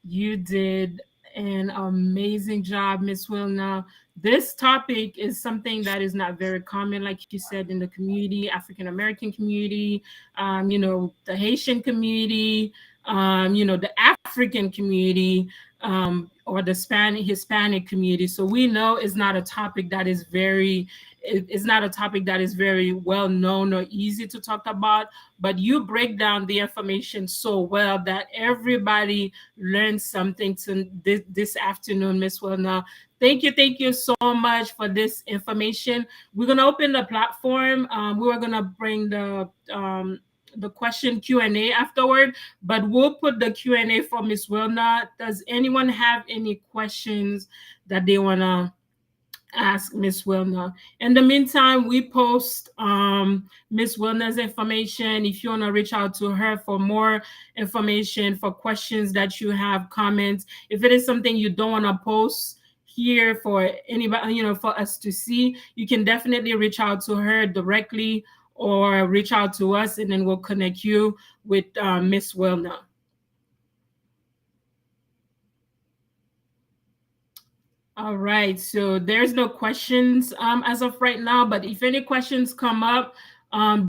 You did an amazing job, Miss Wilna. This topic is something that is not very common, like you said, in the community, African American community, the Haitian community, the African community, or the Hispanic community. So we know it's not a topic that is it's not a topic that is very well known or easy to talk about, but you break down the information so well that everybody learns something to this afternoon, Miss Wilna. Thank you so much for this information. We're gonna open the platform. We were gonna bring the question Q&A afterward, but we'll put the Q&A for Miss Wilna. Does anyone have any questions that they wanna ask Miss Wilna? In the meantime, we post Miss Wilna's information. If you want to reach out to her for more information, for questions that you have, comments, if it is something you don't want to post here for anybody, for us to see, you can definitely reach out to her directly or reach out to us, and then we'll connect you with Miss Wilna. All right, so there's no questions as of right now, but if any questions come up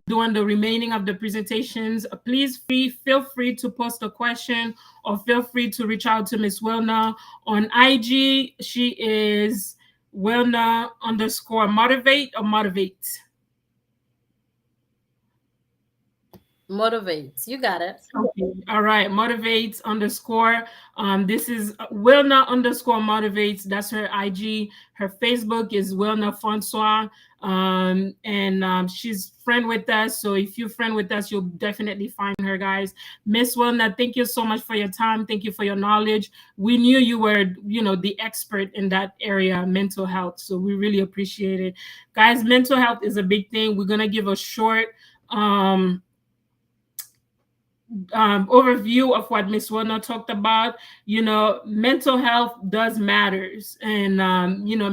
during the remaining of the presentations, please feel free to post a question, or feel free to reach out to Miss Wilna on IG. She is Wilna underscore motivate or motivate. Motivates. You got it. Okay. All right. Motivates underscore. This is Wilna underscore motivates. That's her IG. Her Facebook is Wilna Francois. And she's friend with us. So if you friend with us, you'll definitely find her, guys. Miss Wilna, thank you so much for your time. Thank you for your knowledge. We knew you were, the expert in that area, mental health. So we really appreciate it. Guys, mental health is a big thing. We're gonna give a short overview of what Miss Warner talked about. Mental health does matters, and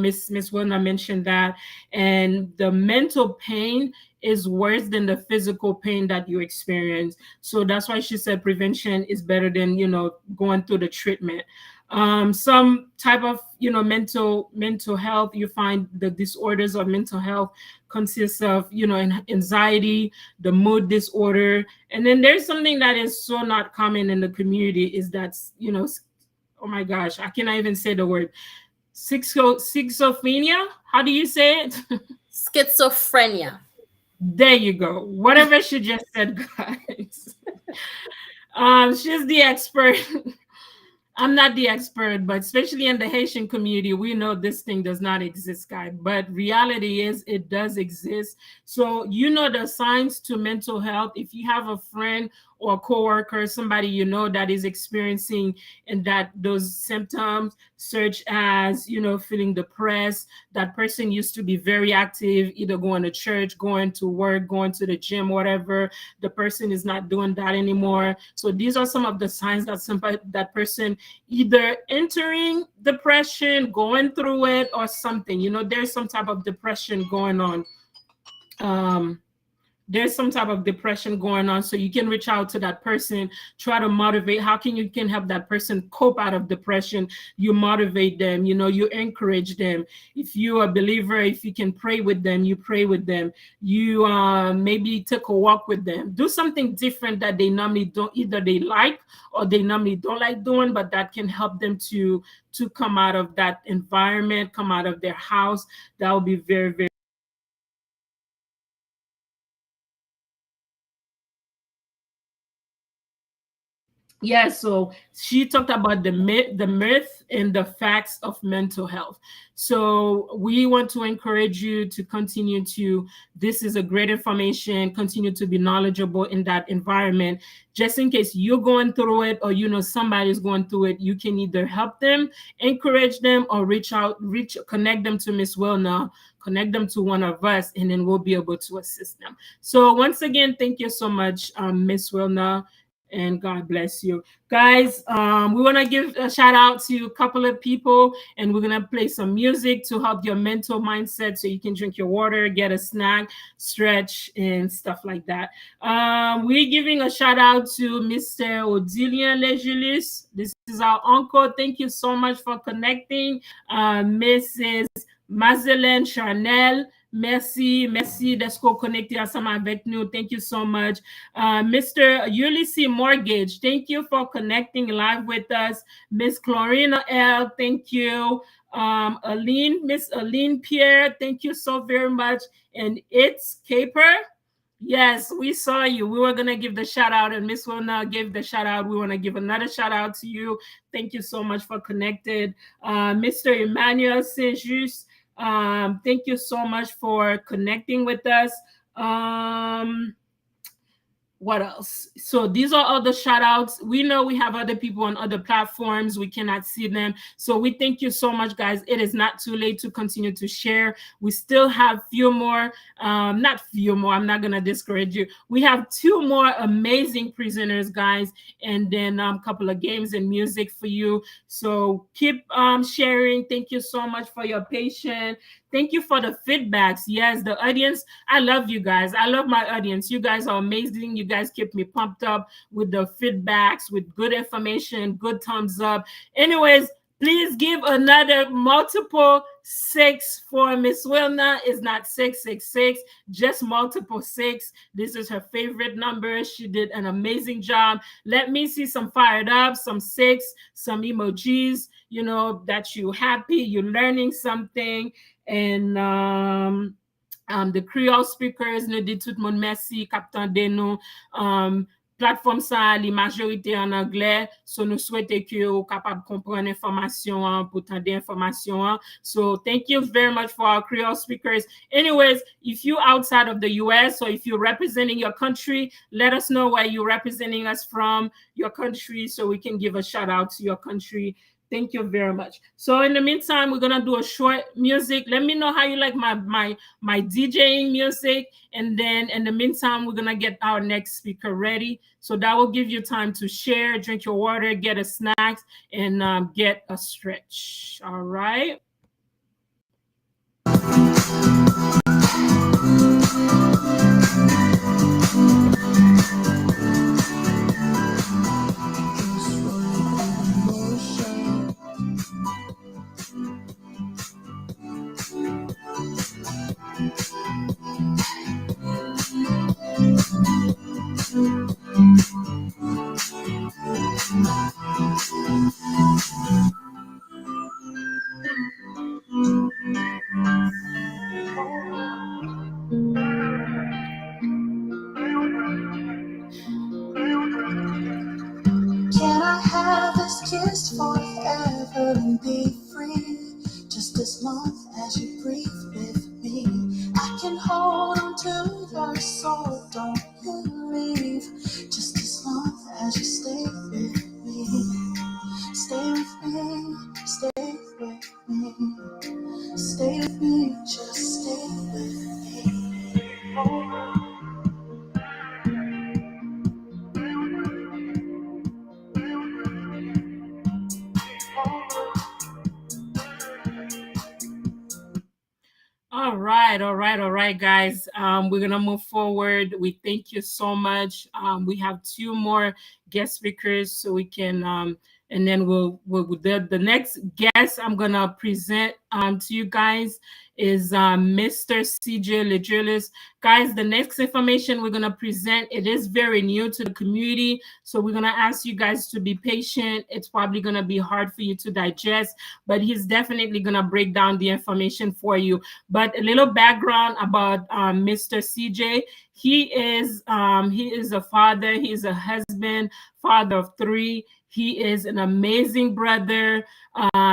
Miss Warner mentioned that, and the mental pain is worse than the physical pain that you experience. So that's why she said prevention is better than going through the treatment. Some type of mental health, you find the disorders of mental health consists of anxiety, the mood disorder, and then there's something that is so not common in the community is that oh my gosh, I cannot even say the word, schizophrenia. How do you say it? Schizophrenia. There you go. Whatever she just said, guys. She's the expert. I'm not the expert, but especially in the Haitian community, we know this thing does not exist, guy. But reality is it does exist. So the signs to mental health. If you have a friend or a coworker, somebody that is experiencing and that those symptoms, such as feeling depressed, that person used to be very active, either going to church, going to work, going to the gym, whatever. The person is not doing that anymore. So these are some of the signs that that person either entering depression, going through it, or something. There's some type of depression going on. Um, there's some type of depression going on, so you can reach out to that person, try to motivate. How can help that person cope out of depression? You motivate them, you encourage them. If you're a believer, if you can pray with them, you pray with them. You maybe take a walk with them, do something different that they normally don't, either they like or they normally don't like doing, but that can help them to come out of that environment, come out of their house. That will be very, very. Yeah, so she talked about the myth and the facts of mental health. So we want to encourage you to continue to. This is a great information. Continue to be knowledgeable in that environment, just in case you're going through it, or somebody's going through it. You can either help them, encourage them, or connect them to Miss Wilna, connect them to one of us, and then we'll be able to assist them. So once again, thank you so much, Miss Wilna, and God bless you. Guys, we want to give a shout out to a couple of people, and we're going to play some music to help your mental mindset so you can drink your water, get a snack, stretch, and stuff like that. We're giving a shout out to Mr. Odilien Lejulis. This is our uncle. Thank you so much for connecting. Mrs. Mazelen Charnel. Merci d'être connecté ensemble avec nous. Thank you so much. Mr. Ulysses Mortgage, thank you for connecting live with us. Miss Chlorina L, thank you. Miss Aline Pierre, thank you so very much. And it's Caper. Yes, we saw you. We were gonna give the shout out, and Miss Wilna gave the shout out. We want to give another shout out to you. Thank you so much for connected. Mr. Emmanuel Saint-Just, thank you so much for connecting with us. What else? So these are all the shout outs. We know we have other people on other platforms. We cannot see them. So we thank you so much, guys. It is not too late to continue to share. We still have few more, not few more. I'm not going to discourage you. We have two more amazing presenters, guys, and then a couple of games and music for you. So keep sharing. Thank you so much for your patience. Thank you for the feedbacks. Yes, the audience, I love you guys. I love my audience. You guys are amazing. You guys keep me pumped up with the feedbacks, with good information, good thumbs up. Anyways, please give another multiple 6 for Miss Wilna. It's not 666, just multiple 6. This is her favorite number. She did an amazing job. Let me see some fired up, some 6, some emojis, that you're happy, you're learning something. And the Creole speakers, nous dit tout le monde merci, Captain Deno. Plateforme ça, la majorité en anglais, so nous souhaitons que vous capable de comprendre l'information, pour tendre information. So thank you very much for our Creole speakers. Anyways, if you outside of the US or if you're representing your country, let us know where you're representing us from, your country, so we can give a shout out to your country. Thank you very much. So in the meantime, we're gonna do a short music. Let me know how you like my DJing music, and then in the meantime, we're gonna get our next speaker ready. So that will give you time to share, drink your water, get a snack, and get a stretch. All right. Can I have this kiss forever and be free? Just as long as you breathe with me, I can hold on to your soul. Don't you leave. Just as long as you stay with me, stay with me, stay with me, stay with me, just stay with me. All right, guys. We're gonna move forward. We thank you so much. We have two more guest speakers, so we can and then we'll the next guest I'm gonna present to you guys is Mr. CJ Lejulis. Guys, the next information we're gonna present, it is very new to the community, so we're gonna ask you guys to be patient. It's probably gonna be hard for you to digest, but he's definitely gonna break down the information for you. But a little background about Mr. CJ. He is a father. He is a husband, father of three. He is an amazing brother.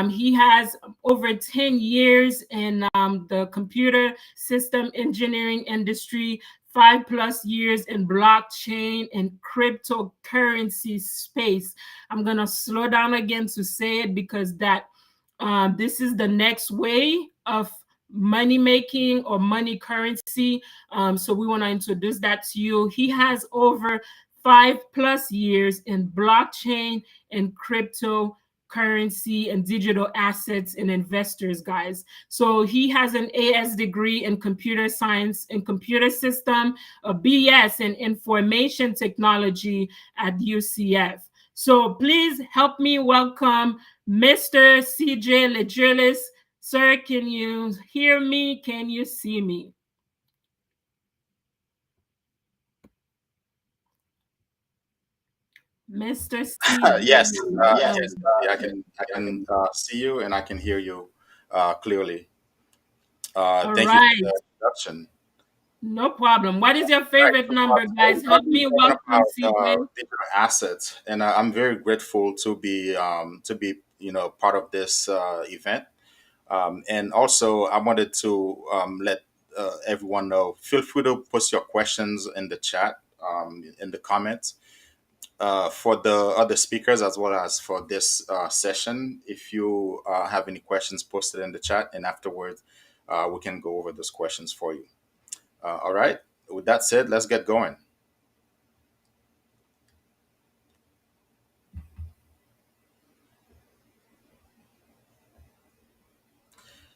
He has over 10 years in the computer system engineering industry, 5+ years in blockchain and cryptocurrency space. I'm gonna slow down again to say it because this is the next way of money making or money currency. So we want to introduce that to you. He has over 5+ years in blockchain and cryptocurrency and digital assets and investors, guys. So he has an AS degree in computer science and computer system, a BS in information technology at UCF. So please help me welcome Mr. CJ Lejulis. Sir, can you hear me? Can you see me? Mr. Yes, CJ. yes, I can see you and I can hear you clearly. All Thank you for right. the introduction. No problem. What is your Right, favorite so number, today guys? we're going Help to be me talking welcome about CJ. digital assets, and I'm very grateful to be part of this event. And also, I wanted to let everyone know. Feel free to post your questions in the chat, in the comments, for the other speakers as well as for this session. If you have any questions, post it in the chat, and afterwards we can go over those questions for you. All right. With that said, let's get going.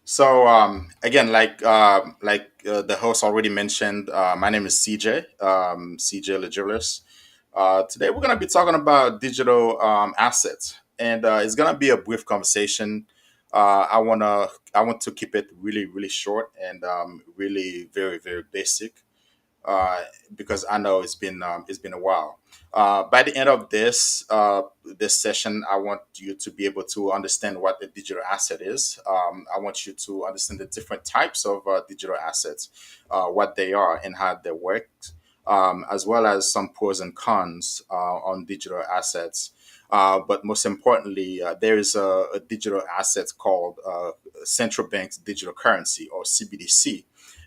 So again, the host already mentioned, my name is CJ, CJ Lejulis. Today we're going to be talking about digital assets, and it's going to be a brief conversation. I want to keep it really short and really very basic. uh, because I know it's been a while. By the end of this session, I want you to be able to understand what a digital asset is. I want you to understand the different types of digital assets, what they are and how they work, as well as some pros and cons on digital assets. But most importantly, there is a digital asset called central bank's digital currency, or CBDC,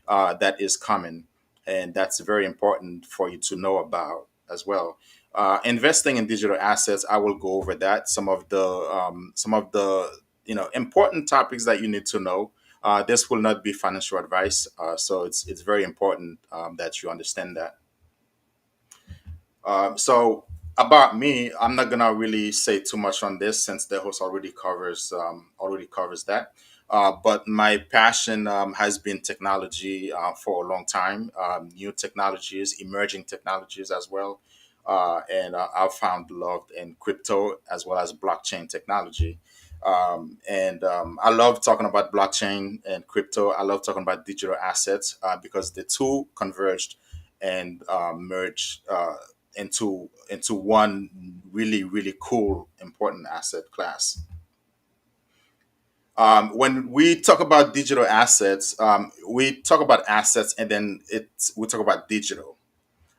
that is common, and that's very important for you to know about as well. Investing in digital assets, I will go over that. Some of the important topics that you need to know. This will not be financial advice, so it's very important that you understand that. So about me, I'm not gonna really say too much on this since the host already covers that. But my passion has been technology for a long time. New technologies, emerging technologies as well, and I've found love in crypto as well as blockchain technology. And I love talking about blockchain and crypto. I love talking about digital assets because the two converged and merged into one really cool important asset class. When we talk about digital assets, we talk about assets and then we talk about digital.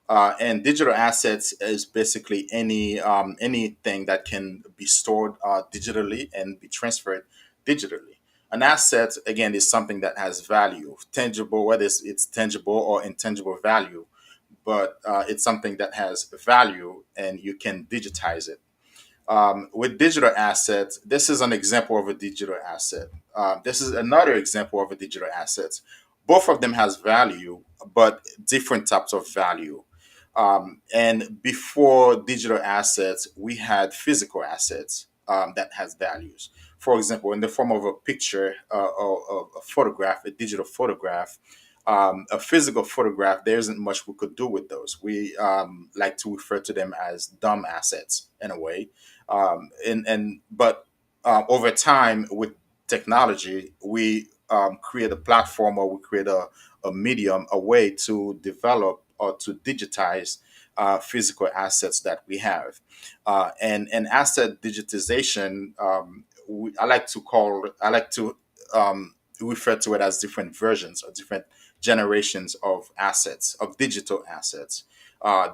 And digital assets is basically anything that can be stored digitally and be transferred digitally. An asset, again, is something that has value, tangible, whether it's tangible or intangible value, but it's something that has value and you can digitize it. With digital assets, this is an example of a digital asset. This is another example of a digital asset. Both of them has value, but different types of value. And before digital assets, we had physical assets that has values. For example, in the form of a picture, or a photograph, a digital photograph, a physical photograph, there isn't much we could do with those. We like to refer to them as dumb assets in a way. And but Over time with technology, we create a platform, or we create a medium, a way to develop or to digitize physical assets that we have. And asset digitization, I like to refer to it as different versions or different generations of assets, of digital assets,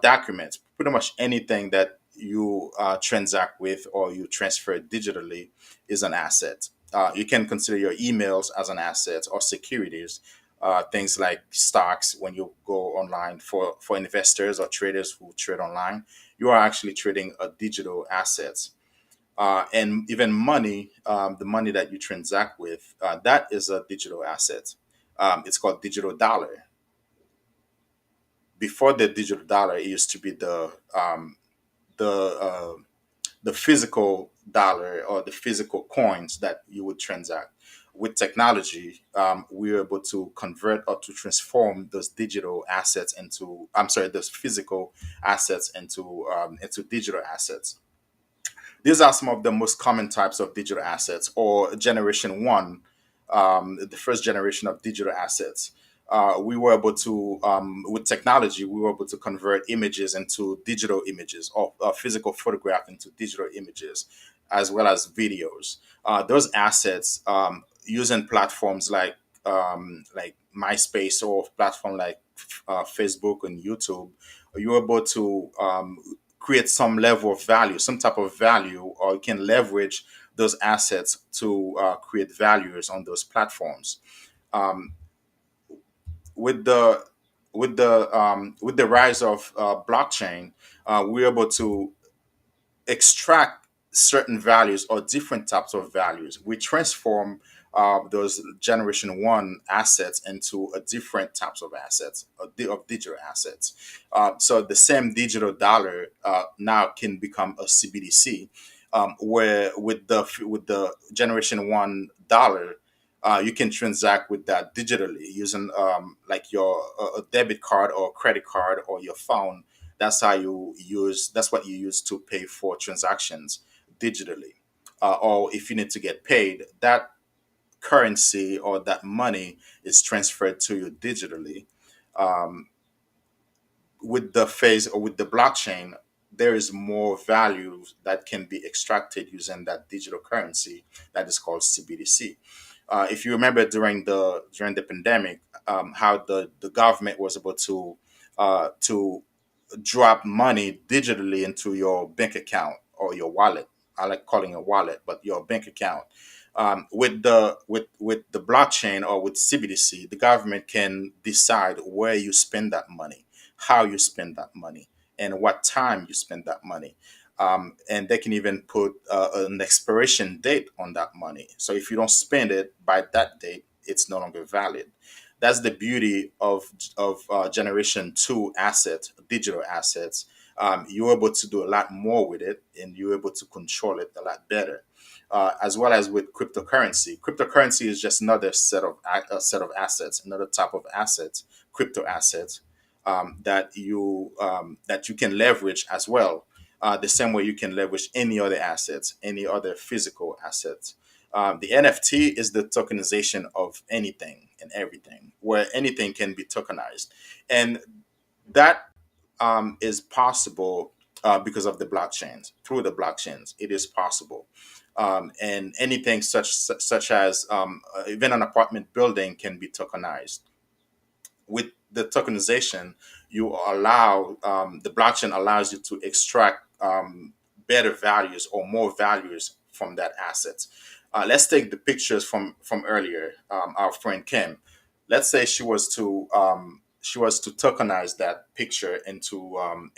documents, pretty much anything that you transact with or you transfer digitally is an asset. You can consider your emails as an asset, or securities, things like stocks. When you go online, for investors or traders who trade online, you are actually trading a digital asset. And even money, the money that you transact with, that is a digital asset. It's called digital dollar. Before the digital dollar, it used to be the uh, the physical dollar or the physical coins that you would transact. With technology, we were able to convert or to transform those digital assets into, I'm sorry, those physical assets into digital assets. These are some of the most common types of digital assets, or generation one, the first generation of digital assets. We were able to, with technology, we were able to convert images into digital images, or physical photograph into digital images, as well as videos. Those assets, using platforms like MySpace, or platform like Facebook and YouTube, you were able to create some level of value, some type of value, or you can leverage those assets to create values on those platforms. Um, with the with the rise of blockchain, we're able to extract certain values or different types of values. We transform those generation one assets into a different types of assets, of digital assets. So the same digital dollar now can become a CBDC, where with the generation one dollar, you can transact with that digitally using like your a debit card or credit card or your phone. That's what you use to pay for transactions digitally. Or if you need to get paid, that currency or that money is transferred to you digitally. um, with the phase or with the blockchain, there is more value that can be extracted using that digital currency that is called CBDC. If you remember during the pandemic, how the government was able to drop money digitally into your bank account or your wallet. I like calling it a wallet, but your bank account. With the blockchain or with CBDC, the government can decide where you spend that money, how you spend that money, and what time you spend that money. And they can even put an expiration date on that money. So if you don't spend it by that date, it's no longer valid. That's the beauty of generation two assets, digital assets. You're able to do a lot more with it, and you're able to control it a lot better. As well as with cryptocurrency. Cryptocurrency is just another set of assets, another type of assets, crypto assets that you can leverage as well. The same way you can leverage any other assets, any other physical assets. The NFT is the tokenization of anything and everything, where anything can be tokenized, and that is possible because of the blockchains. Through the blockchains, it is possible, and anything such as even an apartment building can be tokenized. With the tokenization, you allow the blockchain allows you to extract better values or more values from that asset. Let's take the pictures from earlier. Our friend Kim. Let's say she was to tokenize that picture into an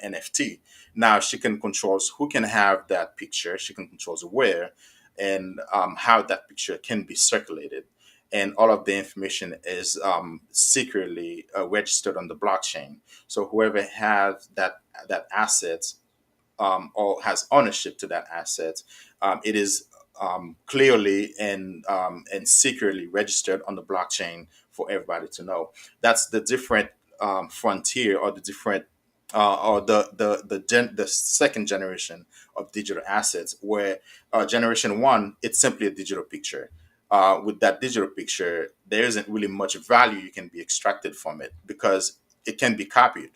NFT. Now she can control who can have that picture. She can control where and how that picture can be circulated, and all of the information is secretly registered on the blockchain. So whoever has that asset or has ownership to that asset, it is clearly and secretly registered on the blockchain for everybody to know. That's the different frontier or the different or the second generation of digital assets, where generation one, it's simply a digital picture. With that digital picture, there isn't really much value you can be extracted from it because it can be copied.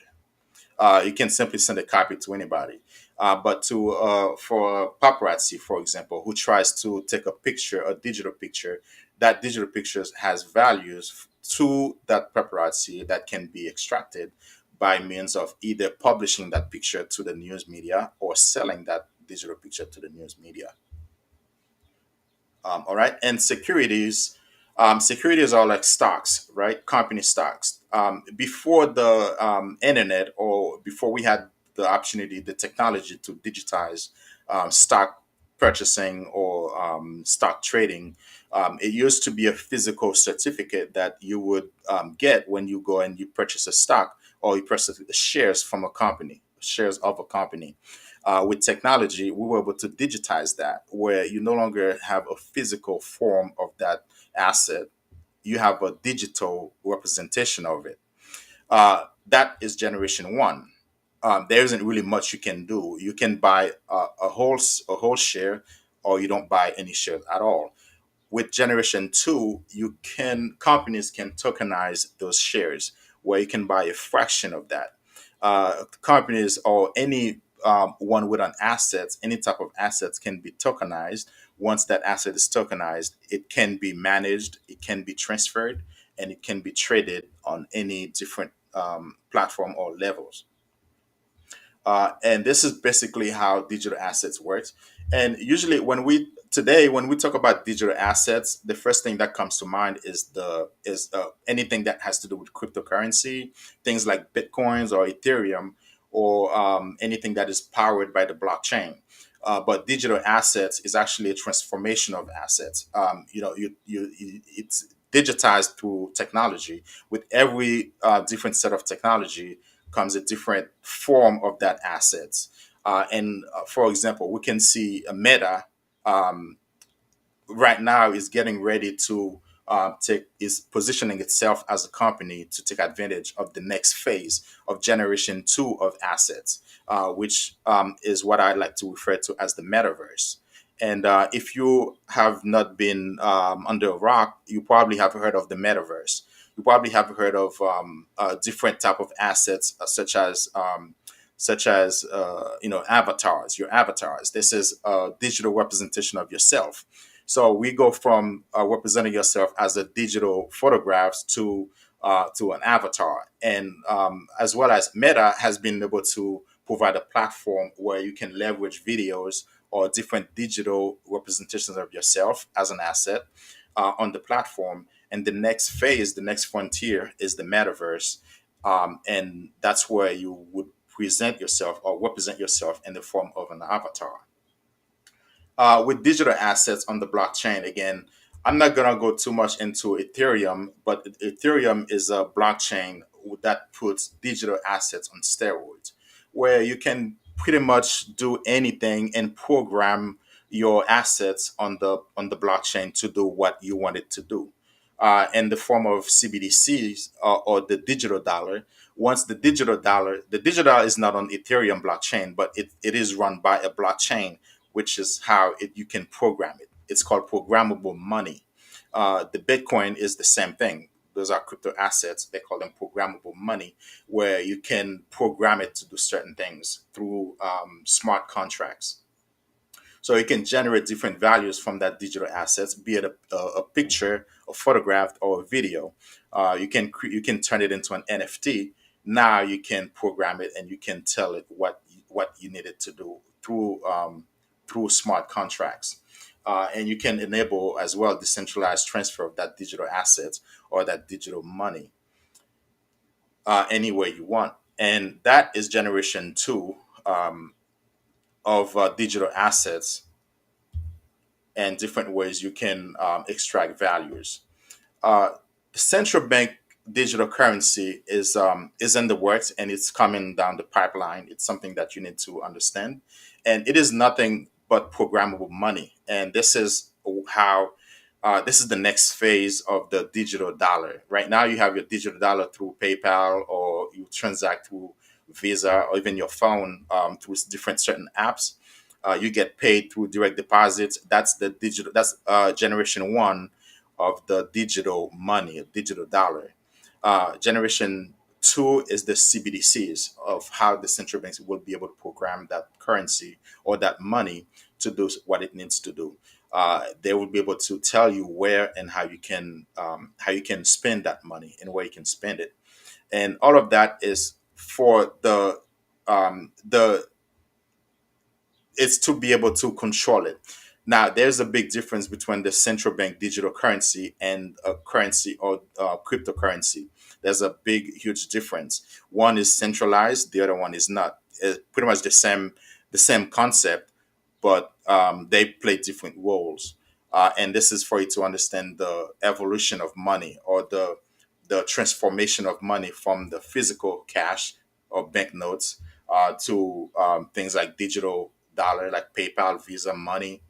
You can simply send a copy to anybody. But to for paparazzi, for example, who tries to take a picture, a digital picture, that digital picture has values to that paparazzi that can be extracted by means of either publishing that picture to the news media or selling that digital picture to the news media. All right, and securities are like stocks, right? Company stocks. Before the internet, or before we had the opportunity, the technology to digitize stock purchasing or stock trading, it used to be a physical certificate that you would get when you go and you purchase a stock or you purchase shares from a company, shares of a company. With technology, we were able to digitize that, where you no longer have a physical form of that asset, you have a digital representation of it. That is generation one. There isn't really much you can do. You can buy a whole share, or you don't buy any shares at all. With generation two, you can companies can tokenize those shares, where you can buy a fraction of that. Companies or any one with an asset, any type of assets can be tokenized. Once that asset is tokenized, it can be managed, it can be transferred, and it can be traded on any different platform or levels. And this is basically how digital assets works. And usually, when we talk about digital assets, the first thing that comes to mind is the is anything that has to do with cryptocurrency, things like bitcoins or Ethereum, or anything that is powered by the blockchain. But digital assets is actually a transformation of assets. It's digitized through technology. With every different set of technology comes a different form of that assets. And For example, we can see a Meta um, right now is getting ready to take is positioning itself as a company to take advantage of the next phase of generation two of assets, which is what I like to refer to as the metaverse. And if you have not been under a rock, you probably have heard of the metaverse. You probably have heard of different type of assets, such as avatars. Your avatars. This is a digital representation of yourself. So we go from representing yourself as a digital photographs to an avatar, and as well as Meta has been able to provide a platform where you can leverage videos or different digital representations of yourself as an asset on the platform. And the next phase, the next frontier is the metaverse. And that's where you would present yourself or represent yourself in the form of an avatar. With digital assets on the blockchain, again, I'm not going to go too much into Ethereum, but Ethereum is a blockchain that puts digital assets on steroids, where you can pretty much do anything and program your assets on the blockchain to do what you want it to do. In the form of CBDCs, or the digital dollar. Once the digital dollar is not on Ethereum blockchain, but it is run by a blockchain, which is how you can program it. It's called programmable money. The Bitcoin is the same thing. Those are crypto assets. They call them programmable money, where you can program it to do certain things through smart contracts. So you can generate different values from that digital assets, be it a picture, a photograph, or a video. You can turn it into an NFT. Now you can program it and you can tell it what you need it to do through smart contracts. And you can enable as well decentralized transfer of that digital asset or that digital money any way you want. And that is generation two of digital assets and different ways you can extract values. Uh, the central bank digital currency is in the works and it's coming down the pipeline. It's something that you need to understand, and it is nothing but programmable money. And this is the next phase of the digital dollar. Right now, you have your digital dollar through PayPal, or you transact through Visa, or even your phone through different certain apps. You get paid through direct deposits. That's the digital. That's generation one of the digital money, digital dollar. Generation two is the CBDCs, of how the central banks will be able to program that currency or that money to do what it needs to do. They will be able to tell you where and how you can spend that money and where you can spend it, and all of that is for the it's to be able to control it. Now, there's a big difference between the central bank digital currency and a currency or cryptocurrency. There's a big, huge difference. One is centralized, the other one is not. It's pretty much the same concept, but they play different roles. And this is for you to understand the evolution of money, or the transformation of money from the physical cash or banknotes to things like digital dollar, like PayPal, Visa, money,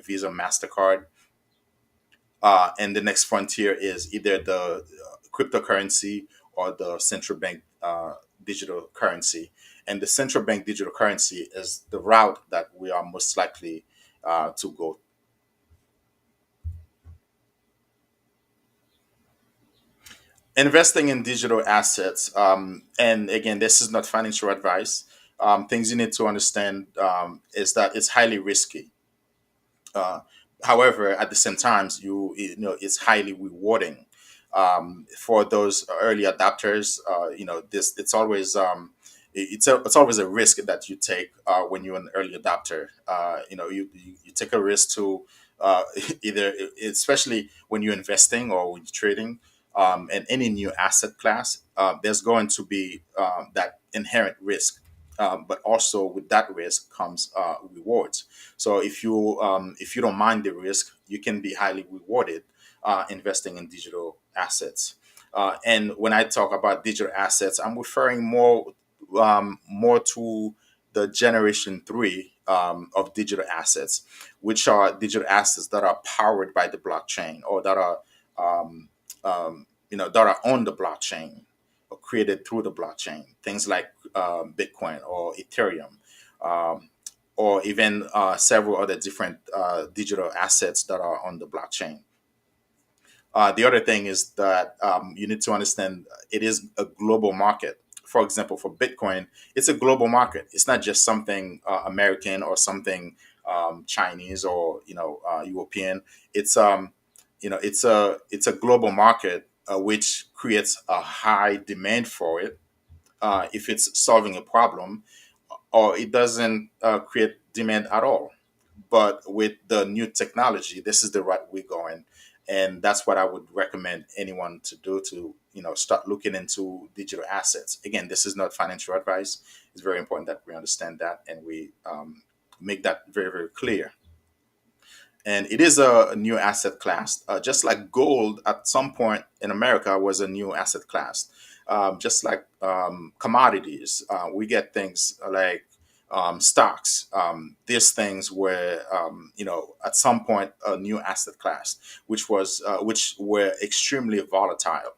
Visa, Mastercard. And the next frontier is either the cryptocurrency or the central bank digital currency. And the central bank digital currency is the route that we are most likely to go. Investing in digital assets, and again, this is not financial advice. Things you need to understand is that it's highly risky. Uh, However, at the same times, you know it's highly rewarding for those early adopters. This it's always it's always a risk that you take when you're an early adopter. You take a risk to either, especially when you're investing or when you're trading in any new asset class. There's going to be that inherent risk. But also with that risk comes rewards. So if you don't mind the risk, you can be highly rewarded investing in digital assets. And when I talk about digital assets, I'm referring more to the generation three of digital assets, which are digital assets that are powered by the blockchain, or that are that are on the blockchain or created through the blockchain. Things like Bitcoin or Ethereum, um, or even several other different digital assets that are on the blockchain. The other thing is that you need to understand it is a global market. For example, for Bitcoin, it's a global market. It's not just something American or something Chinese or European. It's it's a global market, which creates a high demand for it if it's solving a problem, or it doesn't create demand at all. But with the new technology, this is the right way going, and that's what I would recommend anyone to do, to start looking into digital assets. Again, this is not financial advice. It's very important that we understand that, and we make that very, very clear. And it is a new asset class, just like gold at some point in America was a new asset class. Just like commodities, we get things like stocks. These things were, at some point a new asset class, which were extremely volatile.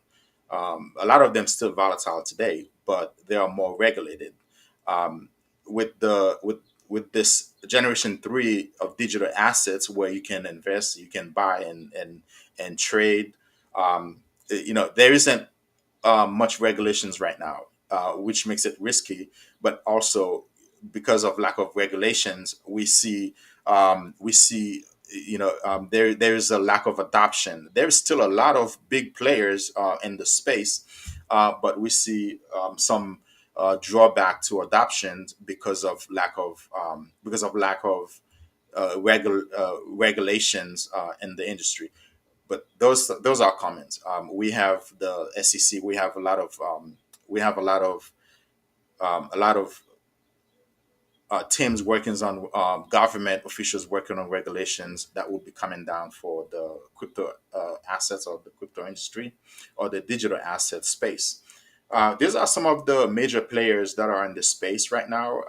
A lot of them still volatile today, but they are more regulated. Um, with this generation three of digital assets, where you can invest, you can buy and trade. There isn't much regulations right now, which makes it risky. But also, because of lack of regulations, we see there's a lack of adoption. There's still a lot of big players in the space, but we see some drawback to adoption because of lack of regulations in the industry. But those are comments. We have the SEC. We have a lot of teams working on government officials working on regulations that will be coming down for the crypto assets, or the crypto industry, or the digital asset space. These are some of the major players that are in this space right now,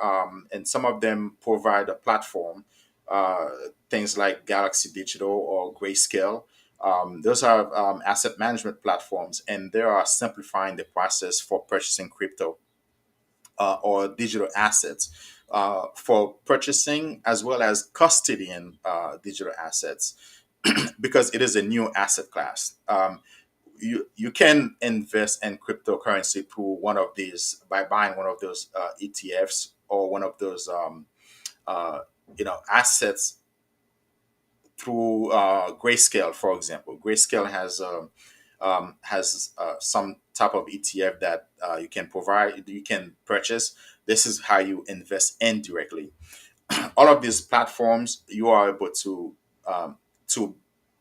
and some of them provide a platform. Uh, Things like Galaxy Digital or Grayscale. Those are asset management platforms, and they are simplifying the process for purchasing crypto or digital assets, for purchasing as well as custodying digital assets, because it is a new asset class. You can invest in cryptocurrency through one of these, by buying one of those ETFs, or one of those assets through Grayscale, for example. Grayscale has some type of ETF that you can purchase. This is how you invest indirectly. All of these platforms, you are able to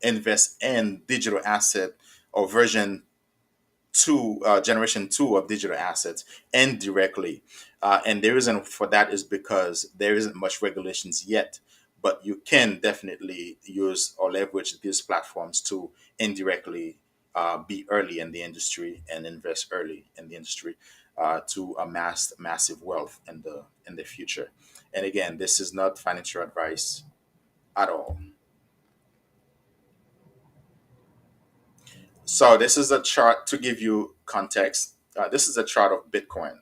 invest in digital asset, or version two, generation two of digital assets indirectly. And the reason for that is because there isn't much regulations yet, but you can definitely use or leverage these platforms to indirectly be early in the industry and invest early in the industry, to amass massive wealth in the future. And again, this is not financial advice at all. So this is a chart to give you context. This is a chart of Bitcoin.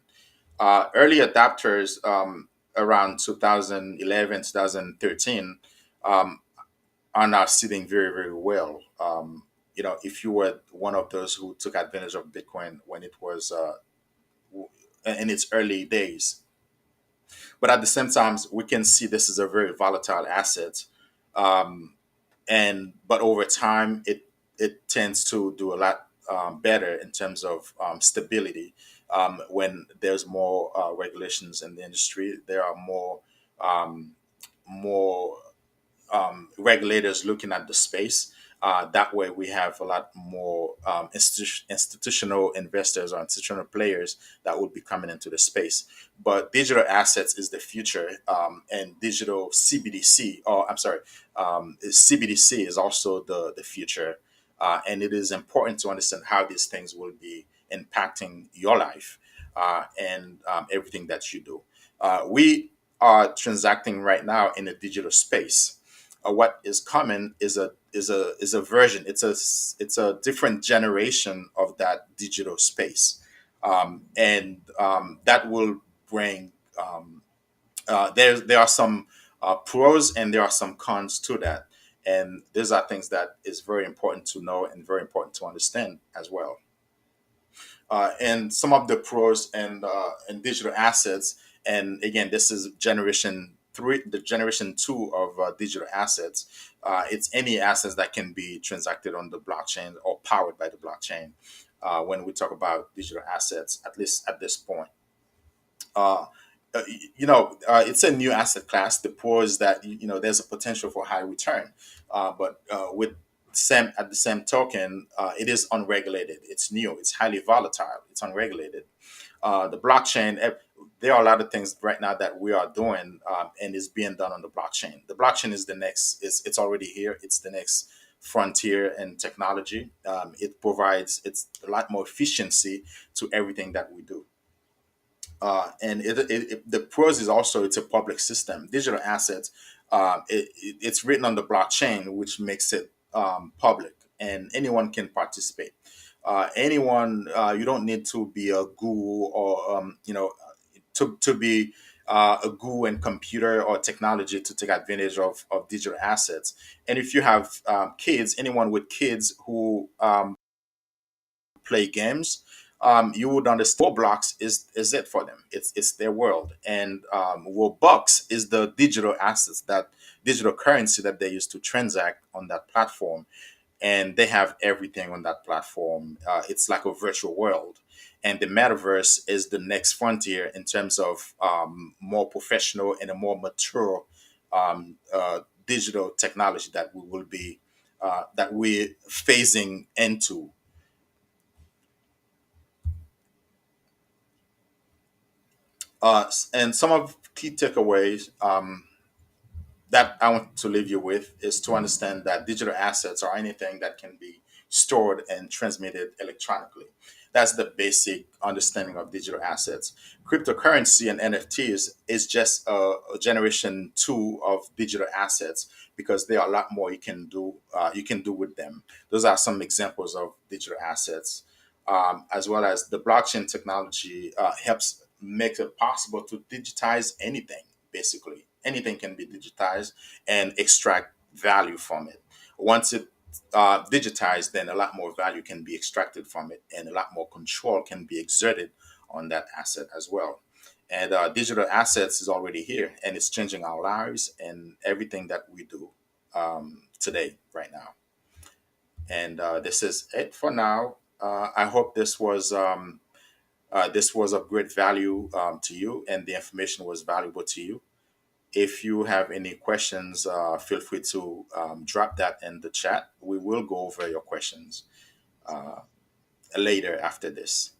Early adopters, around 2011, 2013, um, are now sitting very, very well. If you were one of those who took advantage of Bitcoin when it was in its early days. But at the same time, we can see this is a very volatile asset. Um, and but over time, it tends to do a lot better in terms of stability. When there's more regulations in the industry, there are more regulators looking at the space. That way, we have a lot more institutional investors or institutional players that will be coming into the space. But digital assets is the future, and digital CBDC, or I'm sorry, CBDC is also the future. And it is important to understand how these things will be impacting your life, and everything that you do. We are transacting right now in a digital space. What is coming is a version. It's a different generation of that digital space, and that will bring. There are some pros and there are some cons to that. And these are things that is very important to know and very important to understand as well. And some of the pros and digital assets. And again, this is generation three, the generation two of digital assets. It's any assets that can be transacted on the blockchain or powered by the blockchain. When we talk about digital assets, at least at this point, uh, it's a new asset class. The pro is that there's a potential for high return, but with same at the same token, it is unregulated. It's new. It's highly volatile. It's unregulated. The blockchain. There are a lot of things right now that we are doing, and is being done on the blockchain. The blockchain is the next. It's already here. It's the next frontier in technology. It provides it's a lot more efficiency to everything that we do. The pros is also it's a public system. Digital assets, it's written on the blockchain, which makes it public, and anyone can participate. Anyone, you don't need to be a guru or to be a guru in computer or technology to take advantage of digital assets. And if you have kids, anyone with kids who play games, you would understand Roblox is it for them. It's their world, and Robux is the digital assets that digital currency that they use to transact on that platform, and they have everything on that platform. It's like a virtual world, and the metaverse is the next frontier in terms of more professional and a more mature digital technology that we will be that we're phasing into. And some of key takeaways that I want to leave you with is to understand that digital assets are anything that can be stored and transmitted electronically. That's the basic understanding of digital assets. Cryptocurrency and NFTs is just a generation two of digital assets because there are a lot more you can do with them. Those are some examples of digital assets, as well as the blockchain technology helps make it possible to digitize anything. Basically, anything can be digitized and extract value from it. Once it digitized, then a lot more value can be extracted from it, and a lot more control can be exerted on that asset as well. And digital assets is already here, and it's changing our lives and everything that we do today, right now. And this is it for now. I hope this was of great value to you, and the information was valuable to you. If you have any questions, feel free to drop that in the chat. We will go over your questions later after this.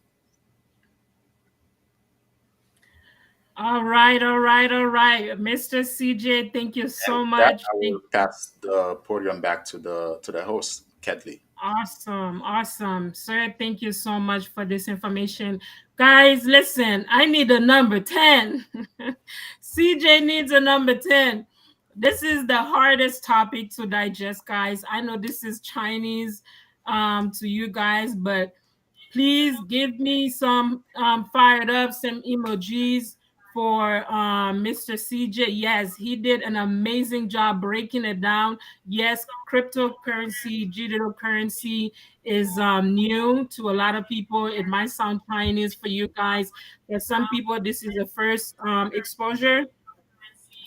All right, all right, all right. Mr. CJ, thank you And so with that, much. I will pass the podium back to the host, Kedley. Awesome, awesome. Sir, thank you so much for this information. Guys, listen, I need a number 10. CJ needs a number 10. This is the hardest topic to digest, guys. I know this is Chinese to you guys, but please give me some fired up, some emojis for Mr. CJ. Yes, he did an amazing job breaking it down. Yes, cryptocurrency, digital currency is new to a lot of people. It might sound Chinese for you guys. For some people, this is the first exposure.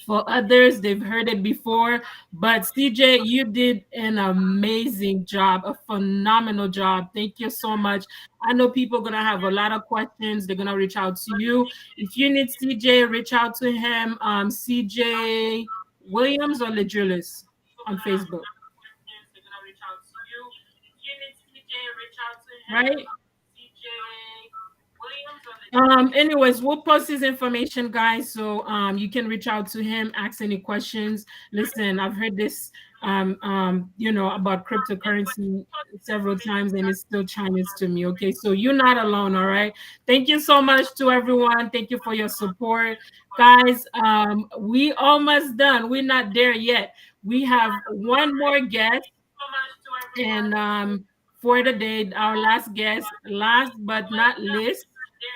For others, they've heard it before. But CJ, you did an amazing job, a phenomenal job. Thank you so much. I know people are going to have a lot of questions. They're going to reach out to you. If you need CJ, reach out to him. CJ Williams or Lejulis on Facebook. Right? Anyways, we'll post his information, guys, so you can reach out to him, ask any questions. Listen, I've heard this about cryptocurrency several times, and it's still Chinese to me. Okay, so you're not alone. All right, thank you so much to everyone. Thank you for your support, guys. We almost done. We're not there yet. We have one more guest, and for the day, our last guest, last but not least,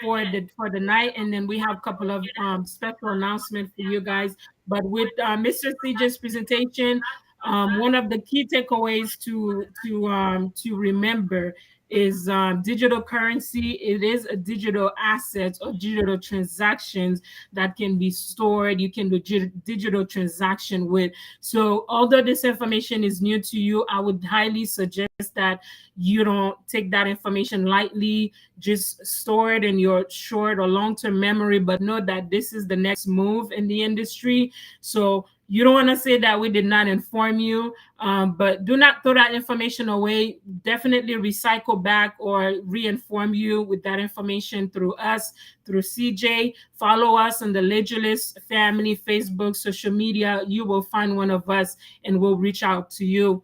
for the night, and then we have a couple of special announcements for you guys. But with Mr. CJ's presentation, One of the key takeaways to remember is digital currency. It is a digital asset or digital transactions that can be stored. You can do digital transaction with. So although this information is new to you, I would highly suggest that you don't take that information lightly. Just store it in your short or long-term memory, but know that this is the next move in the industry. So you don't want to say that we did not inform you, but do not throw that information away. Definitely recycle back or re-inform you with that information through us, through CJ. Follow us on the Legulist family, Facebook, social media. You will find one of us and we'll reach out to you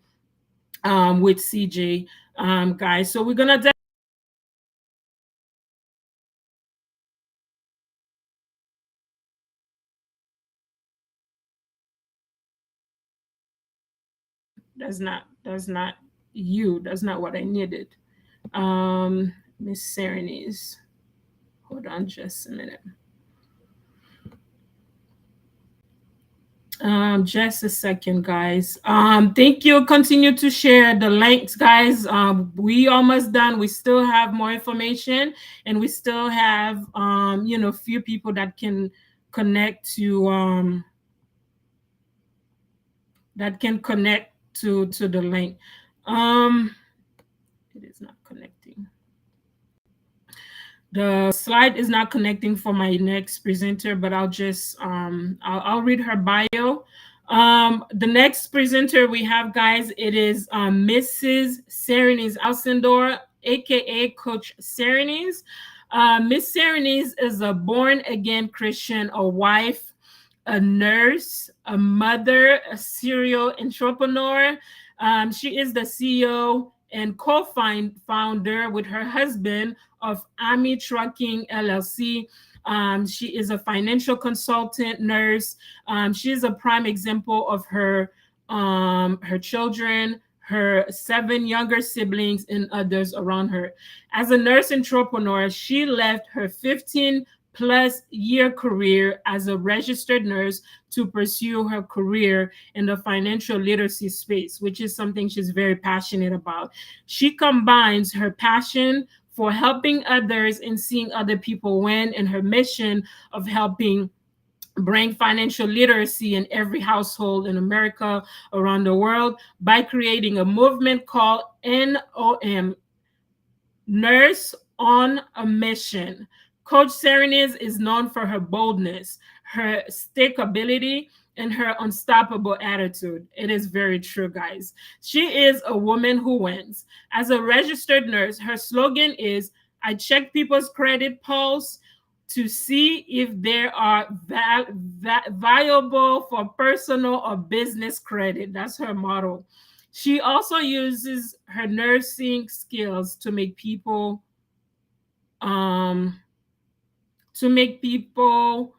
with CJ, guys. So we're going to that's not you. That's not what I needed. Miss Serenese. Hold on just a minute. Just a second, guys. Thank you. Continue to share the links, guys. We almost done. We still have more information, and we still have few people that can connect to to the link. Um, it is not connecting. The slide is not connecting for my next presenter, but I'll just I'll read her bio. The next presenter we have, guys, it is Mrs. Serenese Alcindor, aka Coach Serenese. Miss Serenese is a born again Christian, a wife, a nurse, a mother, a serial entrepreneur. She is the CEO and co-founder with her husband of Ami Trucking LLC. She is a financial consultant, nurse. She is a prime example of her children, her 7 younger siblings, and others around her. As a nurse entrepreneur, she left her 15-plus-year career as a registered nurse to pursue her career in the financial literacy space, which is something she's very passionate about. She combines her passion for helping others and seeing other people win and her mission of helping bring financial literacy in every household in America, around the world, by creating a movement called NOM, Nurse on a Mission. Coach Serenese is known for her boldness, her stickability, and her unstoppable attitude. It is very true, guys. She is a woman who wins. As a registered nurse, her slogan is, I check people's credit pulse to see if they are viable for personal or business credit. That's her motto. She also uses her nursing skills um, to make people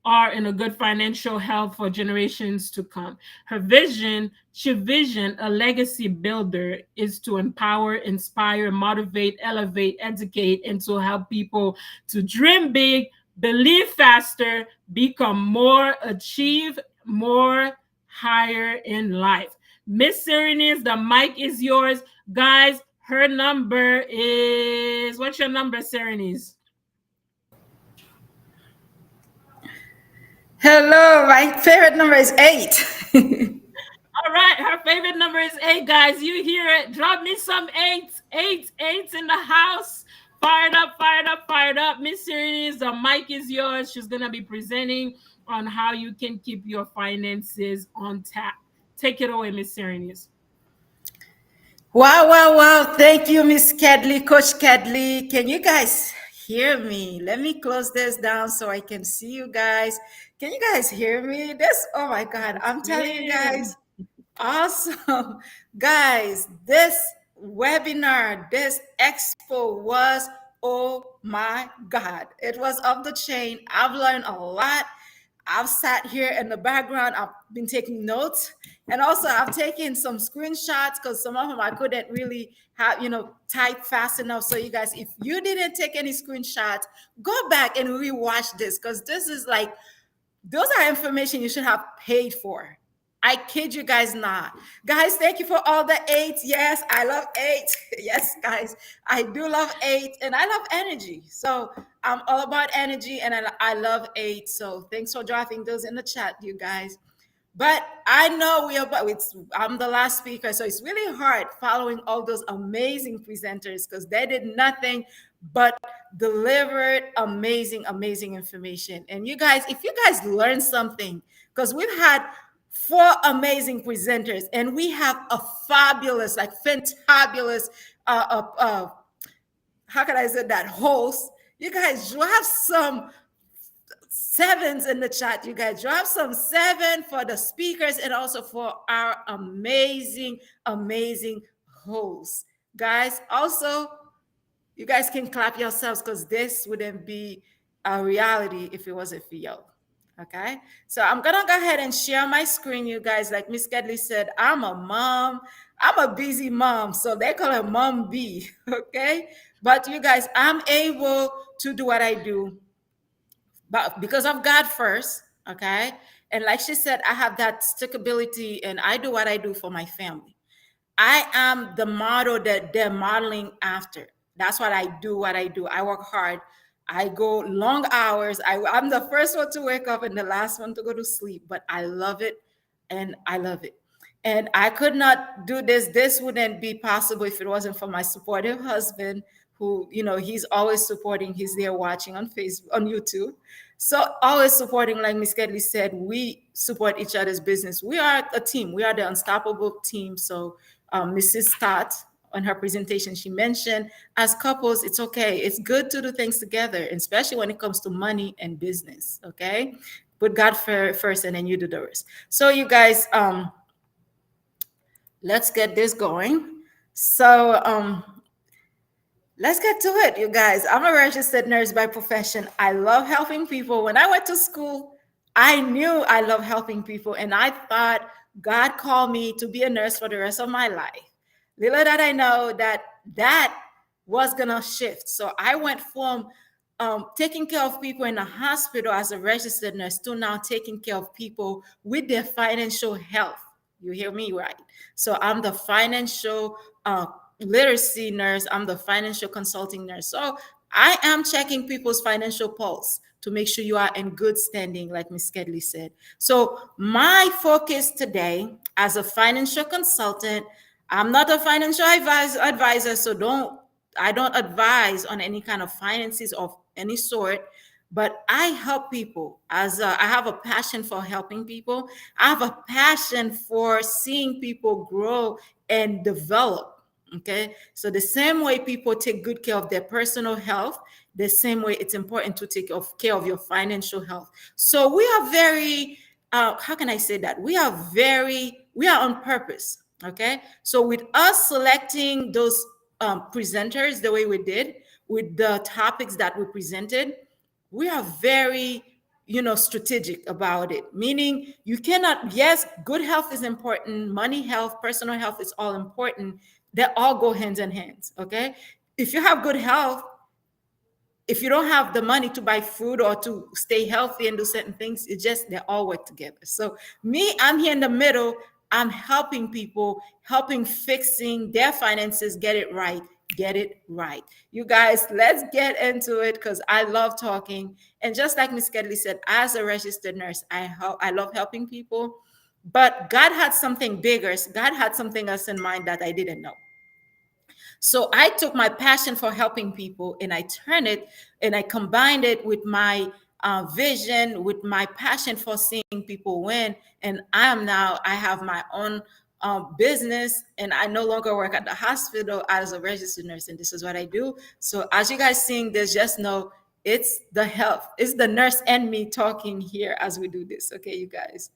are in a good financial health for generations to come. Her vision, she vision a legacy builder, is to empower, inspire, motivate, elevate, educate, and to help people to dream big, believe faster, become more, achieve more, higher in life. Miss Serenese, the mic is yours. Guys, her number is, what's your number, Serenese? Hello, my favorite number is 8. All right, her favorite number is 8, guys. You hear it. Drop me some eights. Eights in the house. Fired up, fired up, fired up. Miss Serenese, the mic is yours. She's going to be presenting on how you can keep your finances on tap. Take it away, Miss Serenese. Wow, wow, wow. Thank you, Miss Kedley, Coach Kedley. Can you guys hear me? Let me close this down so I can see you guys. Can you guys hear me? This, oh my God, I'm telling you Yeah. guys, awesome. Guys, this webinar, this expo was, oh my God, it was off the chain. I've learned a lot. I've sat here in the background. I've been taking notes, and also I've taken some screenshots because some of them I couldn't really have, type fast enough. So you guys, if you didn't take any screenshots, go back and rewatch this because this is like, those are information you should have paid for. I kid you guys not. Guys, thank you for all the eights. Yes, I love eight. Yes, guys, I do love eight and I love energy. So I'm all about energy and I love eight. So thanks for dropping those in the chat, you guys. But I know we are, but I'm the last speaker, so it's really hard following all those amazing presenters because they did nothing but delivered amazing, amazing information. And you guys, if you guys learned something, because we've had four amazing presenters and we have a fabulous, like fantabulous, how can I say that, host. You guys drop some sevens in the chat. You guys drop some seven for the speakers and also for our amazing, amazing hosts. Guys, also, you guys can clap yourselves because this wouldn't be a reality if it wasn't for you. Okay, so I'm gonna go ahead and share my screen, you guys. Like Miss Kedley said, I'm a mom, I'm a busy mom, so they call her Mom B. Okay, but you guys, I'm able to do what I do but because of God first, okay? And like she said, I have that stickability and I do what I do for my family. I am the model that they're modeling after. That's what I do, what I do. I work hard. I go long hours. I'm the first one to wake up and the last one to go to sleep, but I love it and I love it. And I could not do this. This wouldn't be possible if it wasn't for my supportive husband, who, he's always supporting. He's there watching on Facebook, on YouTube. So always supporting, like Miss Kedley said, we support each other's business. We are a team. We are the unstoppable team. So Mrs. Stott, on her presentation, she mentioned as couples, it's okay. It's good to do things together, especially when it comes to money and business. Okay, put God first, and then you do the rest. So you guys, let's get this going. So let's get to it, you guys. I'm a registered nurse by profession. I love helping people. When I went to school, I knew I love helping people, and I thought God called me to be a nurse for the rest of my life. Little did I know that was gonna shift. So I went from taking care of people in a hospital as a registered nurse to now taking care of people with their financial health. You hear me right? So I'm the financial literacy nurse. I'm the financial consulting nurse. So I am checking people's financial pulse to make sure you are in good standing, like Ms. Kedley said. So my focus today as a financial consultant, I'm not a financial advisor, so I don't advise on any kind of finances of any sort, but I help people. I have a passion for helping people. I have a passion for seeing people grow and develop. Okay, so the same way people take good care of their personal health, the same way it's important to take care of your financial health. So we are very, how can I say that? We are on purpose. Okay, so with us selecting those presenters the way we did, with the topics that we presented, we are very strategic about it, meaning you cannot, yes, good health is important, money health, personal health is all important. They all go hands in hands. Okay, if you have good health, if you don't have the money to buy food or to stay healthy and do certain things, it just, they all work together. So me, I'm here in the middle. I'm helping people, helping fixing their finances, get it right. You guys, let's get into it because I love talking. And just like Miss Kedley said, as a registered nurse, I love helping people. But God had something bigger. God had something else in mind that I didn't know. So I took my passion for helping people and I turned it and I combined it with my vision, with my passion for seeing people win. And I have my own business and I no longer work at the hospital as a registered nurse. And this is what I do. So as you guys seeing this, just know it's the health, it's the nurse and me talking here as we do this. Okay, you guys.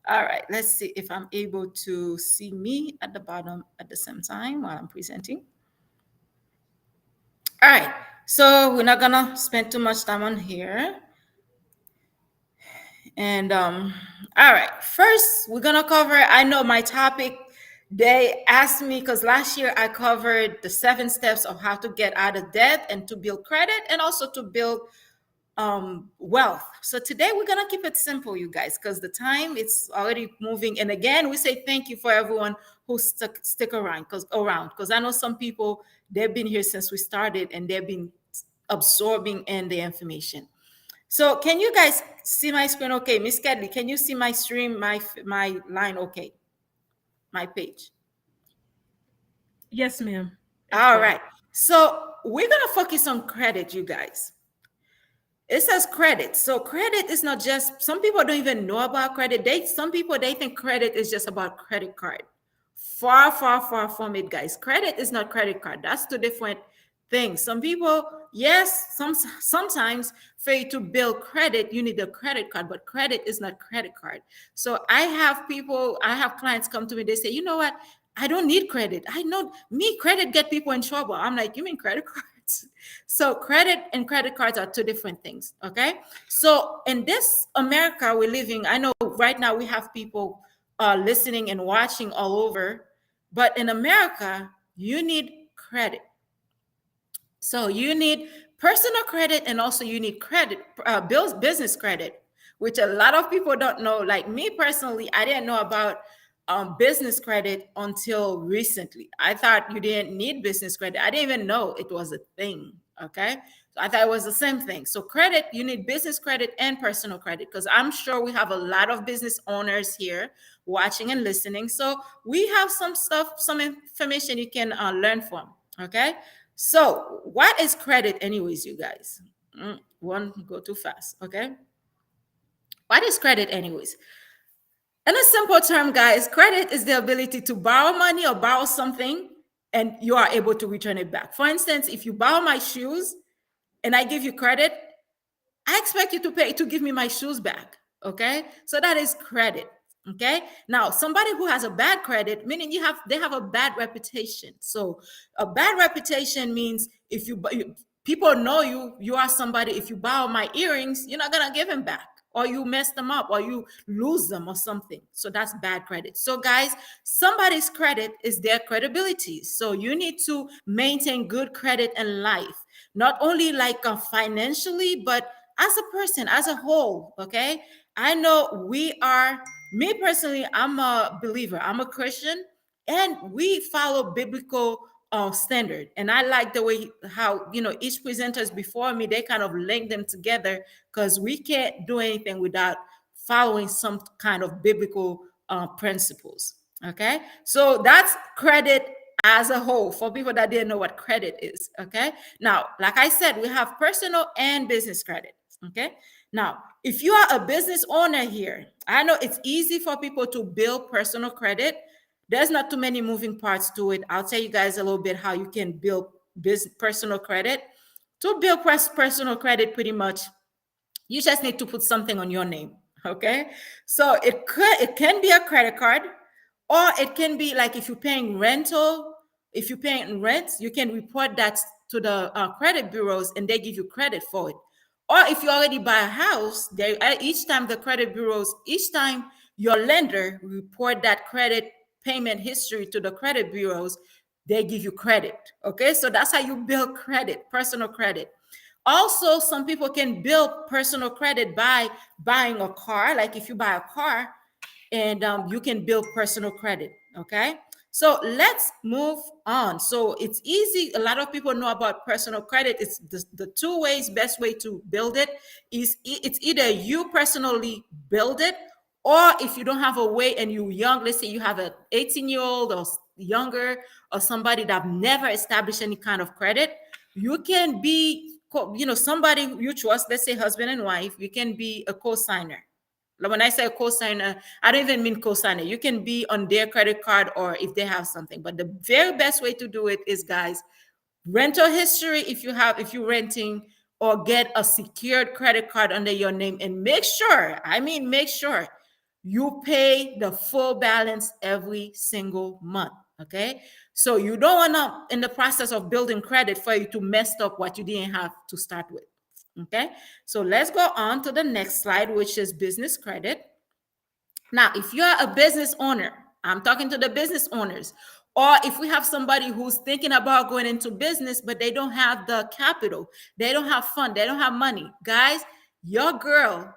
All right, let's see if I'm able to see me at the bottom at the same time while I'm presenting. All right, so we're not gonna spend too much time on here. And all right, first we're gonna cover, I know my topic, they asked me, because last year I covered the 7 steps of how to get out of debt and to build credit and also to build wealth. So today we're gonna keep it simple, you guys, because the time it's already moving. And again, we say thank you for everyone who stick around because I know some people, they've been here since we started and they've been absorbing in the information. So can you guys see my screen? Okay, Miss Kedley, can you see my stream, my line? Okay, my page. Yes, ma'am. It's All good. right. So we're gonna focus on credit, you guys. It says credit. So credit is not just, some people don't even know about credit. Some people, they think credit is just about credit card. Far, far, far from it, guys. Credit is not credit card. That's two different things. Some people, yes, sometimes for you to build credit, you need a credit card, but credit is not credit card. So I have clients come to me, they say, you know what? I don't need credit. I know me, credit get people in trouble. I'm like, you mean credit cards? So credit and credit cards are two different things. Okay. So in this America we're living, I know right now we have people listening and watching all over, but in America, you need credit. So you need personal credit and also you need credit, bills, business credit, which a lot of people don't know. Like me personally, I didn't know about business credit until recently. I thought you didn't need business credit. I didn't even know it was a thing. Okay. So I thought it was the same thing. So credit, you need business credit and personal credit because I'm sure we have a lot of business owners here watching and listening. So we have some stuff, some information you can learn from. Okay. So, what is credit, anyways, you guys? One go too fast, okay? What is credit, anyways? In a simple term, guys, credit is the ability to borrow money or borrow something and you are able to return it back. For instance, if you borrow my shoes and I give you credit, I expect you to give me my shoes back. Okay. So that is credit. Okay. Now, somebody who has a bad credit, meaning they have a bad reputation. So a bad reputation means if people know you are somebody, if you borrow my earrings, you're not going to give them back or you mess them up or you lose them or something. So that's bad credit. So guys, somebody's credit is their credibility. So you need to maintain good credit in life, not only like financially, but as a person, as a whole. Okay. I know me personally, I'm a believer, I'm a Christian, and we follow biblical standard. And I like the way how, each presenters before me, they kind of link them together because we can't do anything without following some kind of biblical principles. Okay. So that's credit as a whole for people that didn't know what credit is. Okay. Now, like I said, we have personal and business credit. Okay. Now, if you are a business owner here, I know it's easy for people to build personal credit. There's not too many moving parts to it. I'll tell you guys a little bit how you can build personal credit. To build personal credit, pretty much, you just need to put something on your name. Okay. So it can be a credit card, or it can be like if you're paying rental, if you're paying rent, you can report that to the credit bureaus and they give you credit for it. Or if you already buy a house, each time the credit bureaus, each time your lender report that credit payment history to the credit bureaus, they give you credit. Okay, so that's how you build credit, personal credit. Also, some people can build personal credit by buying a car. Like if you buy a car, and you can build personal credit. Okay. So let's move on. So it's easy. A lot of people know about personal credit. It's the two ways, best way to build it is it's either you personally build it, or if you don't have a way and you're young, let's say you have an 18-year-old or younger, or somebody that never established any kind of credit, you can be, somebody you trust, let's say husband and wife, you can be a co-signer. When I say co-signer, I don't even mean co-signer. You can be on their credit card or if they have something. But the very best way to do it is, guys, rental history if you're renting, or get a secured credit card under your name, and make sure you pay the full balance every single month. Okay. So you don't want to, in the process of building credit, for you to mess up what you didn't have to start with. Okay. So let's go on to the next slide, which is business credit. Now, if you're a business owner, I'm talking to the business owners. Or if we have somebody who's thinking about going into business, but they don't have the capital, they don't have fund, they don't have money, guys, your girl,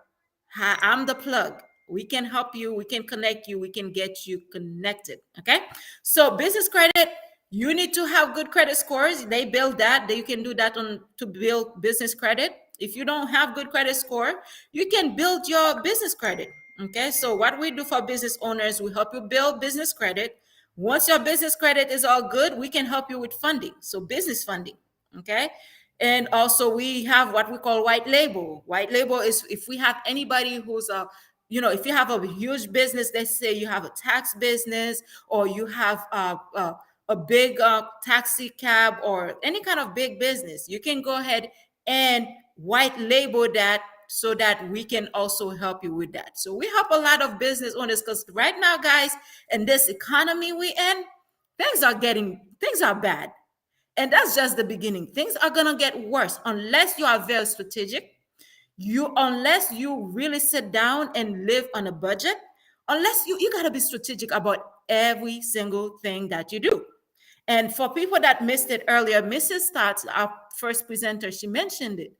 I'm the plug. We can help you, we can connect you, we can get you connected. Okay. So business credit, you need to have good credit scores. They build that. You can do that on to build business credit. If you don't have good credit score, you can build your business credit. Okay. So what we do for business owners, we help you build business credit. Once your business credit is all good, we can help you with funding. So business funding. Okay. And also we have what we call white label. White label is if we have anybody who's a, if you have a huge business, let's say you have a tax business, or you have a big taxi cab, or any kind of big business, you can go ahead and white label that so that we can also help you with that. So we help a lot of business owners because right now, guys, in this economy we in, things are bad. And that's just the beginning. Things are gonna get worse unless you are very strategic. Unless you really sit down and live on a budget, unless you gotta be strategic about every single thing that you do. And for people that missed it earlier, Mrs. Stotts, our first presenter, she mentioned it.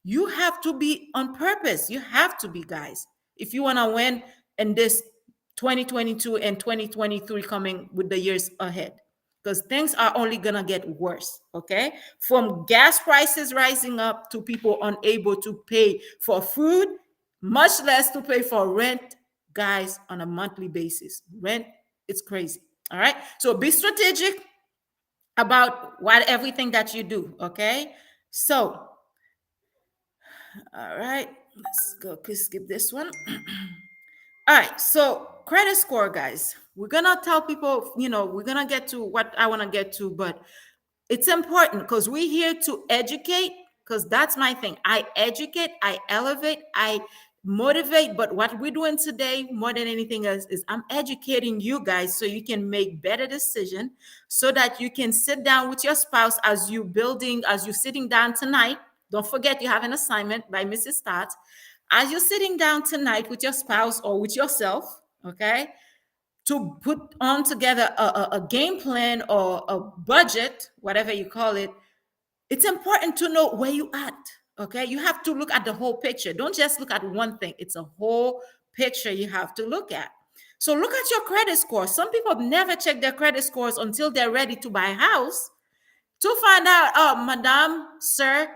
You have to be on purpose. You have to be, guys, if you want to win in this 2022 and 2023 coming with the years ahead, because things are only going to get worse. Okay. From gas prices rising up to people unable to pay for food, much less to pay for rent, guys, on a monthly basis. Rent, it's crazy. All right. So be strategic about everything that you do. Okay. So, all right, let's go. Please skip this one. All right, so credit score, guys. We're gonna tell people, we're gonna get to what I want to get to, but it's important because we're here to educate, because that's my thing. I educate, I elevate, I motivate. But what we're doing today, more than anything else, is I'm educating you guys so you can make better decision, so that you can sit down with your spouse as you're sitting down tonight. Don't forget you have an assignment by Mrs. Stott. As you're sitting down tonight with your spouse or with yourself, okay, to put on together a game plan or a budget, whatever you call it, it's important to know where you at. Okay, you have to look at the whole picture. Don't just look at one thing. It's a whole picture you have to look at. So look at your credit score. Some people never check their credit scores until they're ready to buy a house, to find out, oh, madam, sir,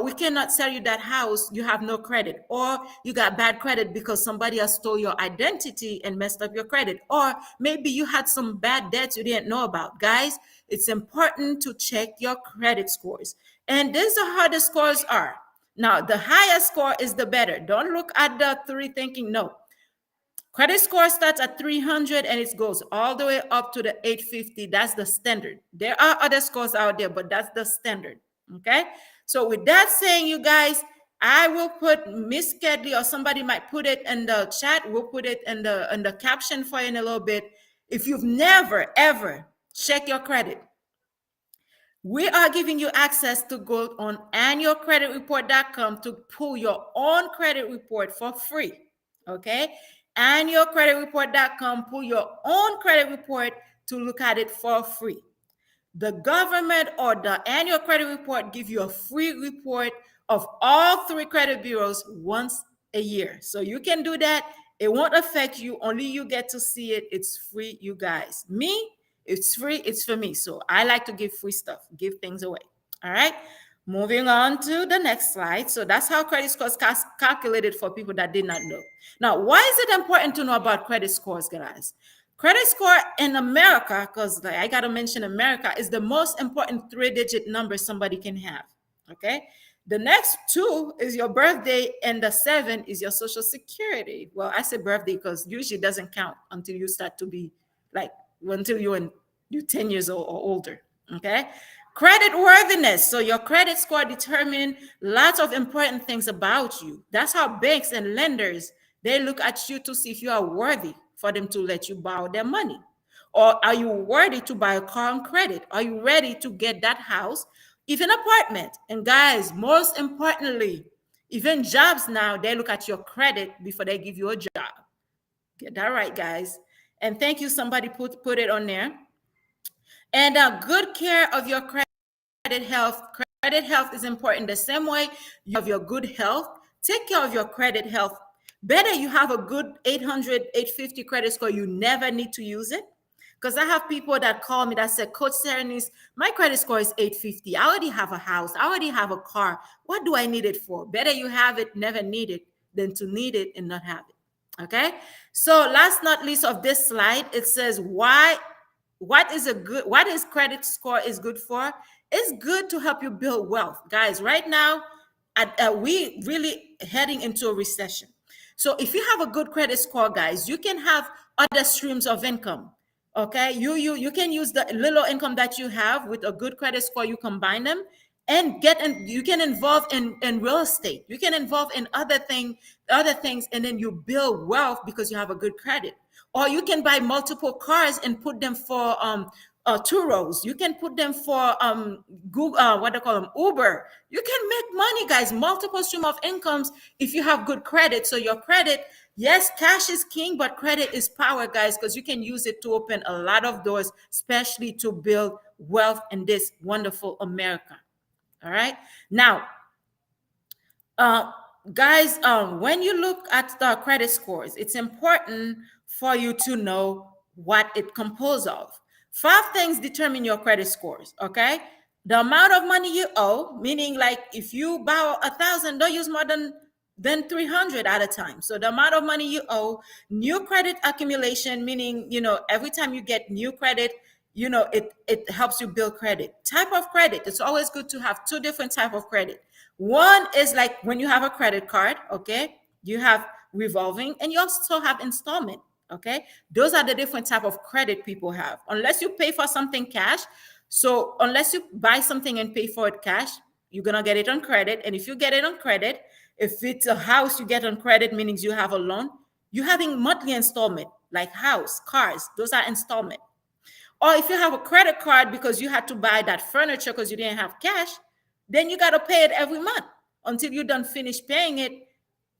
we cannot sell you that house. You have no credit, or you got bad credit because somebody has stole your identity and messed up your credit, or maybe you had some bad debts you didn't know about. Guys, it's important to check your credit scores, and these are how the scores are. Now, the higher score is the better. Don't look at the three thinking, no. Credit score starts at 300 and it goes all the way up to the 850. That's the standard. There are other scores out there, but that's the standard. Okay. So with that saying, you guys, I will put Miss Kedley, or somebody might put it in the chat. We'll put it in the caption for you in a little bit. If you've never ever checked your credit, we are giving you access to go on annualcreditreport.com to pull your own credit report for free. Okay? Annualcreditreport.com, pull your own credit report to look at it for free. The government or the annual credit report give you a free report of all three credit bureaus once a year. So you can do that. It won't affect you. Only you get to see it. It's free, you guys. Me, it's free. It's for me. So I like to give free stuff, give things away. All right. Moving on to the next slide. So that's how credit scores calculated for people that did not know. Now, why is it important to know about credit scores, guys? Credit score in America, because I got to mention America, is the most important three-digit number somebody can have. Okay. The next two is your birthday, and the 7 is your social security. Well, I say birthday because usually it doesn't count until you start to be like, until you're 10 years old or older. Okay. Credit worthiness. So your credit score determines lots of important things about you. That's how banks and lenders, they look at you to see if you are worthy for them to let you borrow their money. Or are you worthy to buy a car on credit? Are you ready to get that house, even apartment? And guys, most importantly, even jobs now, they look at your credit before they give you a job. Get that right, guys. And thank you, somebody put it on there. And good care of your credit health. Credit health is important. The same way you have your good health, take care of your credit health. Better you have a good 800, 850 credit score. You never need to use it. Because I have people that call me that said, Coach Serenis, my credit score is 850. I already have a house. I already have a car. What do I need it for? Better you have it, never need it, than to need it and not have it. Okay. So last not least of this slide, it says what is credit score is good for. It's good to help you build wealth, guys. Right now we really heading into a recession. So if you have a good credit score, guys, you can have other streams of income. Okay, you can use the little income that you have with a good credit score. You combine them and you can involve in real estate. You can involve in other things, and then you build wealth because you have a good credit. Or you can buy multiple cars and put them for Turos. You can put them for Google, what they call them, Uber. You can make money, guys. Multiple stream of incomes if you have good credit. So your credit, yes, cash is king, but credit is power, guys, because you can use it to open a lot of doors, especially to build wealth in this wonderful America. All right. Now, uh, guys, when you look at the credit scores, it's important for you to know what it composed of. Five things determine your credit scores. Okay, the amount of money you owe, meaning like if you borrow 1,000, don't use more than 300 at a time. So the amount of money you owe, new credit accumulation, meaning every time you get new credit, it helps you build credit. Type of credit, it's always good to have two different type of credit. One is like when you have a credit card, okay, you have revolving and you also have installment. Okay, those are the different type of credit people have. Unless you pay for something cash, so unless you buy something and pay for it cash, you're gonna get it on credit. And if you get it on credit, if it's a house you get on credit, meaning you have a loan, you're having monthly installment, like house, cars, those are installment. Or if you have a credit card because you had to buy that furniture because you didn't have cash, then you got to pay it every month until you done finish paying it.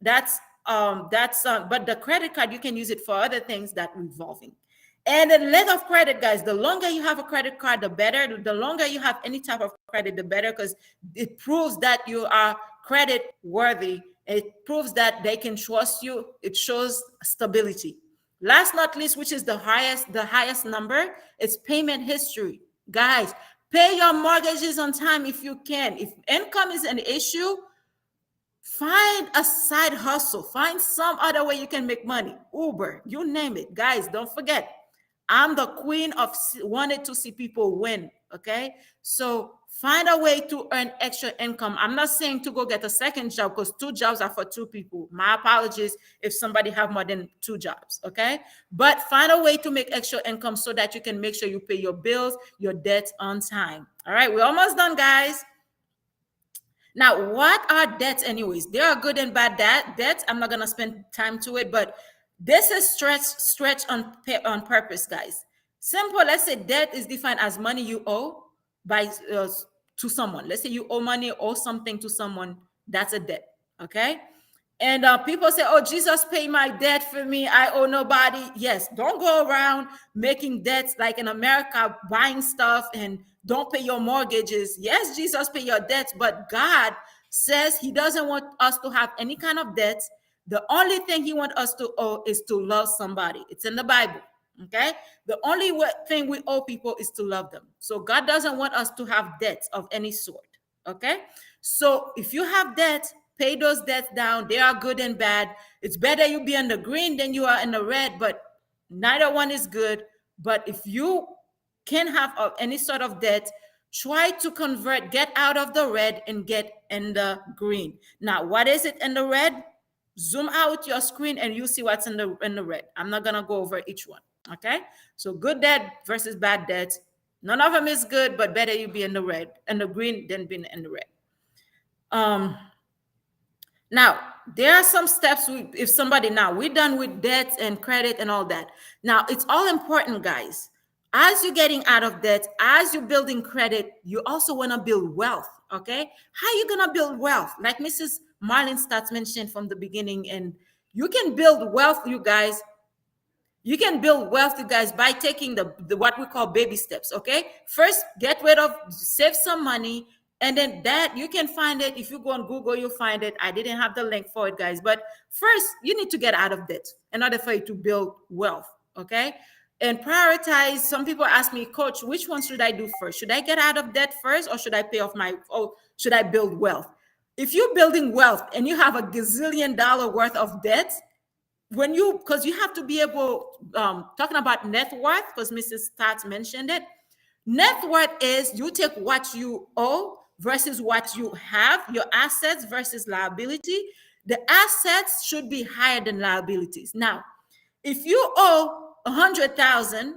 But the credit card, you can use it for other things that revolving. And the length of credit, guys, the longer you have a credit card, the better. The longer you have any type of credit, the better, because it proves that you are credit worthy. It proves that they can trust you. It shows stability. Last not least, which is the highest number, is payment history. Guys, pay your mortgages on time if you can. If income is an issue, find a side hustle. Find some other way you can make money. Uber, you name it. Guys, don't forget, I'm the queen of wanted to see people win. Okay. So find a way to earn extra income. I'm not saying to go get a second job because two jobs are for two people. My apologies if somebody have more than two jobs. Okay. But find a way to make extra income so that you can make sure you pay your bills, your debts on time. All right. We're almost done, guys. Now, what are debts, anyways? There are good and bad debts. I'm not gonna spend time to it, but this is stretch on purpose, guys. Simple. Let's say debt is defined as money you owe by to someone. Let's say you owe money or something to someone. That's a debt. Okay. And people say, "Oh, Jesus paid my debt for me. I owe nobody." Yes, don't go around making debts like in America, buying stuff and don't pay your mortgages. Yes, Jesus paid your debts, but God says He doesn't want us to have any kind of debts. The only thing He wants us to owe is to love somebody. It's in the Bible. Okay, the only thing we owe people is to love them. So God doesn't want us to have debts of any sort. Okay, so if you have debts, pay those debts down. They are good and bad. It's better you be in the green than you are in the red, but neither one is good. But if you can have any sort of debt, try to get out of the red and get in the green. Now, what is it in the red? Zoom out your screen and you see what's in the red. I'm not gonna go over each one. Okay, so good debt versus bad debt. None of them is good, but better you be in the red and the green than being in the red. Now, there are some steps if somebody, now we're done with debts and credit and all that. Now, it's all important, guys. As you're getting out of debt, as you're building credit, you also want to build wealth, okay? How are you going to build wealth? Like Mrs. Marlin Stats mentioned from the beginning, and you can build wealth, you guys. You can build wealth, you guys, by taking the what we call baby steps. Okay, first get rid of, save some money, and then that you can find it. If you go on Google, you'll find it. I didn't have the link for it, guys, but first you need to get out of debt in order for you to build wealth. Okay, and prioritize. Some people ask me, Coach, which one should I do first? Should I get out of debt first, or should I pay off my, oh, should I build wealth? If you're building wealth and you have a gazillion dollar worth of debt, when you, because you have to be able, talking about net worth, because Mrs. Stats mentioned it. Net worth is you take what you owe versus what you have, your assets versus liability. The assets should be higher than liabilities. Now, if you owe 100,000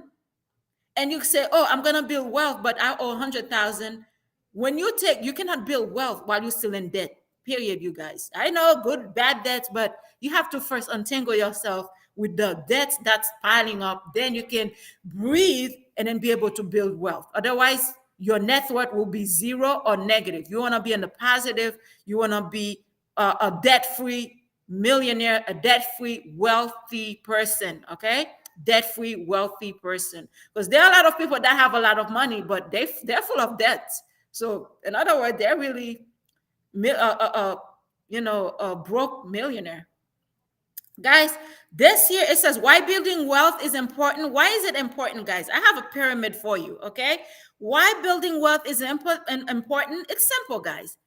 and you say, oh, I'm going to build wealth, but I owe 100,000. When you take, you cannot build wealth while you're still in debt, period, you guys. I know good, bad debts, but you have to first untangle yourself with the debts that's piling up. Then you can breathe and then be able to build wealth. Otherwise, your net worth will be zero or negative. You want to be in the positive. You want to be a debt-free millionaire, a debt-free wealthy person, okay? Debt-free wealthy person. Because there are a lot of people that have a lot of money, but they're full of debt. So in other words, they're really a broke millionaire. Guys, this year it says why building wealth is important. Why is it important, guys? I have a pyramid for you, okay? Why building wealth is important? It's simple, guys.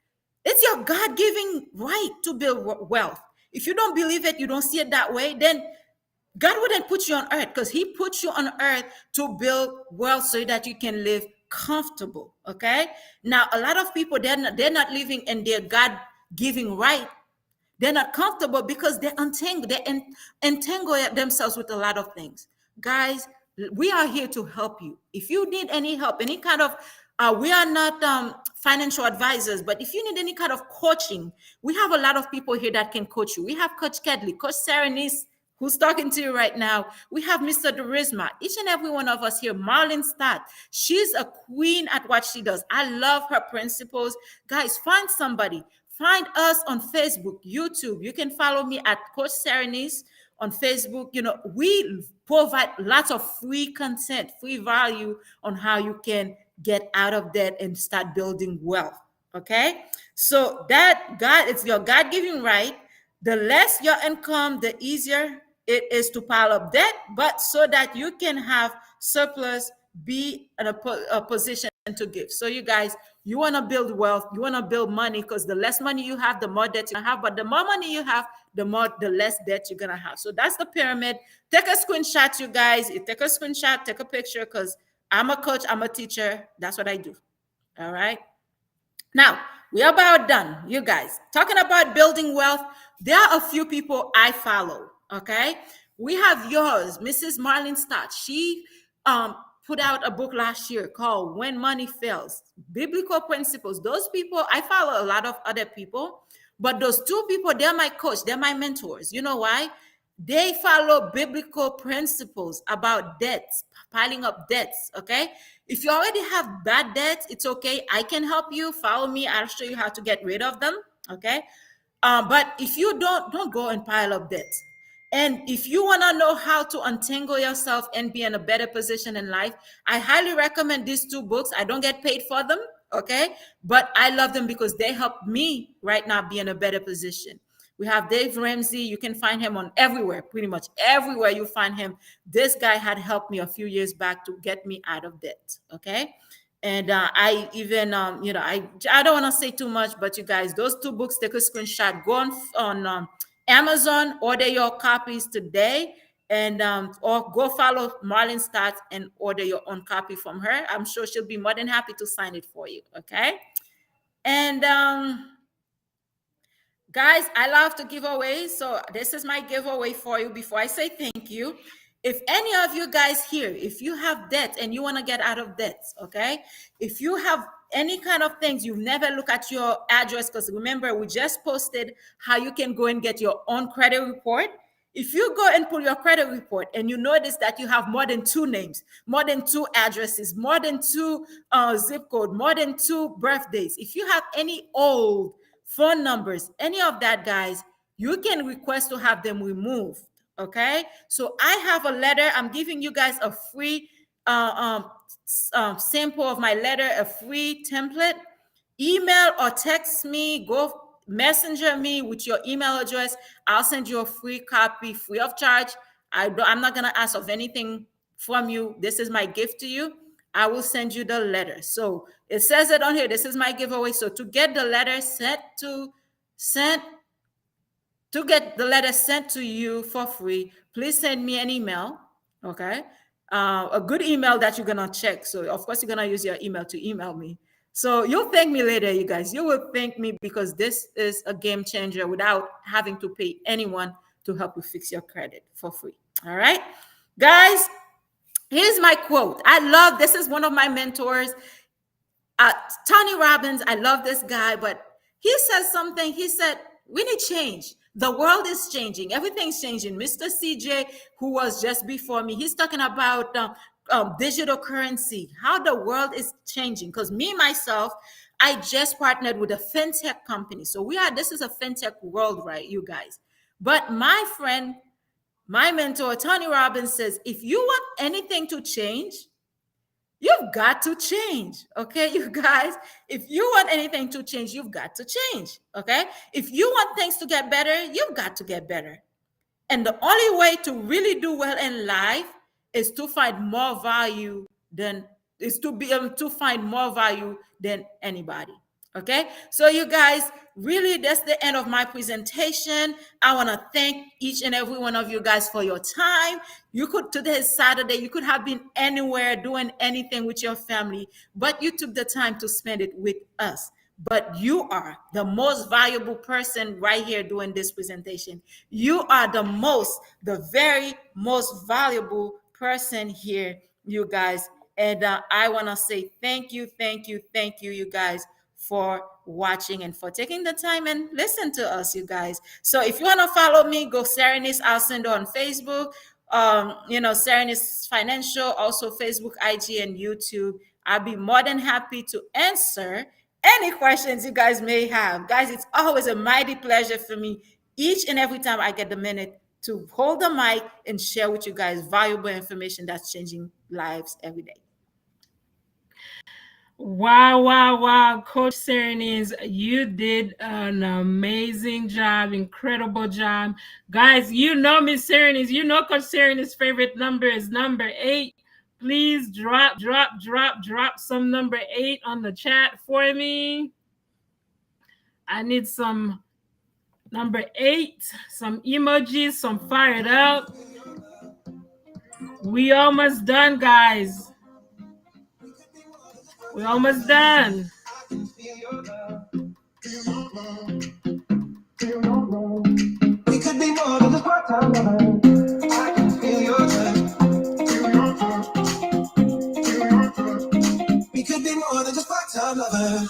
It's your God-given right to build wealth. If you don't believe it, you don't see it that way, then God wouldn't put you on earth, because he put you on earth to build wealth so that you can live comfortable. Okay. Now, a lot of people, they're not living in their God-giving right. They're not comfortable because they entangle themselves with a lot of things. Guys, we are here to help you. If you need any help, any kind of, we are not financial advisors, but if you need any kind of coaching, we have a lot of people here that can coach you. We have Coach Kedley, Coach Serenis, who's talking to you right now. We have Mr. Durisma, each and every one of us here. Marlene Stott, she's a queen at what she does. I love her principles. Guys, find somebody. Find us on Facebook, YouTube. You can follow me at Coach Serenis on Facebook. We provide lots of free content, free value on how you can get out of debt and start building wealth. Okay? So that God, it's your God-given right. The less your income, the easier it is to pile up debt, but so that you can have surplus, be in a position to give. So you guys, you want to build wealth, you want to build money, because the less money you have, the more debt you're gonna have. But the more money you have, the less debt you're gonna have. So that's the pyramid. Take a screenshot, you guys. You take a screenshot, take a picture, because I'm a coach, I'm a teacher. That's what I do. All right. Now, we are about done, you guys. Talking about building wealth, there are a few people I follow, okay? We have yours, Mrs. Marlene Stott. She put out a book last year called When Money Fails, Biblical Principles. Those people, I follow a lot of other people, but those two people, they're my coach, they're my mentors. You know why? They follow biblical principles about debts, piling up debts, okay? If you already have bad debts, it's okay. I can help you. Follow me. I'll show you how to get rid of them, okay? But if you don't go and pile up debts. And if you want to know how to untangle yourself and be in a better position in life, I highly recommend these two books. I don't get paid for them, okay? But I love them because they help me right now be in a better position. We have Dave Ramsey. You can find him on everywhere, pretty much everywhere you find him. This guy had helped me a few years back to get me out of debt, okay? And I even, I don't want to say too much, but you guys, those two books, take a screenshot, go on Amazon, order your copies today, and or go follow Marlene Stott and order your own copy from her. I'm sure she'll be more than happy to sign it for you, okay? And guys, I love to give away. So this is my giveaway for you before I say thank you. If any of you guys here, if you have debt and you want to get out of debt, okay? If you have any kind of things, you've never looked at your address, because remember, we just posted how you can go and get your own credit report. If you go and pull your credit report and you notice that you have more than two names, more than two addresses, more than two zip code, more than two birthdays, if you have any old phone numbers, any of that, guys, you can request to have them removed. Okay, so I have a letter. I'm giving you guys a free uh, um, sample of my letter, a free template. Email or text me, go messenger me with your email address. I'll send you a free copy free of charge. I'm not going to ask of anything from you. This is my gift to you. I will send you the letter. So it says it on here. This is my giveaway. So to get the letter sent to get the letter sent to you for free, please send me an email. Okay. A good email that you're gonna check. So of course you're gonna use your email to email me. So you'll thank me later, you guys. You will thank me because this is a game changer without having to pay anyone to help you fix your credit for free. All right, guys. Here's my quote. I love this is one of my mentors, uh, Tony Robbins. I love this guy, but he says something. He said, we need change. The world is changing. Everything's changing. Mr. CJ, who was just before me, he's talking about digital currency, how the world is changing. Because me, myself, I just partnered with a fintech company. So this is a fintech world, right, you guys? But my friend, my mentor, Tony Robbins says, if you want anything to change, you've got to change. Okay, you guys, if you want anything to change, you've got to change. Okay, if you want things to get better, you've got to get better. And the only way to really do well in life is to find more value than is to be able to find more value than anybody. Okay, so you guys, really, that's the end of my presentation. I want to thank each and every one of you guys for your time. You could, today is Saturday, you could have been anywhere doing anything with your family, but you took the time to spend it with us. But you are the most valuable person right here doing this presentation. You are the very most valuable person here, you guys. And I want to say thank you, thank you, thank you, you guys, for watching and for taking the time and listen to us, you guys. So if you want to follow me, go Serenis Alcindor on Facebook. Serenis Financial, also Facebook, IG, and YouTube. I'll be more than happy to answer any questions you guys may have. Guys, it's always a mighty pleasure for me each and every time I get the minute to hold the mic and share with you guys valuable information that's changing lives every day. Wow, wow, wow. Coach Serenis, you did an amazing job, incredible job. Guys, you know Miss Serenis, you know Coach Serenis' favorite number is number 8. Please drop some number 8 on the chat for me. I need some number 8, some emojis, some fired up. We almost done, guys. We almost done. We could be more than just part-time lovers. I can feel your touch. We could be more than just part-time lovers.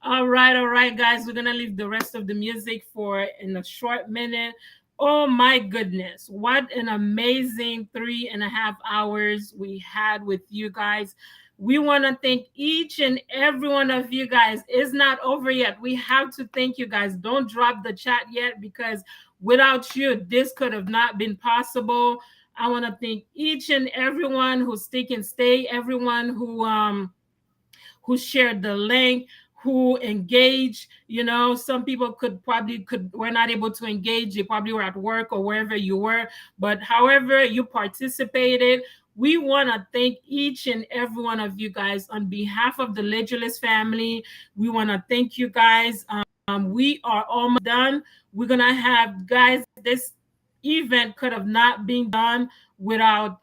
All right, guys. We're gonna leave the rest of the music for in a short minute. Oh my goodness, what an amazing 3.5 hours we had with you guys. We want to thank each and every one of you guys. It's not over yet. We have to thank you guys. Don't drop the chat yet because without you, this could have not been possible. I want to thank each and everyone who's taken stay, everyone who shared the link, who engaged. Some people could were not able to engage. They probably were at work or wherever you were, but however you participated, we want to thank each and every one of you guys on behalf of the Legulus family. We want to thank you guys. We are almost done. We're gonna have, guys, this event could have not been done without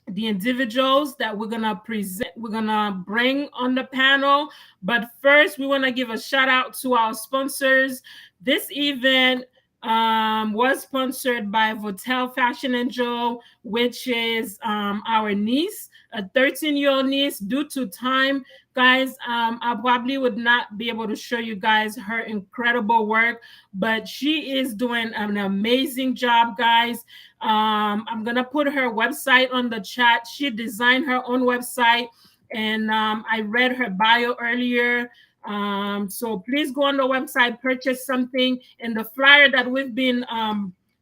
the individuals that we're gonna bring on the panel. But first, we want to give a shout out to our sponsors. This event was sponsored by Votel Fashion and Joe, which is our niece, a 13-year-old niece. Due to time, guys, I probably would not be able to show you guys her incredible work, but she is doing an amazing job, guys. I'm gonna put her website on the chat. She designed her own website, and I read her bio earlier. So please go on the website, purchase something. And the flyer that we've been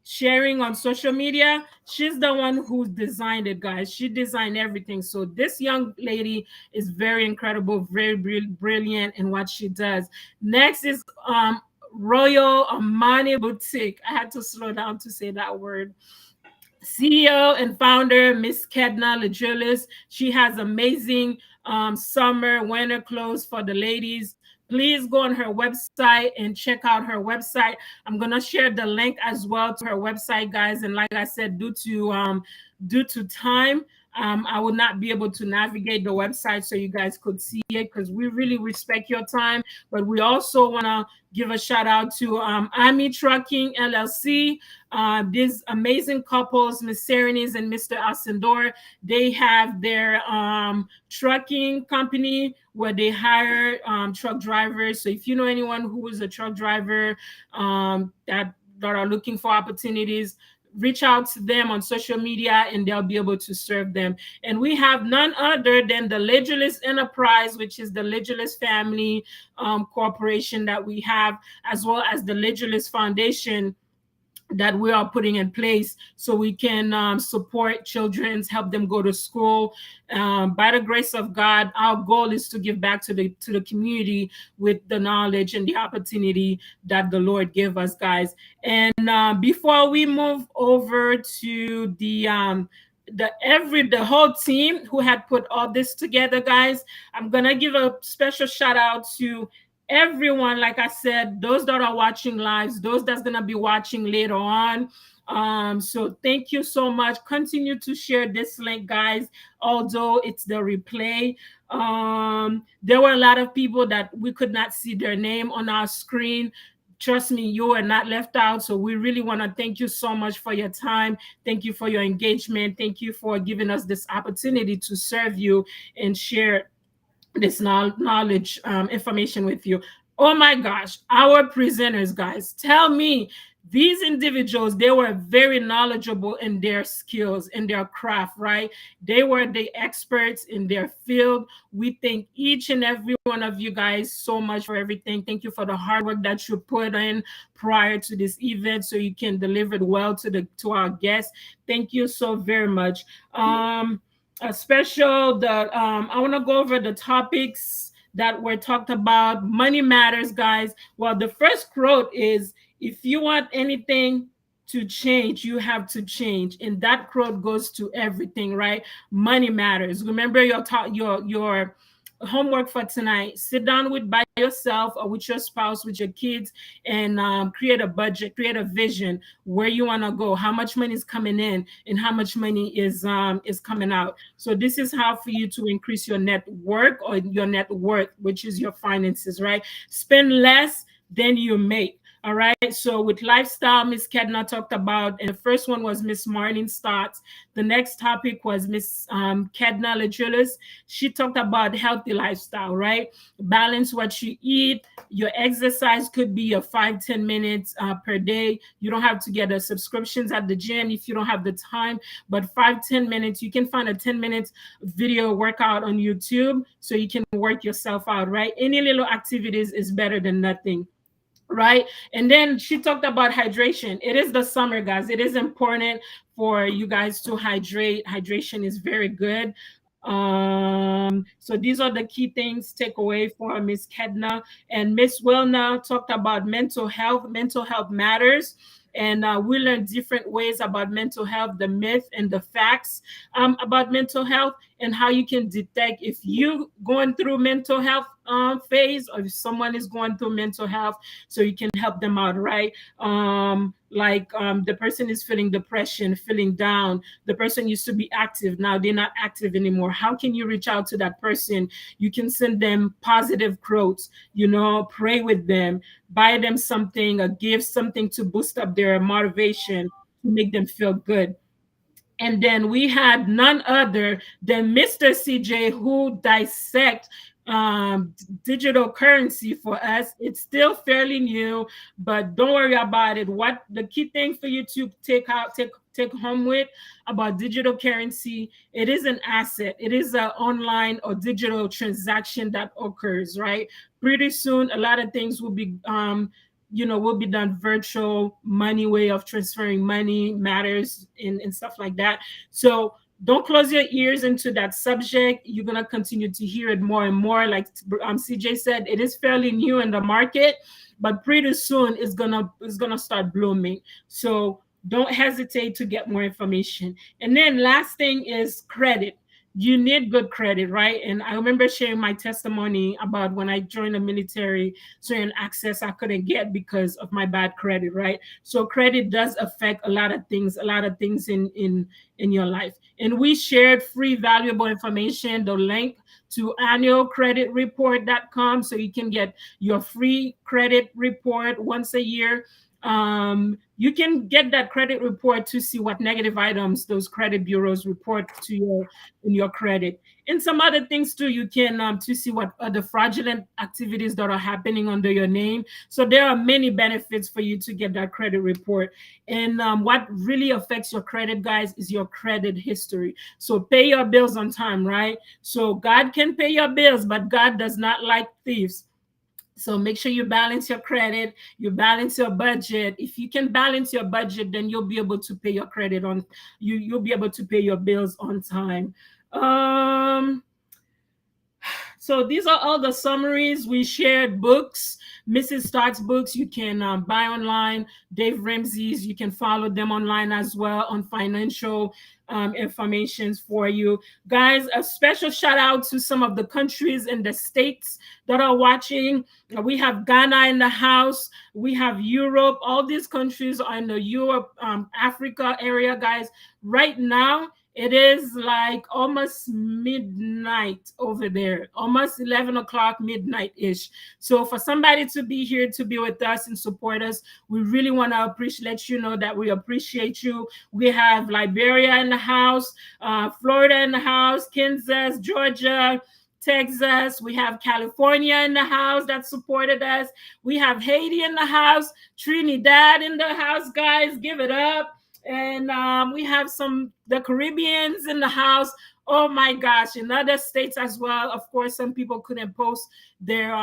sharing on social media, she's the one who designed it, guys. She designed everything. So this young lady is very incredible, very brilliant in what she does. Next is Royal Amani Boutique. I had to slow down to say that word. CEO and founder, Miss Kedna Lejulis. She has amazing summer, winter clothes for the ladies. Please go on her website and check out her website. I'm gonna share the link as well to her website, guys. And like I said, due to time, I will not be able to navigate the website so you guys could see it, because we really respect your time. But we also wanna give a shout out to Ami Trucking LLC. These amazing couples, Miss Serenis and Mr. Ascendor, they have their trucking company where they hire truck drivers. So if you know anyone who is a truck driver that are looking for opportunities, reach out to them on social media and they'll be able to serve them. And we have none other than the Legeless Enterprise, which is the Legeless family corporation that we have, as well as the Legeless Foundation that we are putting in place so we can support children, help them go to school. By the grace of God, our goal is to give back to the community with the knowledge and the opportunity that the Lord gave us, guys. And before we move over to the whole team who had put all this together, guys, I'm gonna give a special shout out to everyone. Like I said, those that are watching lives, those that's gonna be watching later on. So thank you so much. Continue to share this link, guys, although it's the replay. There were a lot of people that we could not see their name on our screen. Trust me, you are not left out. So we really want to thank you so much for your time. Thank you for your engagement. Thank you for giving us this opportunity to serve you and share this knowledge, information with you. Oh my gosh, our presenters, guys, tell me, these individuals, they were very knowledgeable in their skills, in their craft, right? They were the experts in their field. We thank each and every one of you guys so much for everything. Thank you for the hard work that you put in prior to this event so you can deliver it well to our guests. Thank you so very much. A special that I want to go over the topics that were talked about. Money matters, guys. Well, the first quote is, if you want anything to change, you have to change. And that quote goes to everything, right? Money matters. Remember your homework for tonight. Sit down by yourself or with your spouse, with your kids, and create a budget, create a vision where you want to go, how much money is coming in, and how much money is coming out. So this is how for you to increase your net worth or your net worth, which is your finances, right? Spend less than you make. All right. So with lifestyle, Miss Kedna talked about, and the first one was Miss Marlene Stotts. The next topic was Miss Kedna Lejulis. She talked about healthy lifestyle, right? Balance what you eat. Your exercise could be a 5-10 minutes per day. You don't have to get a subscriptions at the gym if you don't have the time, but 5-10 minutes, you can find a 10 minutes video workout on YouTube so you can work yourself out, right? Any little activities is better than nothing, right? And then she talked about hydration. It is the summer, guys. It is important for you guys to hydrate. Hydration is very good. So these are the key things take away for Miss Kedna. And Miss Wilna talked about mental health. Mental health matters. And we learned different ways about mental health, the myth and the facts about mental health, and how you can detect if you going through mental health phase, or if someone is going through mental health, so you can help them out, right? Like the person is feeling depression, feeling down. The person used to be active, now they're not active anymore. How can you reach out to that person? You can send them positive quotes, pray with them, buy them something, or give something to boost up their motivation, to make them feel good. And then we had none other than Mr. CJ, who dissect digital currency for us. It's still fairly new, but don't worry about it. What the key thing for you to take home with about digital currency, it is an asset. It is an online or digital transaction that occurs, right? Pretty soon, a lot of things will be done virtual. Money way of transferring money matters, and stuff like that. So don't close your ears into that subject. You're going to continue to hear it more and more. Like CJ said, it is fairly new in the market, but pretty soon it's gonna start blooming. So don't hesitate to get more information. And then last thing is credit. You need good credit, right? And I remember sharing my testimony about when I joined the military, certain access I couldn't get because of my bad credit, right? So credit does affect a lot of things in your life. And we shared free valuable information, the link to annualcreditreport.com, so you can get your free credit report once a year. You can get that credit report to see what negative items those credit bureaus report to your in your credit, and some other things too. You can to see what other fraudulent activities that are happening under your name. So there are many benefits for you to get that credit report. And what really affects your credit, guys, is your credit history. So pay your bills on time, right? So God can pay your bills, but God does not like thieves. So make sure you balance your credit, you balance your budget. If you can balance your budget, then you'll be able to pay your credit on you'll be able to pay your bills on time. Um so these are all the summaries. We shared books, Mrs. Stark's books. You can buy online. Dave Ramsey's. You can follow them online as well on financial informations for you guys. A special shout out to some of the countries and the states that are watching. We have Ghana in the house. We have Europe. All these countries are in the Europe, Africa area, guys. Right now, it is like almost midnight over there, almost 11 o'clock, midnight ish. So, for somebody to be here to be with us and support us, we really want to appreciate, let you know that we appreciate you. We have Liberia in the house, Florida in the house, Kansas, Georgia, Texas. We have California in the house that supported us. We have Haiti in the house, Trinidad in the house, guys. Give it up. And we have the Caribbeans in the house. Oh my gosh, in other states as well. Of course, some people couldn't post their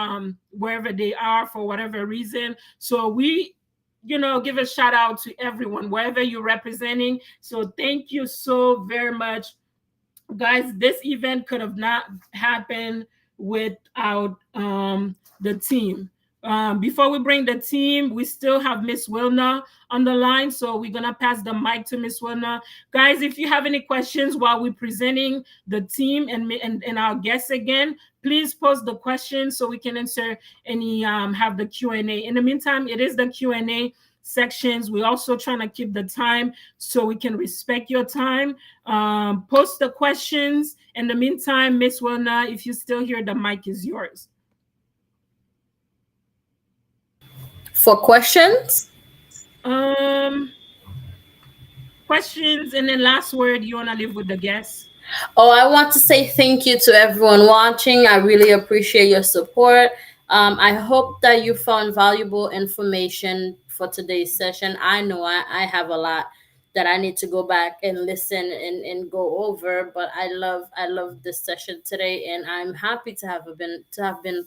wherever they are for whatever reason. So we give a shout out to everyone wherever you're representing. So thank you so very much, guys. This event could have not happened without the team. Before we bring the team, we still have Miss Wilna on the line, so we're gonna pass the mic to Miss Wilna. Guys, if you have any questions while we're presenting the team and our guests again, please post the questions so we can answer any have the Q&A. In the meantime, it is the Q&A sections. We're also trying to keep the time so we can respect your time. Post the questions. In the meantime, Miss Wilna, if you still here, the mic is yours. For questions? Um, Questions, and then last word you want to leave with the guests? Oh, I want to say thank you to everyone watching. I really appreciate your support. I hope that you found valuable information for today's session. I know I have a lot that I need to go back and listen and go over, but I love this session today, and I'm happy to have been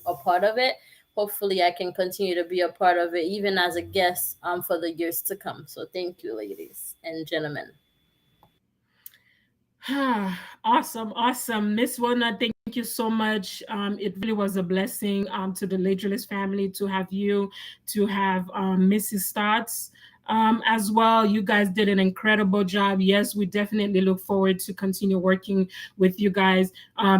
a part of it. Hopefully I can continue to be a part of it even as a guest for the years to come. So thank you, ladies and gentlemen. Awesome. Miss Wilna, thank you so much. It really was a blessing to the Lagelis family to have you, to have Mrs. Stotts. as well. You guys did an incredible job. Yes, we definitely look forward to continue working with you guys.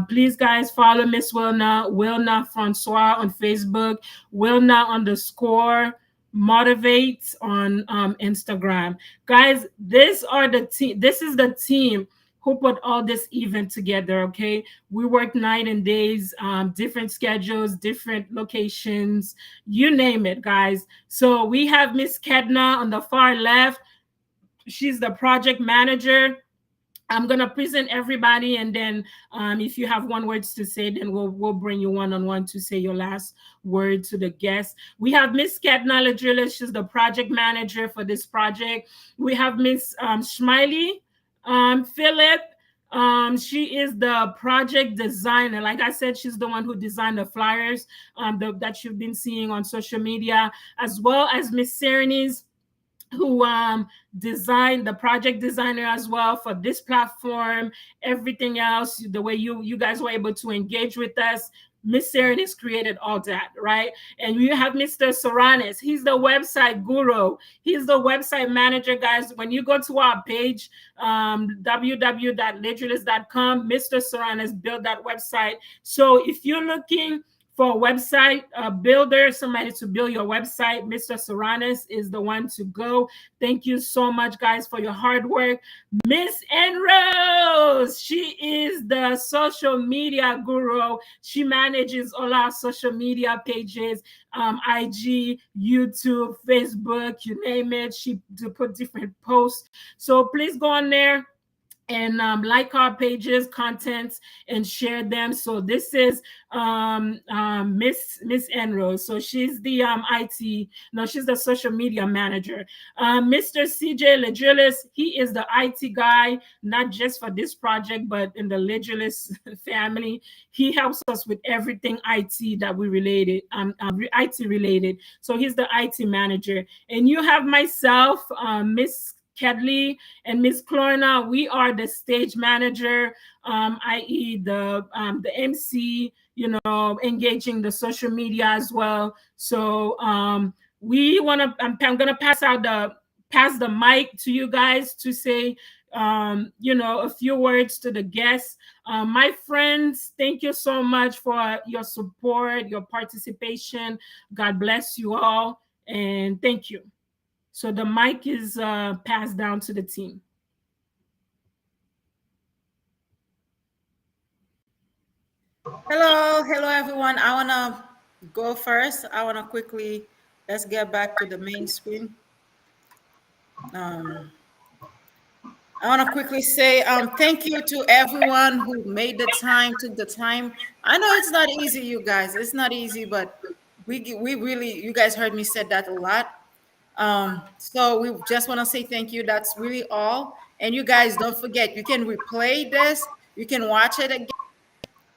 Please, guys, follow Miss Wilna Francois on Facebook, Wilna underscore motivates on Instagram. Guys, this is the team who put all this event together. Okay, we work night and days, different schedules, different locations, you name it, guys. So we have Miss Kedna on the far left. She's the project manager. I'm gonna present everybody, and then if you have one words to say, then we'll bring you one on one to say your last word to the guests. We have Miss Ketna Ladrilla. She's the project manager for this project. We have Miss Smiley Philip. She is the project designer. Like I said, she's the one who designed the flyers that you've been seeing on social media, as well as Miss Serenes, who designed, the project designer as well for this platform, everything else, the way you guys were able to engage with us. Miss Saren has created all that, right? And you have Mr. Soranis. He's the website guru. He's the website manager, guys. When you go to our page, www.legulous.com, Mr. Soranis built that website. So if you're looking for a website builder, somebody to build your website, Mr. Soranis is the one to go. Thank you so much, guys, for your hard work. Miss Enrose, she is the social media guru. She manages all our social media pages, IG, YouTube, Facebook, you name it. She put different posts. So please go on there and like our pages, contents, and share them. So this is Miss Enrose. So she's the IT. No, she's the social media manager. Mr. CJ Legilis, he is the IT guy, not just for this project, but in the Legilis family. He helps us with everything IT that we related, IT related. So he's the IT manager. And you have myself, Miss Kedley and Miss Clorna. We are the stage manager, i.e. the MC, engaging the social media as well. So we want to, I'm going to pass the mic to you guys to say, a few words to the guests. My friends, thank you so much for your support, your participation. God bless you all, and thank you. So the mic is passed down to the team. Hello, everyone. I wanna go first. I wanna quickly let's get back to the main screen. Um, I want to quickly say thank you to everyone who made the time, took the time. I know it's not easy, you guys. It's not easy, but we really, you guys heard me said that a lot. So we just want to say thank you. That's really all. And you guys don't forget, you can replay this, you can watch it again,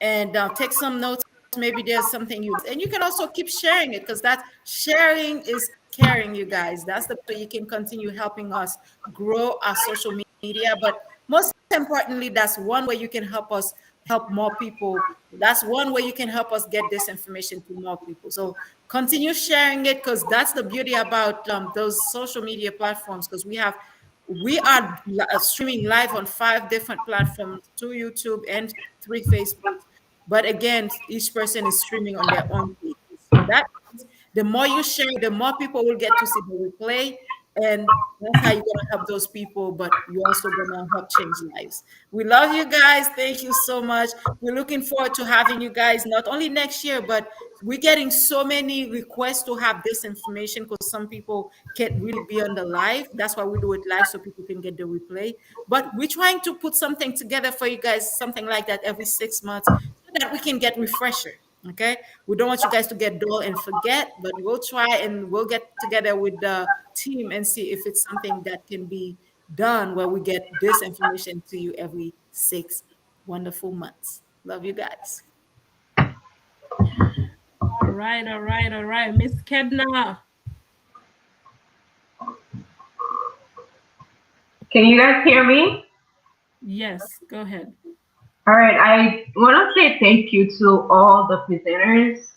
and take some notes. Maybe there's something and you can also keep sharing it, because that sharing is caring, you guys. That's the way you can continue helping us grow our social media. But most importantly, that's one way you can help us help more people. That's one way you can help us get this information to more people. So continue sharing it, because that's the beauty about those social media platforms, because we are streaming live on 5 different platforms, 2 YouTube and 3 Facebook. But again, each person is streaming on their own page. So that means the more you share, the more people will get to see the replay. And that's how you're going to help those people, but you're also going to help change lives. We love you guys. Thank you so much. We're looking forward to having you guys not only next year, but we're getting so many requests to have this information, because some people can't really be on the live. That's why we do it live, so people can get the replay. But we're trying to put something together for you guys, something like that every 6 months, so that we can get refresher. Okay, we don't want you guys to get dull and forget, but we'll try and we'll get together with the team and see if it's something that can be done, where we get this information to you every 6 wonderful months. Love you guys. All right, all right, all right. Miss Kedna. Can you guys hear me? Yes, go ahead. All right, I want to say thank you to all the presenters,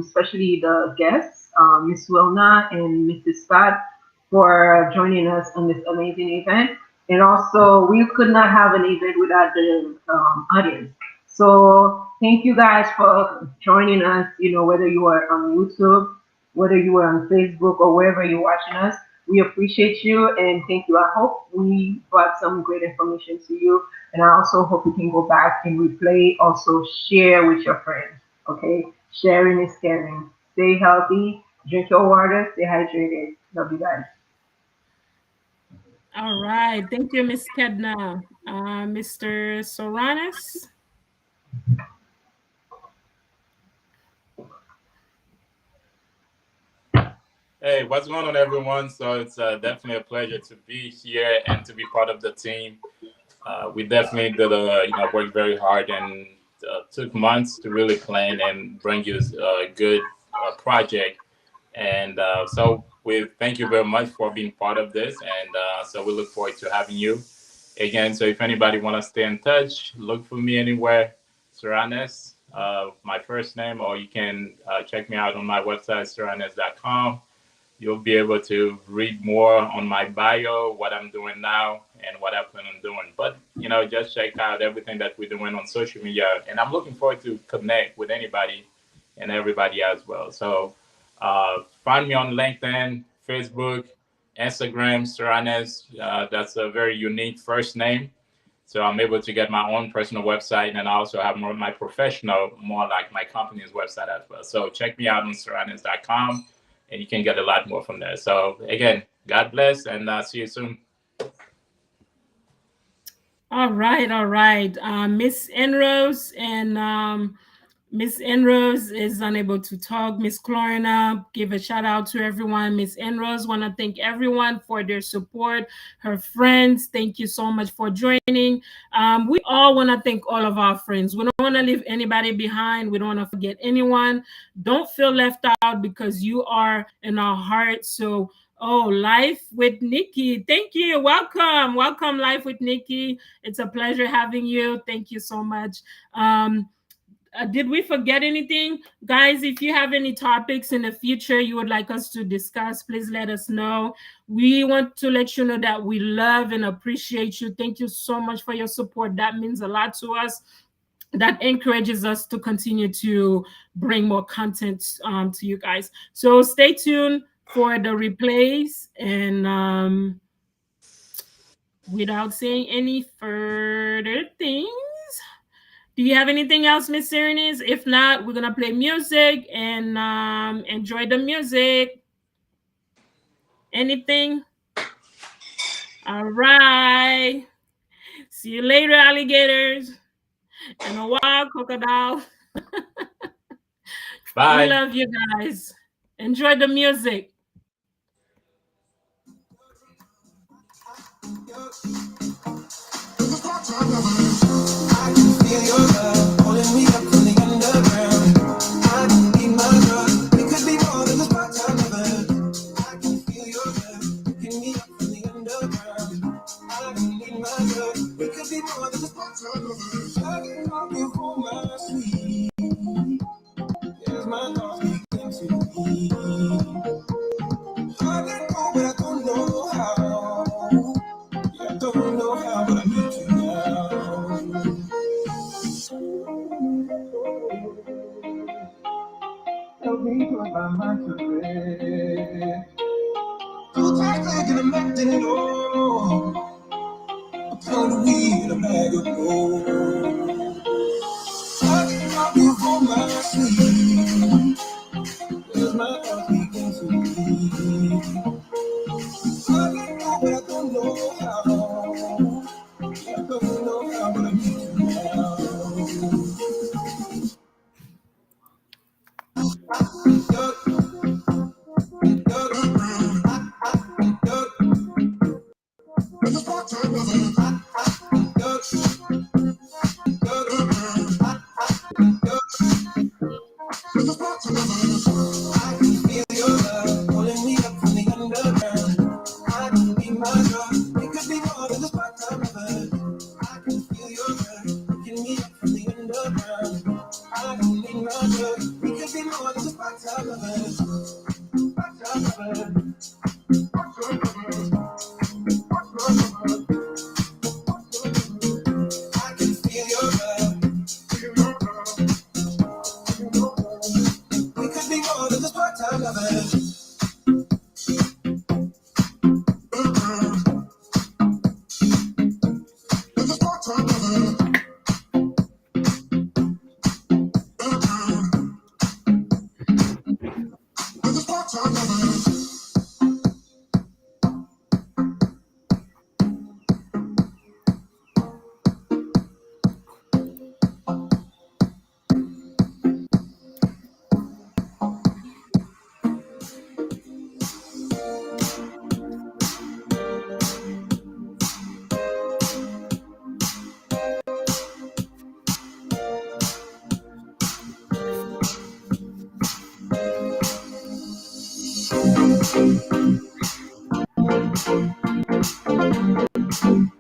especially the guests, Miss Wilna and Mrs. Scott, for joining us on this amazing event. And also, we could not have an event without the audience. So thank you guys for joining us. You know, whether you are on YouTube, whether you are on Facebook, or wherever you're watching us, we appreciate you and thank you. I hope we brought some great information to you, and I also hope you can go back and replay. Also, share with your friends. Okay, sharing is caring. Stay healthy. Drink your water. Stay hydrated. Love you guys. All right. Thank you, Miss Kedna. Mr. Soranis. Hey, what's going on, everyone? So it's definitely a pleasure to be here and to be part of the team. We definitely did work very hard and took months to really plan and bring you a good project. And so we thank you very much for being part of this. And so we look forward to having you again. So if anybody want to stay in touch, look for me anywhere, Saranes, my first name, or you can check me out on my website, saranes.com. You'll be able to read more on my bio, what I'm doing now, and what I plan on doing. But just check out everything that we're doing on social media, and I'm looking forward to connect with anybody and everybody as well. So find me on LinkedIn, Facebook, Instagram, Saranes. That's a very unique first name. So I'm able to get my own personal website, and I also have more of my professional, more like my company's website as well. So check me out on saranes.com, and you can get a lot more from there. So again, God bless, and see you soon. All right, all right. Miss Enrose and Miss Enrose is unable to talk. Miss Clorina, give a shout out to everyone. Miss Enrose, want to thank everyone for their support. Her friends, thank you so much for joining. We all want to thank all of our friends. We don't want to leave anybody behind. We don't want to forget anyone. Don't feel left out because you are in our hearts. So, oh, Life with Nikki. Thank you. Welcome. Welcome, Life with Nikki. It's a pleasure having you. Thank you so much. Did we forget anything? Guys, if you have any topics in the future you would like us to discuss, please let us know. We want to let you know that we love and appreciate you. Thank you so much for your support. That means a lot to us. That encourages us to continue to bring more content to you guys. So stay tuned for the replays. And without saying any further things, do you have anything else, Miss Serenis? If not, we're gonna play music and enjoy the music. Anything? All right. See you later, alligators. And a wild crocodile. We Bye. love you guys. Enjoy the music. I can feel your love pulling me up from the underground. I don't need my drugs. It could be more than just part-time lover. I can feel your love picking me up from the underground. I don't need my drugs. It could be more than just part-time lover. I can help you for my sweet. Here's my thoughts begin to be. I let go, but I don't know how. Yeah, I don't know how, but I need you now. Help me put my mind to rest. Too tight, thinking I'm acting low. A pound of weed, a bag of gold. I can help you for my sleep. As my heart begins to beat. I let go, but I don't know how. I don't know how, but I need you now. I can feel your love pulling me up from the underground. I don't need my drug. It could be more than just part-time lover. I can feel your love picking me up from the underground. I don't need my drug. It could be more than just part-time lover. Part-time lover. Run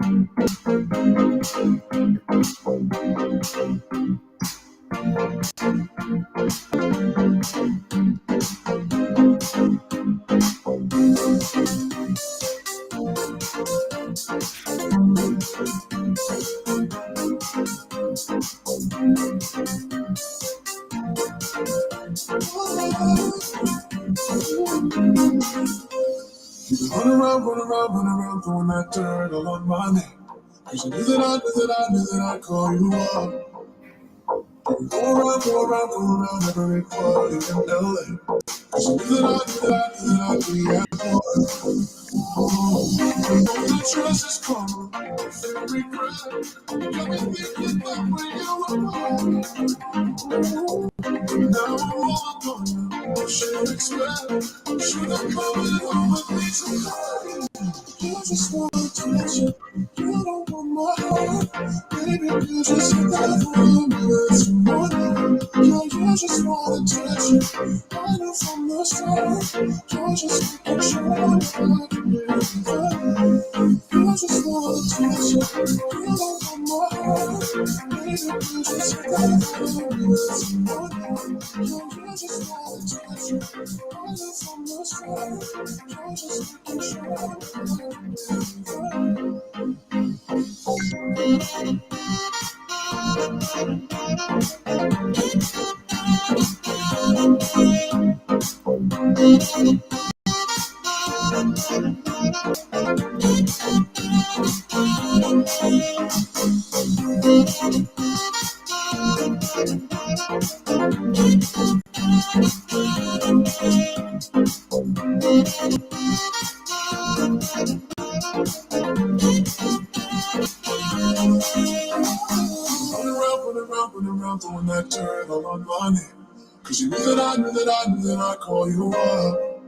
around, throwing that dirt all on my name. Cause you knew that I knew that I'd call you up. Go around every party in LA. Cause you knew that I'd be at one. The trust is coming, every regret. Got me thinking back when you were mine. Now I'm all upon you. What should expect? Should I come in home with me tonight? You just want attention. You don't want my heart. Baby, you just hit that room. It's morning. Yeah, you just want attention. I know from the start. You're just making sure I'm not leaving. You just want attention. You don't want my heart. Baby, you just hit that room. It's morning. Yeah, you just want attention. I know from the start. You're just making sure I'm not leaving. Run around, throwing that dirt all on my name. Cause you knew that I'd call you up.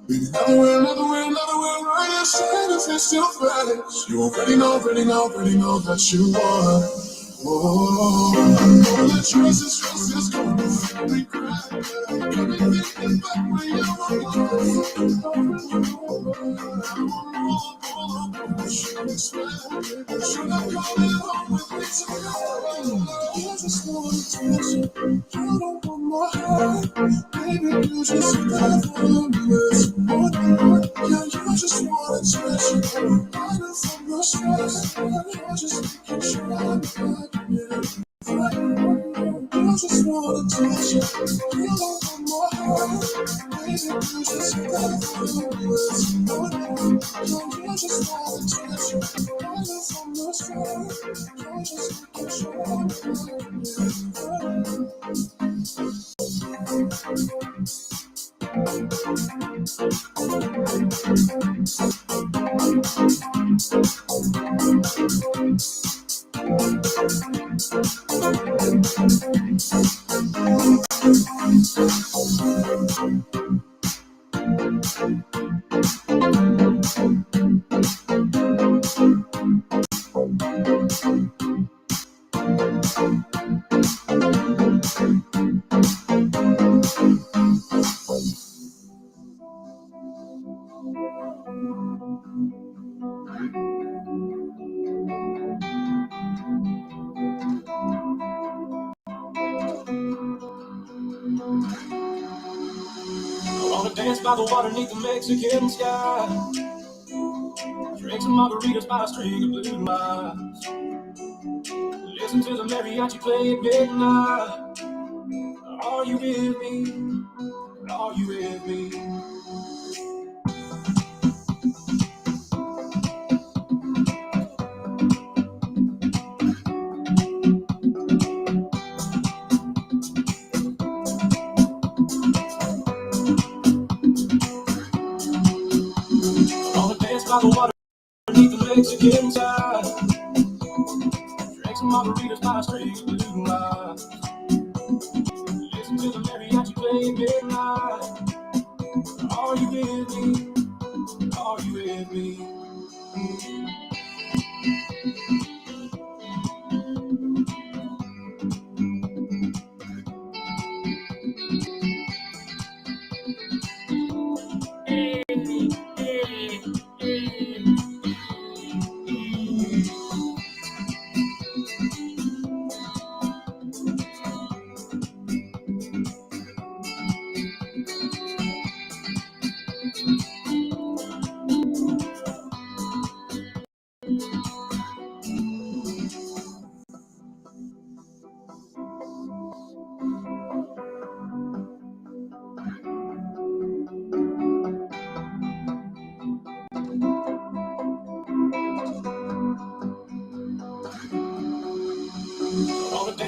Baby, another way, right? Your side if it's still fresh. You already know that you are. Oh, all the choices gonna regret. Got me thinking back when you were should I come in home with me tonight? You just want attention. You don't want my heart. Baby, you just got for me this morning. Yeah, you just want attention. I know from the stress. You're just making sure I'm not getting. You just want attention. You don't want my heart. Baby, you just got for me this morning. Yeah, you just want attention. I know from the stress. You're just making sure I'm not getting. I wanna dance by the water beneath the Mexican sky. Drink some margaritas by a string of blue lights. Listen to the mariachi play at midnight. Are you with me? Are you with me? I wanna dance by the water beneath the Mexican sky. Drink some margaritas by a string of blue lights. Listen to the mariachi play at midnight. Are you with me? Are you with me?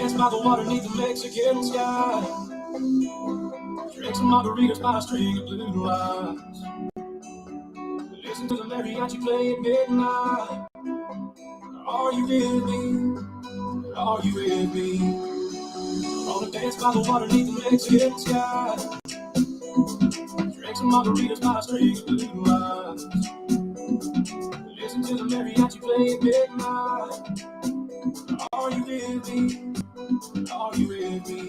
dance by the water beneath the Mexican sky. Drink some margaritas by a string of blue lights. Listen to the mariachi play at midnight. Are you with me? Are you with me? Wanna dance by the water beneath the Mexican sky. Drink some margaritas by a string of blue lights. Listen to the mariachi play at midnight. Are you with me? Are you with me?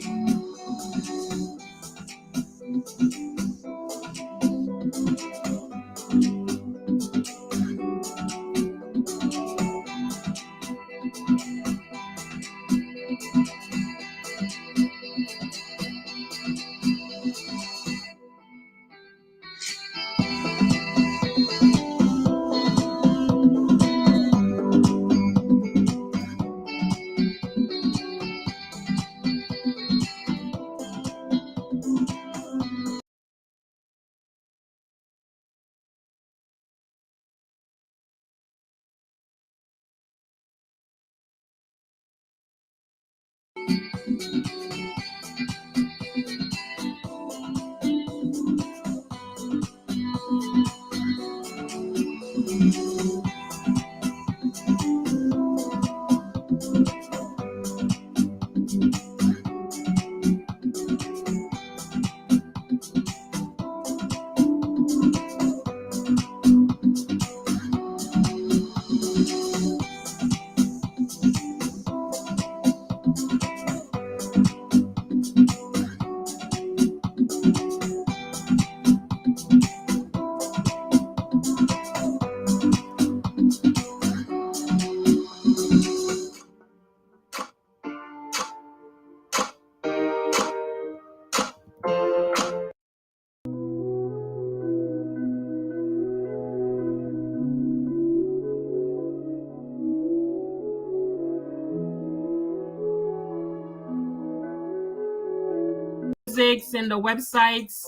Musics and the websites.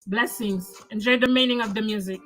Blessings. Enjoy the meaning of the music.